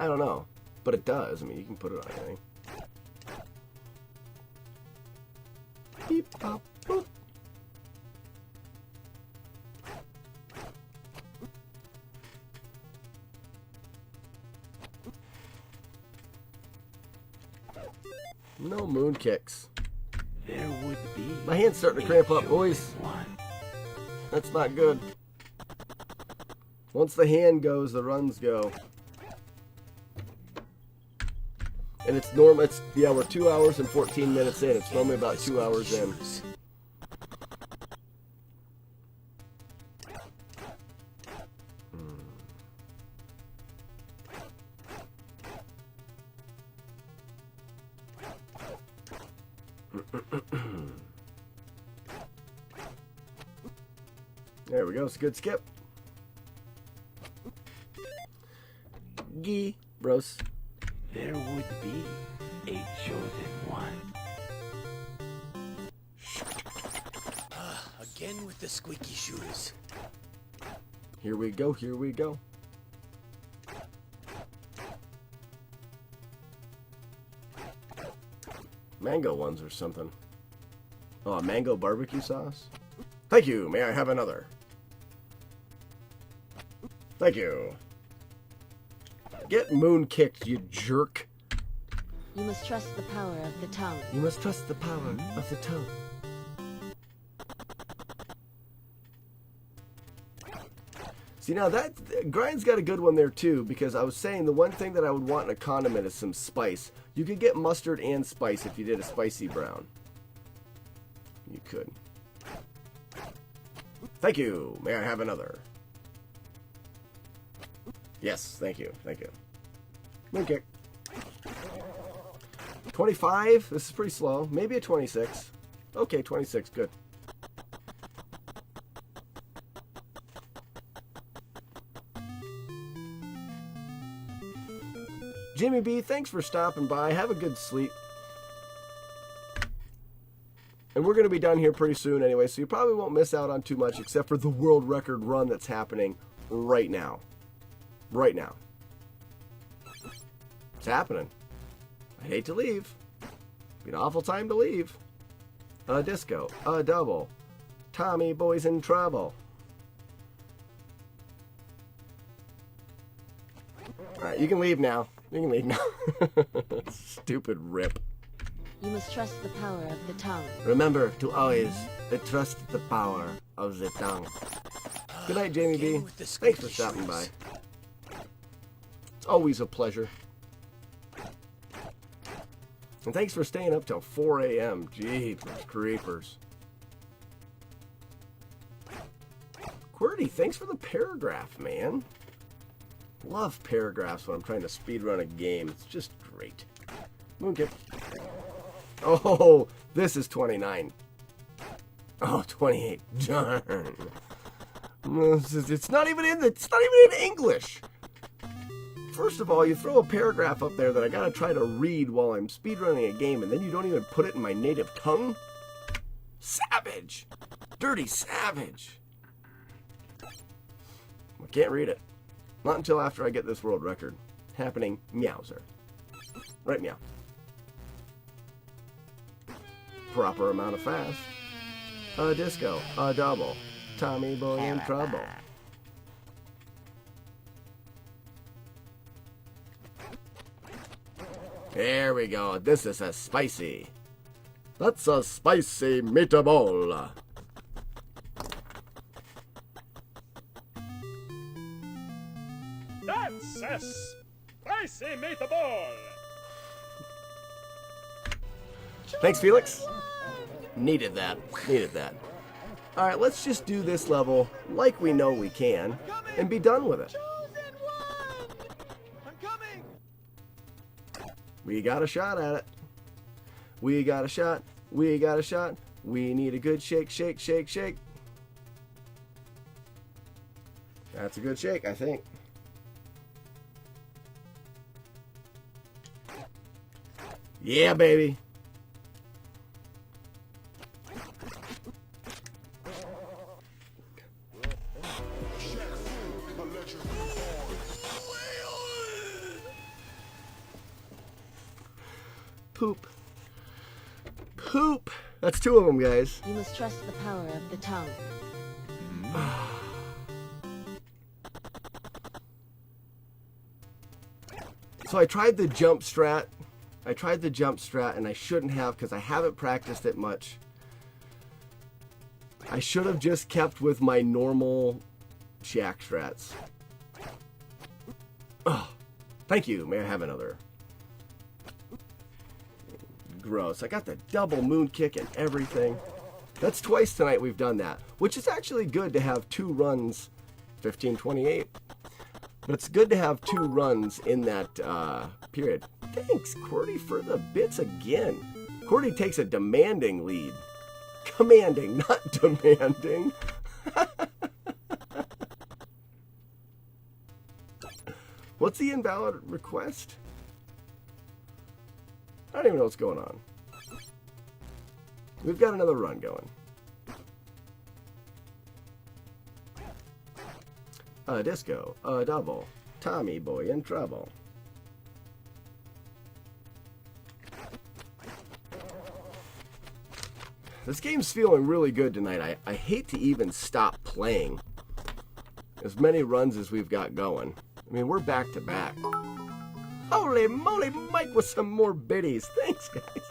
I don't know. But it does. I mean, you can put it on anything. Beep, pop, boop. No moon kicks. There would be. My hand's starting to cramp up, a boys. chosen one. That's not good. Once the hand goes, the runs go. And it's normal. We're 2 hours and 14 minutes in. It's normally about 2 hours in. There we go. It's a good skip. Gee, bros. There would be a chosen one. Again with the squeaky shoes. Here we go. Here we go. mango ones or something. Oh, a mango barbecue sauce? Thank you. May I have another? Thank you. Get moon kicked, you jerk. You must trust the power of the tongue. You must trust the power of the tongue. See, now that Grind's got a good one there too, because I was saying the one thing that I would want in a condiment is some spice. You could get mustard and spice if you did a spicy brown. You could. Thank you. May I have another? Yes, thank you. Thank you. Moon kick. 25? This is pretty slow. Maybe a 26. Okay, 26. Good. Jimmy B, thanks for stopping by. Have a good sleep. And we're going to be done here pretty soon anyway, so you probably won't miss out on too much except for the world record run that's happening right now. Right now. It's happening. I hate to leave. Be an awful time to leave. A disco. A double. Tommy Boy's in trouble. Alright, you can leave now. You can leave now. Stupid rip. You must trust the power of the tongue. Remember to always trust the power of the tongue. Good night, Jamie B. Thanks for stopping by. It's always a pleasure. And thanks for staying up till 4 a.m. Jeepers creepers. QWERTY, thanks for the paragraph, man. Love paragraphs when I'm trying to speedrun a game. It's just great. Moonkick. Oh, this is 29. Oh, 28. Darn. It's not even in English. First of all, you throw a paragraph up there that I gotta try to read while I'm speedrunning a game, and then you don't even put it in my native tongue? Savage! Dirty savage! I can't read it. Not until after I get this world record. Happening, meowser. Right, meow. Proper amount of fast. A disco. A double. Tommy Boy in trouble. There we go. This is a spicy. That's a spicy meatball. That's a spicy meatball. Thanks, Felix. Needed that. Needed that. Alright, let's just do this level like we know we can and be done with it. Chosen one. I'm coming. We got a shot at it. We got a shot. We got a shot. We need a good shake, shake, shake, shake. That's a good shake, I think. Yeah, baby. Poop. Poop. That's two of them, guys. You must trust the power of the tongue. So I tried the jump strat. And I shouldn't have because I haven't practiced it much. I should have just kept with my normal shack strats. Oh, thank you. May I have another? Gross. I got the double moon kick and everything. That's twice tonight we've done that, which is actually good to have two runs, 15:28. But it's good to have two runs in that period. Thanks, QWERTY, for the bits again. QWERTY takes a demanding lead. Commanding, not demanding. What's the invalid request? I don't even know what's going on. We've got another run going. A disco, a double, Tommy Boy in trouble. This game's feeling really good tonight. I hate to even stop playing. As many runs as we've got going. I mean, we're back to back. Holy moly, Mike with some more biddies. Thanks, guys.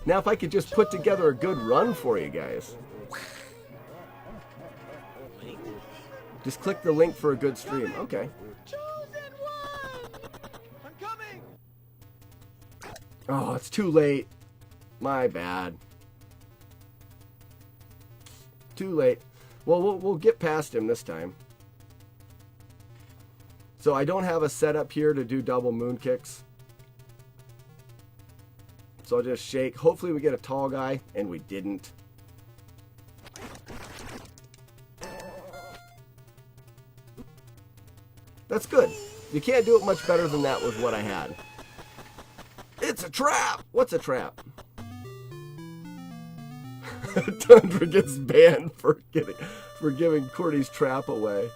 Now if I could just put together a good run for you guys. Just click the link for a good stream. Okay. Chosen one! I'm coming! Oh, it's too late. My bad. Too late. Well, we'll get past him this time. So I don't have a setup here to do double moon kicks. So I'll just shake. Hopefully we get a tall guy, and we didn't. That's good. You can't do it much better than that with what I had. It's a trap! What's a trap? Tundra gets banned for giving Cordy's trap away.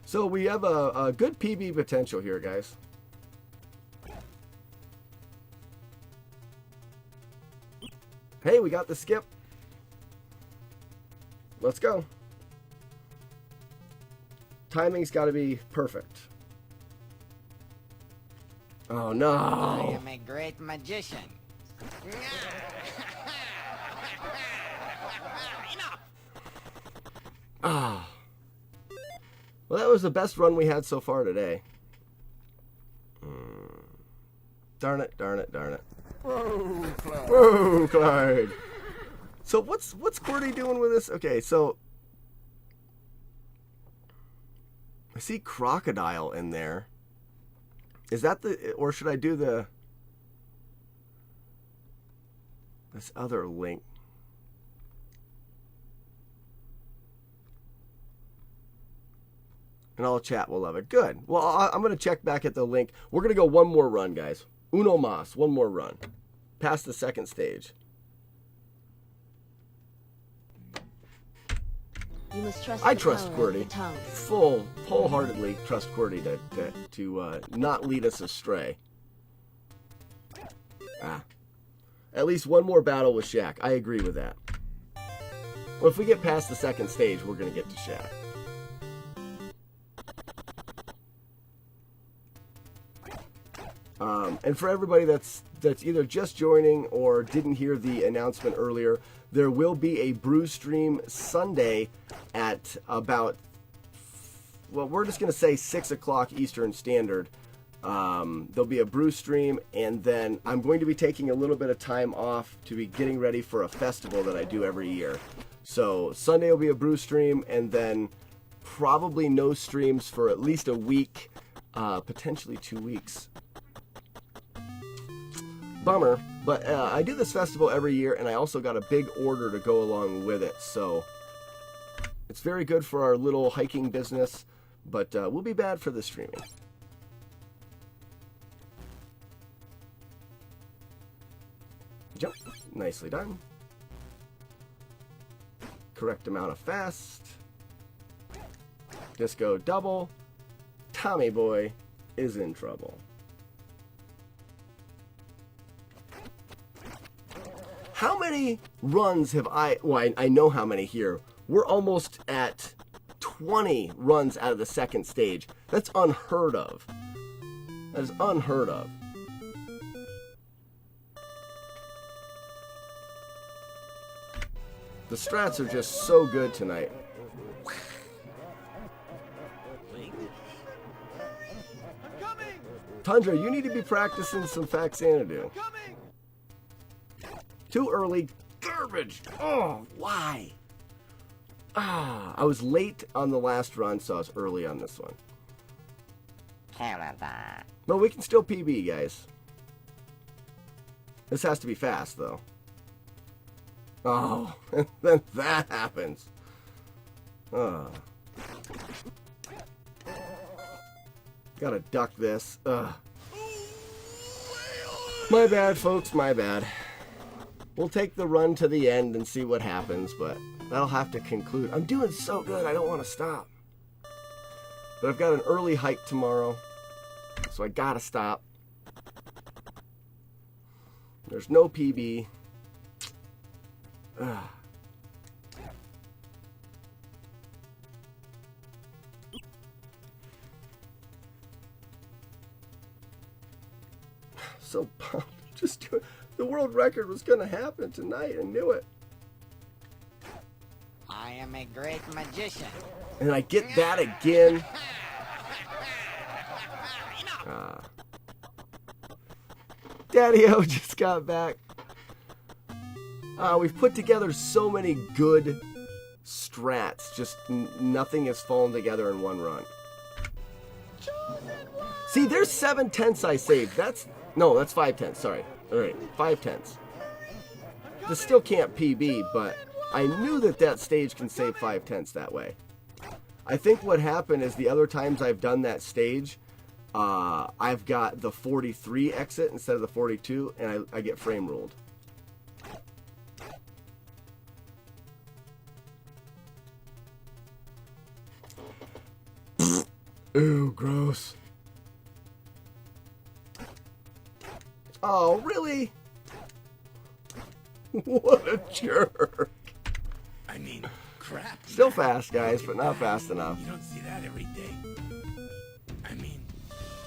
So we have a good PB potential here, guys. Hey, we got the skip. Let's go. Timing's got to be perfect. Oh no! I am a great magician. Ah. Well, that was the best run we had so far today. Darn it, darn it, darn it. Whoa, Clyde. Whoa, Clyde. So what's Cordy doing with this? Okay, so I see crocodile in there. Is that the, or should I do this other link? And all chat will love it. Good. Well, I'm going to check back at the link. We're going to go one more run, guys. Uno mas, one more run. Past the second stage. You must trust I the trust power of QWERTY. the tongue. Wholeheartedly trust QWERTY to not lead us astray. At least one more battle with Shaq. I agree with that. Well, if we get past the second stage, we're going to get to Shaq. And for everybody that's either just joining or didn't hear the announcement earlier, there will be a brew stream Sunday at about, well, we're just going to say 6 o'clock Eastern Standard. There'll be a brew stream, and then I'm going to be taking a little bit of time off to be getting ready for a festival that I do every year. So Sunday will be a brew stream, and then probably no streams for at least a week, potentially 2 weeks. Bummer, but I do this festival every year, and I also got a big order to go along with it, so it's very good for our little hiking business, but will be bad for the streaming. Jump, nicely done. Correct amount of fast. Disco double. Tommy boy is in trouble. How many runs have well, I know how many here. We're almost at 20 runs out of the second stage. That's unheard of. That is unheard of. The strats are just so good tonight. I'm coming! Tundra, you need to be practicing some Faxanadu. Coming! Too early. Garbage. Oh, why? I was late on the last run, so I was early on this one. Canada. But we can still PB, guys. This has to be fast, though. Oh, and then that happens. Oh. Gotta duck this. Ugh. My bad, folks, my bad. We'll take the run to the end and see what happens, but that'll have to conclude. I'm doing so good, I don't want to stop. But I've got an early hike tomorrow, so so I gotta stop. There's no PB. Ugh. So pumped. Just the world record was gonna happen tonight. I knew it. I am a great magician. And I get that again. Daddy-O just got back. We've put together so many good strats. Just nothing has fallen together in one run. See, there's 7/10 I saved. That's 5/10. Sorry. All right, 5/10. This still can't PB, but I knew that stage can save 5/10 that way. I think what happened is the other times I've done that stage, I've got the 43 exit instead of the 42, and I get frame ruled. Ooh, gross. Oh, really? What a jerk. I mean, crap. Still fast, guys, but not fast enough. You don't see that every day. I mean,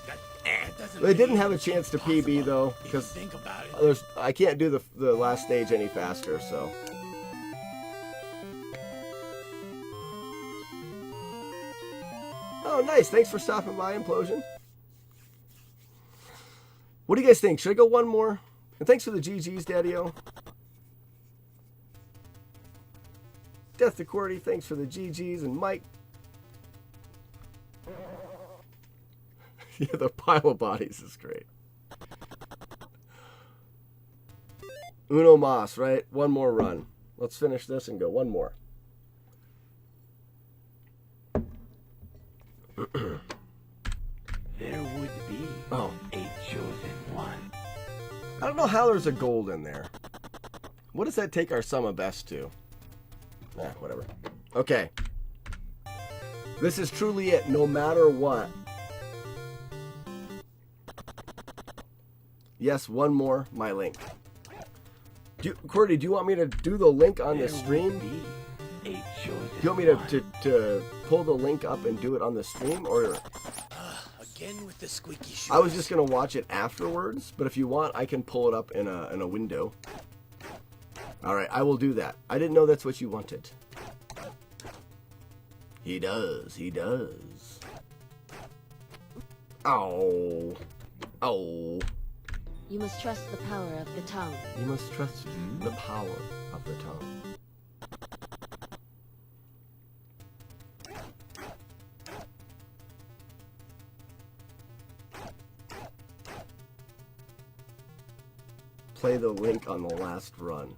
that doesn't. They didn't really have a chance to PB possible though, if you because think about it. I can't do the last stage any faster, so. Oh, nice. Thanks for stopping by, Implosion. What do you guys think? Should I go one more? And thanks for the GGs, Daddy-O. Death to Qwerty, thanks for the GGs. And Mike. Yeah, the pile of bodies is great. Uno mas, right? One more run. Let's finish this and go one more. There would be Oh. a chosen one. I don't know how there's a gold in there. What does that take our sum of best to? Whatever. Okay. This is truly it, no matter what. Yes, one more, my link. Qwerty, do you want me to do the link on the stream? Be a chosen Do you want me to pull the link up and do it on the stream? Or Again with the squeaky shoes. I was just going to watch it afterwards, but if you want, I can pull it up in a window. All right, I will do that. I didn't know that's what you wanted. He does. He does. Oh. Oh. You must trust the power of the tongue. You must trust the power of the tongue. Play the link on the last run.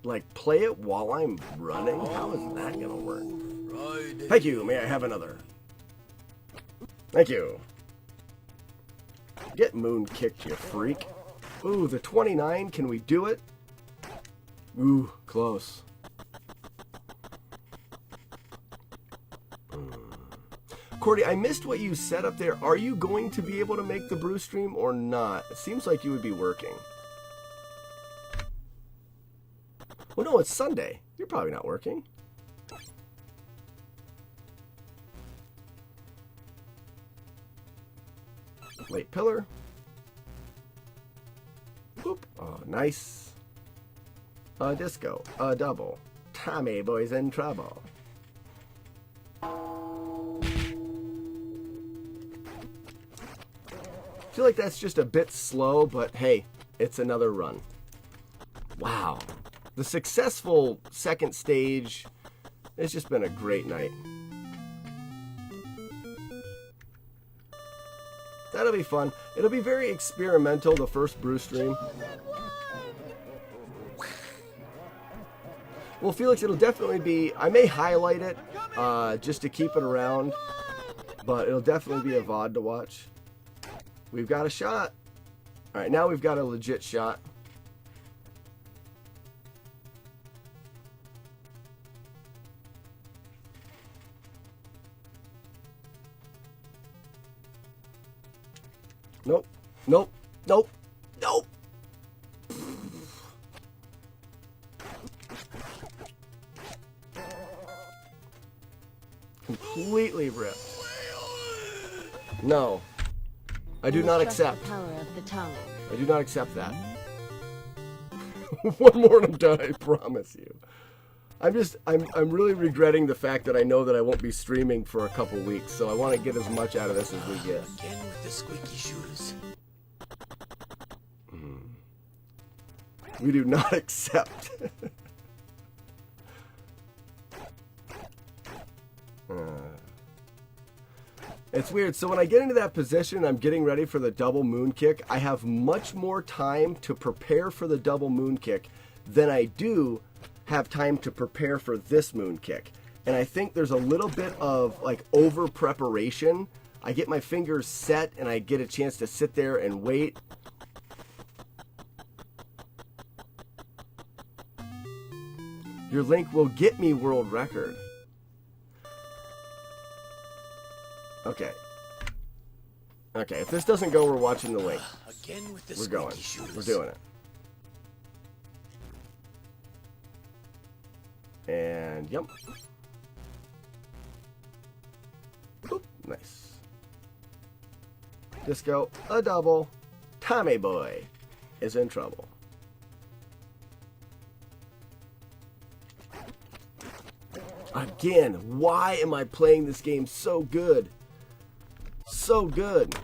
Like, play it while I'm running? How is that gonna work? Thank you. May I have another? Thank you. Get moon kicked, you freak. Ooh, the 29. Can we do it? Ooh, close. Qwerty, I missed what you said up there. Are you going to be able to make the brew stream or not? It seems like you would be working. Well, no, it's Sunday. You're probably not working. Late pillar. Whoop. Oh, nice. A disco. A double. Tommy boy's in trouble. I feel like that's just a bit slow, but hey, it's another run. Wow. The successful second stage. It's just been a great night. That'll be fun. It'll be very experimental, the first brew stream. Well, Felix, it'll definitely be... I may highlight it just to keep it around, but it'll definitely be a VOD to watch. We've got a shot. All right, now we've got a legit shot. Nope. Nope. Nope. Nope. Completely ripped. No. I do You not must trust accept. the power of the tongue. I do not accept that. One more and I'm done, I promise you. I'm really regretting the fact that I know that I won't be streaming for a couple weeks, so I want to get as much out of this as we get. Again with the squeaky shoes. We do not accept. It's weird. So when I get into that position, I'm getting ready for the double moon kick. I have much more time to prepare for the double moon kick than I do have time to prepare for this moon kick. And I think there's a little bit of like over preparation. I get my fingers set and I get a chance to sit there and wait. Your link will get me world record. Okay. Okay, if this doesn't go, we're watching the link. Again with the We're squeaky going. shoes. We're doing it. And, yep. Oop, nice. Disco, a double. Tommy boy is in trouble. Again, why am I playing this game so good? So good.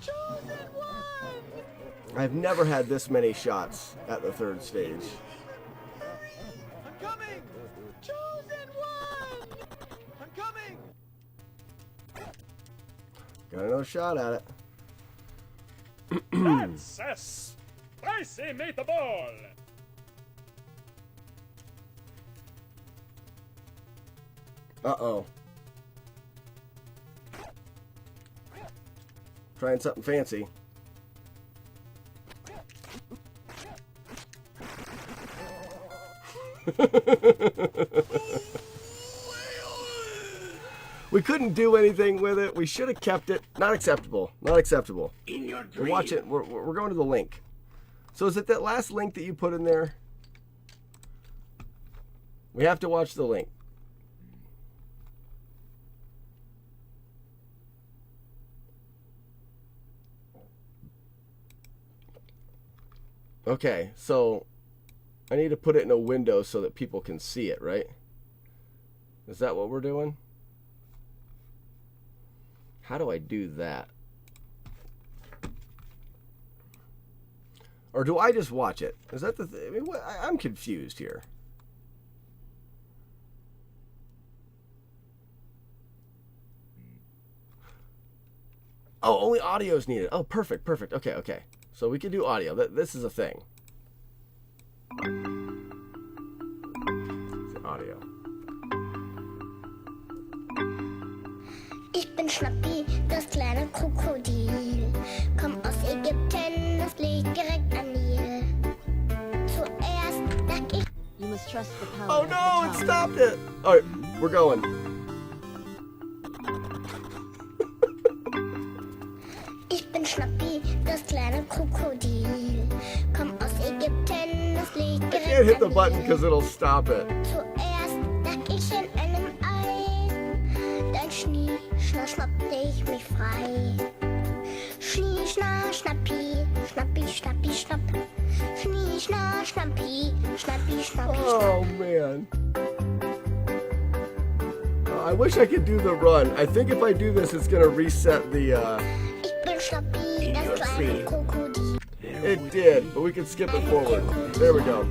Chosen one! I've never had this many shots at the third stage. I'm coming! Chosen one! I'm coming! Got another shot at it. That's a spicy meatball! Uh-oh. Trying something fancy. We couldn't do anything with it. We should have kept it. Not acceptable. Not acceptable. In your We're dream. watching. We're going to the link. So is it that last link that you put in there? We have to watch the link. Okay, so I need to put it in a window so that people can see it, right? Is that what we're doing? How do I do that? Or do I just watch it? Is that the thing? I mean, I'm confused here. Oh, only audio is needed. Oh, perfect, perfect. Okay, okay. So we can do audio. This is a thing. Audio. Ich bin Schnappi, das kleine Krokodil. Komm aus Ägypten, das liegt direkt am Nil. Zuerst lag ich. You must trust the power Oh of no, the it tongue. stopped it. All right, we're going. Ich bin Schnappi, das kleine Krokodil. Komm aus Ägypten, das liegt I direkt can't hit the am button Nil. because it'll stop it. Zuerst lag ich in einem Ei. Dann Schnie, schna, schnappte ich mich frei. Schnie, schna, schnappi, schnappi, schnappi, schnapp. Schnie, schna, schnappi, schnappi, schnappi, schnapp. Oh man. I wish I could do the run. I think if I do this, it's gonna reset the. Ich bin Schnappi, das kleine Krokodil. It did, but we can skip it forward. There we go.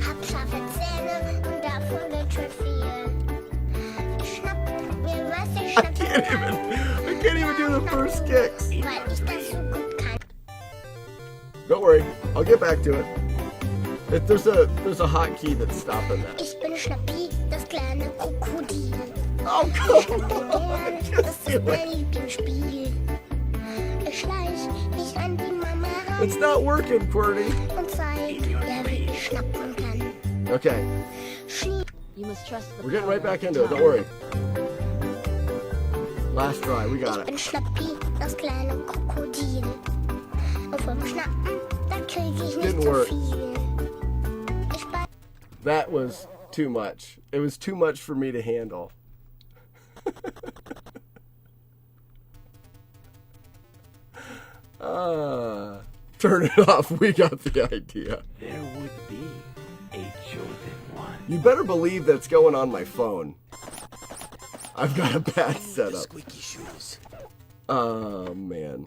Hab scharfe Zähne und davon geht schon viel. Ich schnapp mir was, ich I schnapp can't even do the first kicks. weil ich das so gut kann. Don't worry, I'll get back to it. There's a hotkey that's stopping that. Ich bin Schnappi, das kleine Krokodil. Oh come on, Das just ist do mein it. Lieblingsspiel. Ich schleich mich an die Mama ran. It's not working, QWERTY. und zeigt, wer wie schnappen kann. Okay, You must trust the we're getting power right back of the into it. Don't tongue. worry. Last try, we got Ich it. bin Schnappi, das kleine Krokodil. Und vom Schnappen, da krieg ich nicht Didn't so work. viel. Ich beiß That was too much. It was too much for me to handle. Turn it off. We got the idea. There would be a chosen one. You better believe that's going on my phone. I've got a bad The setup. squeaky shoes. Oh, man.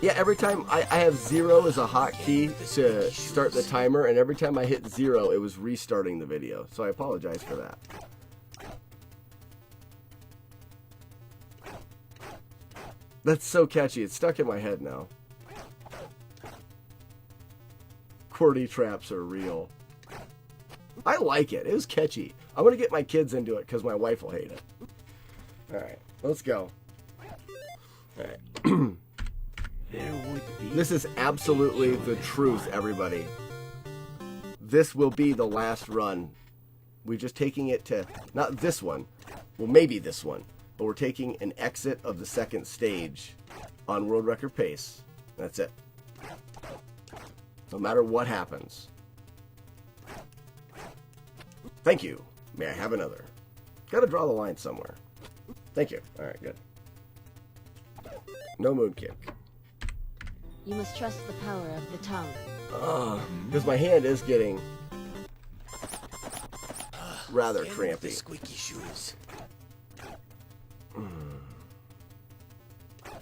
Yeah, every time I have 0 as a hotkey to start the timer, and every time I hit 0, it was restarting the video. So I apologize for that. That's so catchy. It's stuck in my head now. QWERTY traps are real. I like it. It was catchy. I'm going to get my kids into it because my wife will hate it. Alright, let's go. Alright. There would be This is absolutely the truth, everybody. This will be the last run. We're just taking it to, not this one, well maybe this one, but we're taking an exit of the second stage on world record pace. That's it. No matter what happens. Thank you. May I have another? Gotta draw the line somewhere. Thank you. Alright, good. No moon kick. You must trust the power of the tongue. Because my hand is getting rather Again with the crampy. squeaky shoes.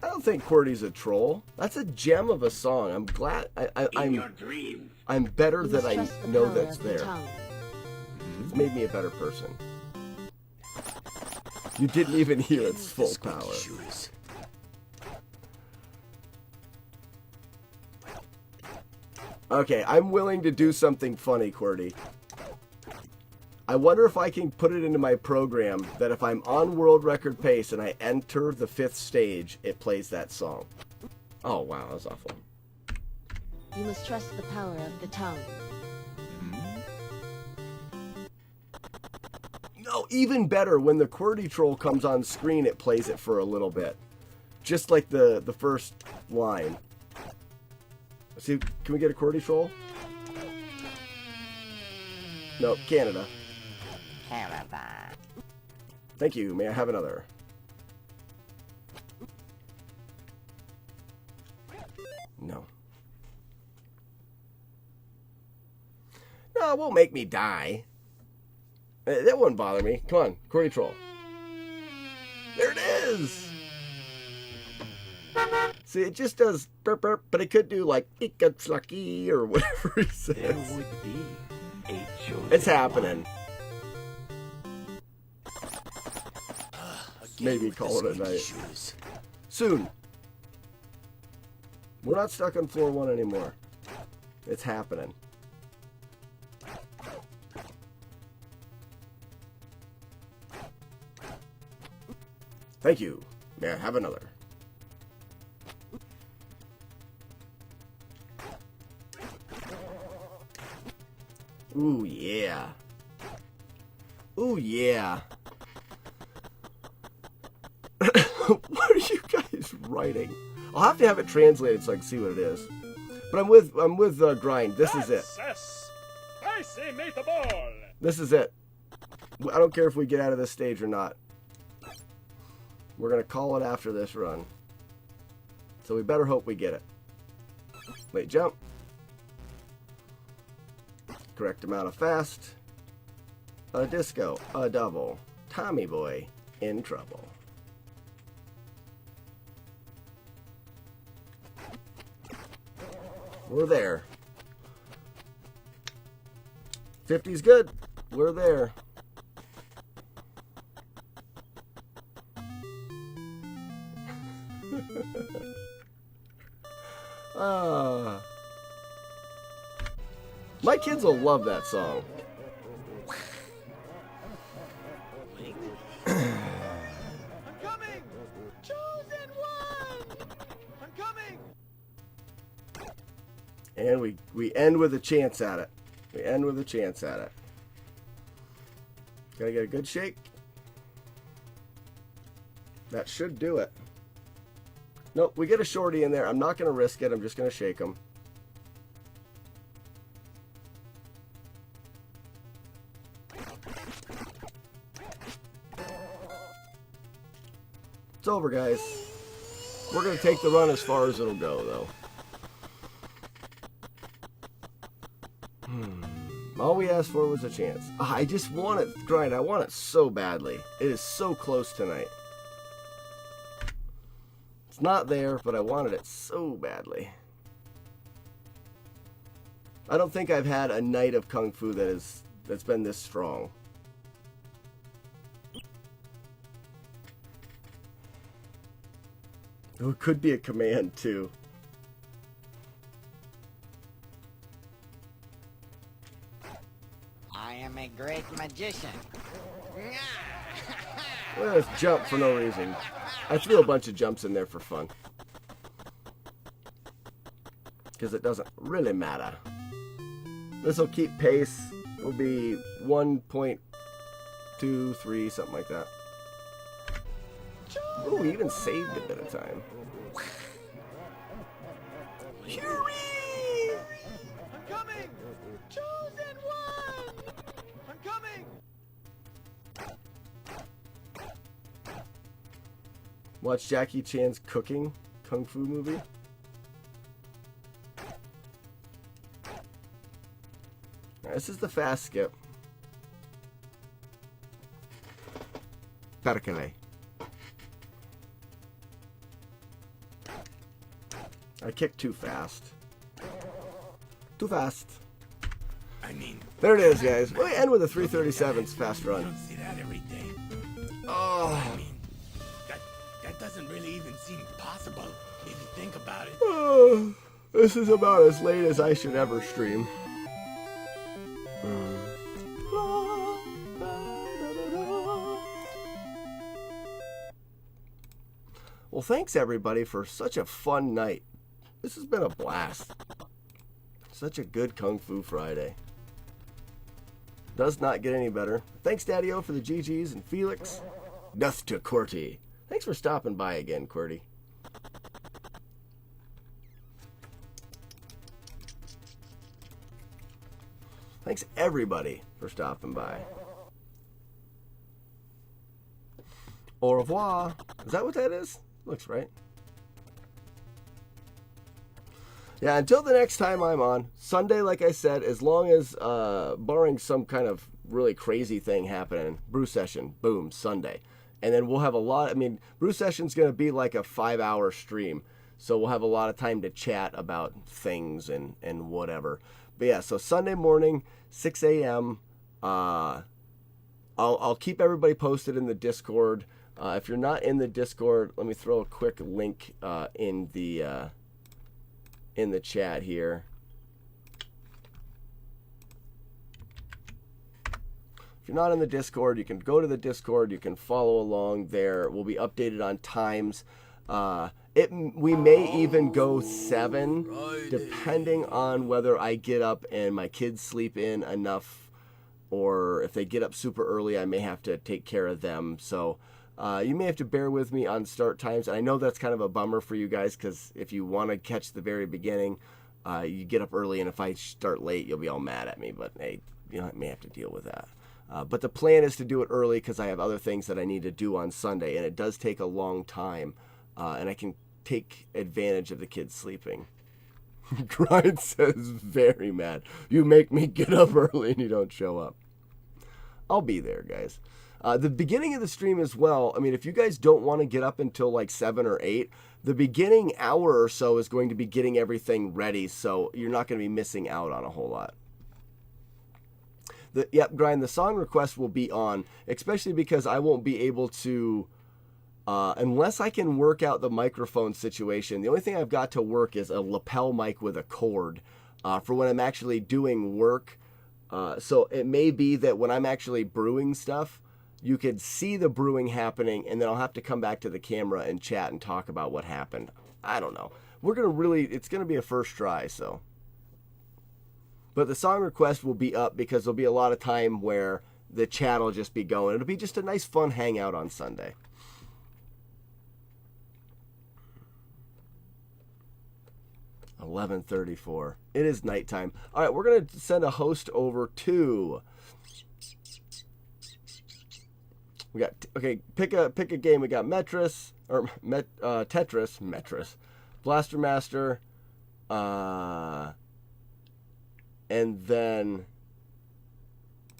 I don't think QWERTY's a troll. That's a gem of a song. I'm glad. your dreams. I'm better You that must I trust the know power that's of the there. tongue. It's made me a better person. You didn't even hear Again its with the full squeaky power. shoes. Okay, I'm willing to do something funny, QWERTY. I wonder if I can put it into my program that if I'm on world record pace and I enter the 5th stage, it plays that song. Oh, wow, that was awful. You must trust the power of the tongue. No, even better, when the QWERTY troll comes on screen, it plays it for a little bit. Just like the first line. See, can we get a QWERTY troll? No, Canada. Canada. Thank you. May I have another? No. No, it won't make me die. That wouldn't bother me. Come on, QWERTY troll. There it is! See, it just does burp burp, but it could do like Ika-Slucky or whatever he There says. would be a chosen It's happening. Again Maybe with the call it a squeaky night. shoes. Soon. We're not stuck on floor 1 anymore. It's happening. Thank you. May I have another? Ooh, yeah. Ooh, yeah. What are you guys writing? I'll have to have it translated so I can see what it is. But I'm with Grind. This is it. Success. I say make the ball. This is it. I don't care if we get out of this stage or not. We're gonna call it after this run. So we better hope we get it. Late jump. Correct amount of fast. A disco. A double. Tommy boy in trouble. We're there. 50's good. We're there. My kids will love that song. I'm coming! Chosen one! I'm coming! And we end with a chance at it. We end with a chance at it. Gotta get a good shake. That should do it. Nope, we get a shorty in there. I'm not going to risk it. I'm just going to shake him. It's over, guys. We're going to take the run as far as it'll go, though. All we asked for was a chance. I just want it, Grind. I want it so badly. It is so close tonight. It's not there, but I wanted it so badly. I don't think I've had a night of Kung Fu that's been this strong. Oh, it could be a command, too. I am a great magician. Let's jump for no reason. I threw a bunch of jumps in there for fun. Because it doesn't really matter. This will keep pace. Will be 1.23, something like that. Oh, we even saved a bit of time. Huey! I'm coming! Chosen one! I'm coming! Watch Jackie Chan's cooking Kung Fu movie. This is the fast skip. Perkele. I kicked too fast. Too fast. I mean, There it is, guys. We end with a 337's fast you run. don't see that every day. Oh, I mean, that doesn't really even seem possible if you think about it. this is about as late as I should ever stream. Well, thanks everybody for such a fun night. This has been a blast. Such a good Kung Fu Friday. Does not get any better. Thanks, Daddy-O, for the GGs, and Felix. Death to QWERTY. Thanks for stopping by again, QWERTY. Thanks, everybody, for stopping by. Au revoir. Is that what that is? Looks right. Yeah, until the next time I'm on, Sunday, like I said, as long as, barring some kind of really crazy thing happening, brew session, boom, Sunday. And then we'll have a lot, I mean, brew session's going to be like a 5-hour stream. So we'll have a lot of time to chat about things and whatever. But yeah, so Sunday morning, 6 a.m., I'll keep everybody posted in the Discord. If you're not in the Discord, let me throw a quick link in the chat here. If you're not in the Discord, you can go to the Discord. You can follow along there. We'll be updated on times. We may even go 7, depending on whether I get up and my kids sleep in enough, or if they get up super early, I may have to take care of them. So you may have to bear with me on start times. And I know that's kind of a bummer for you guys, because if you want to catch the very beginning, you get up early, and if I start late, you'll be all mad at me. But hey, you know, I may have to deal with that. But the plan is to do it early, because I have other things that I need to do on Sunday, and it does take a long time, and I can take advantage of the kids sleeping. Grind says, very mad. You make me get up early and you don't show up. I'll be there, guys. The beginning of the stream as well, I mean, if you guys don't want to get up until like 7 or 8, the beginning hour or so is going to be getting everything ready, so you're not going to be missing out on a whole lot. Yep, Grind, the song request will be on, especially because I won't be able to, unless I can work out the microphone situation. The only thing I've got to work is a lapel mic with a cord for when I'm actually doing work. So it may be that when I'm actually brewing stuff, you could see the brewing happening, and then I'll have to come back to the camera and chat and talk about what happened. I don't know. It's going to be a first try, so But the song request will be up because there'll be a lot of time where the chat will just be going. It'll be just a nice fun hangout on Sunday. $11:34. It is nighttime. All right, we're gonna send a host over to. We got pick a game. We got Tetris, Blaster Master, and then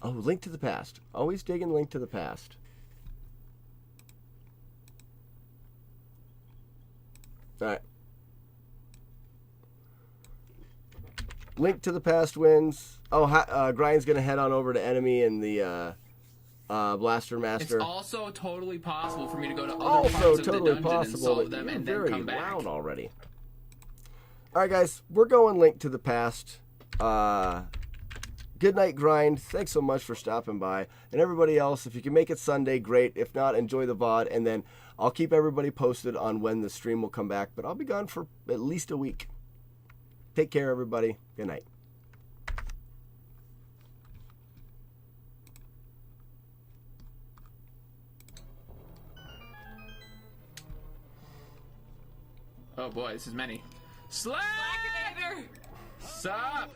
Link to the Past. Always digging Link to the Past. All right. Link to the Past wins. Grind's gonna head on over to Enemy and the Blaster Master. It's also totally possible for me to go to other parts of the dungeon and solve them and then come back. Loud already. All right, guys, we're going Link to the Past. Good night, Grind. Thanks so much for stopping by, and everybody else. If you can make it Sunday, great. If not, enjoy the VOD, and then I'll keep everybody posted on when the stream will come back. But I'll be gone for at least a week. Take care, everybody. Good night. Oh boy, this is many. Slacker! Sup?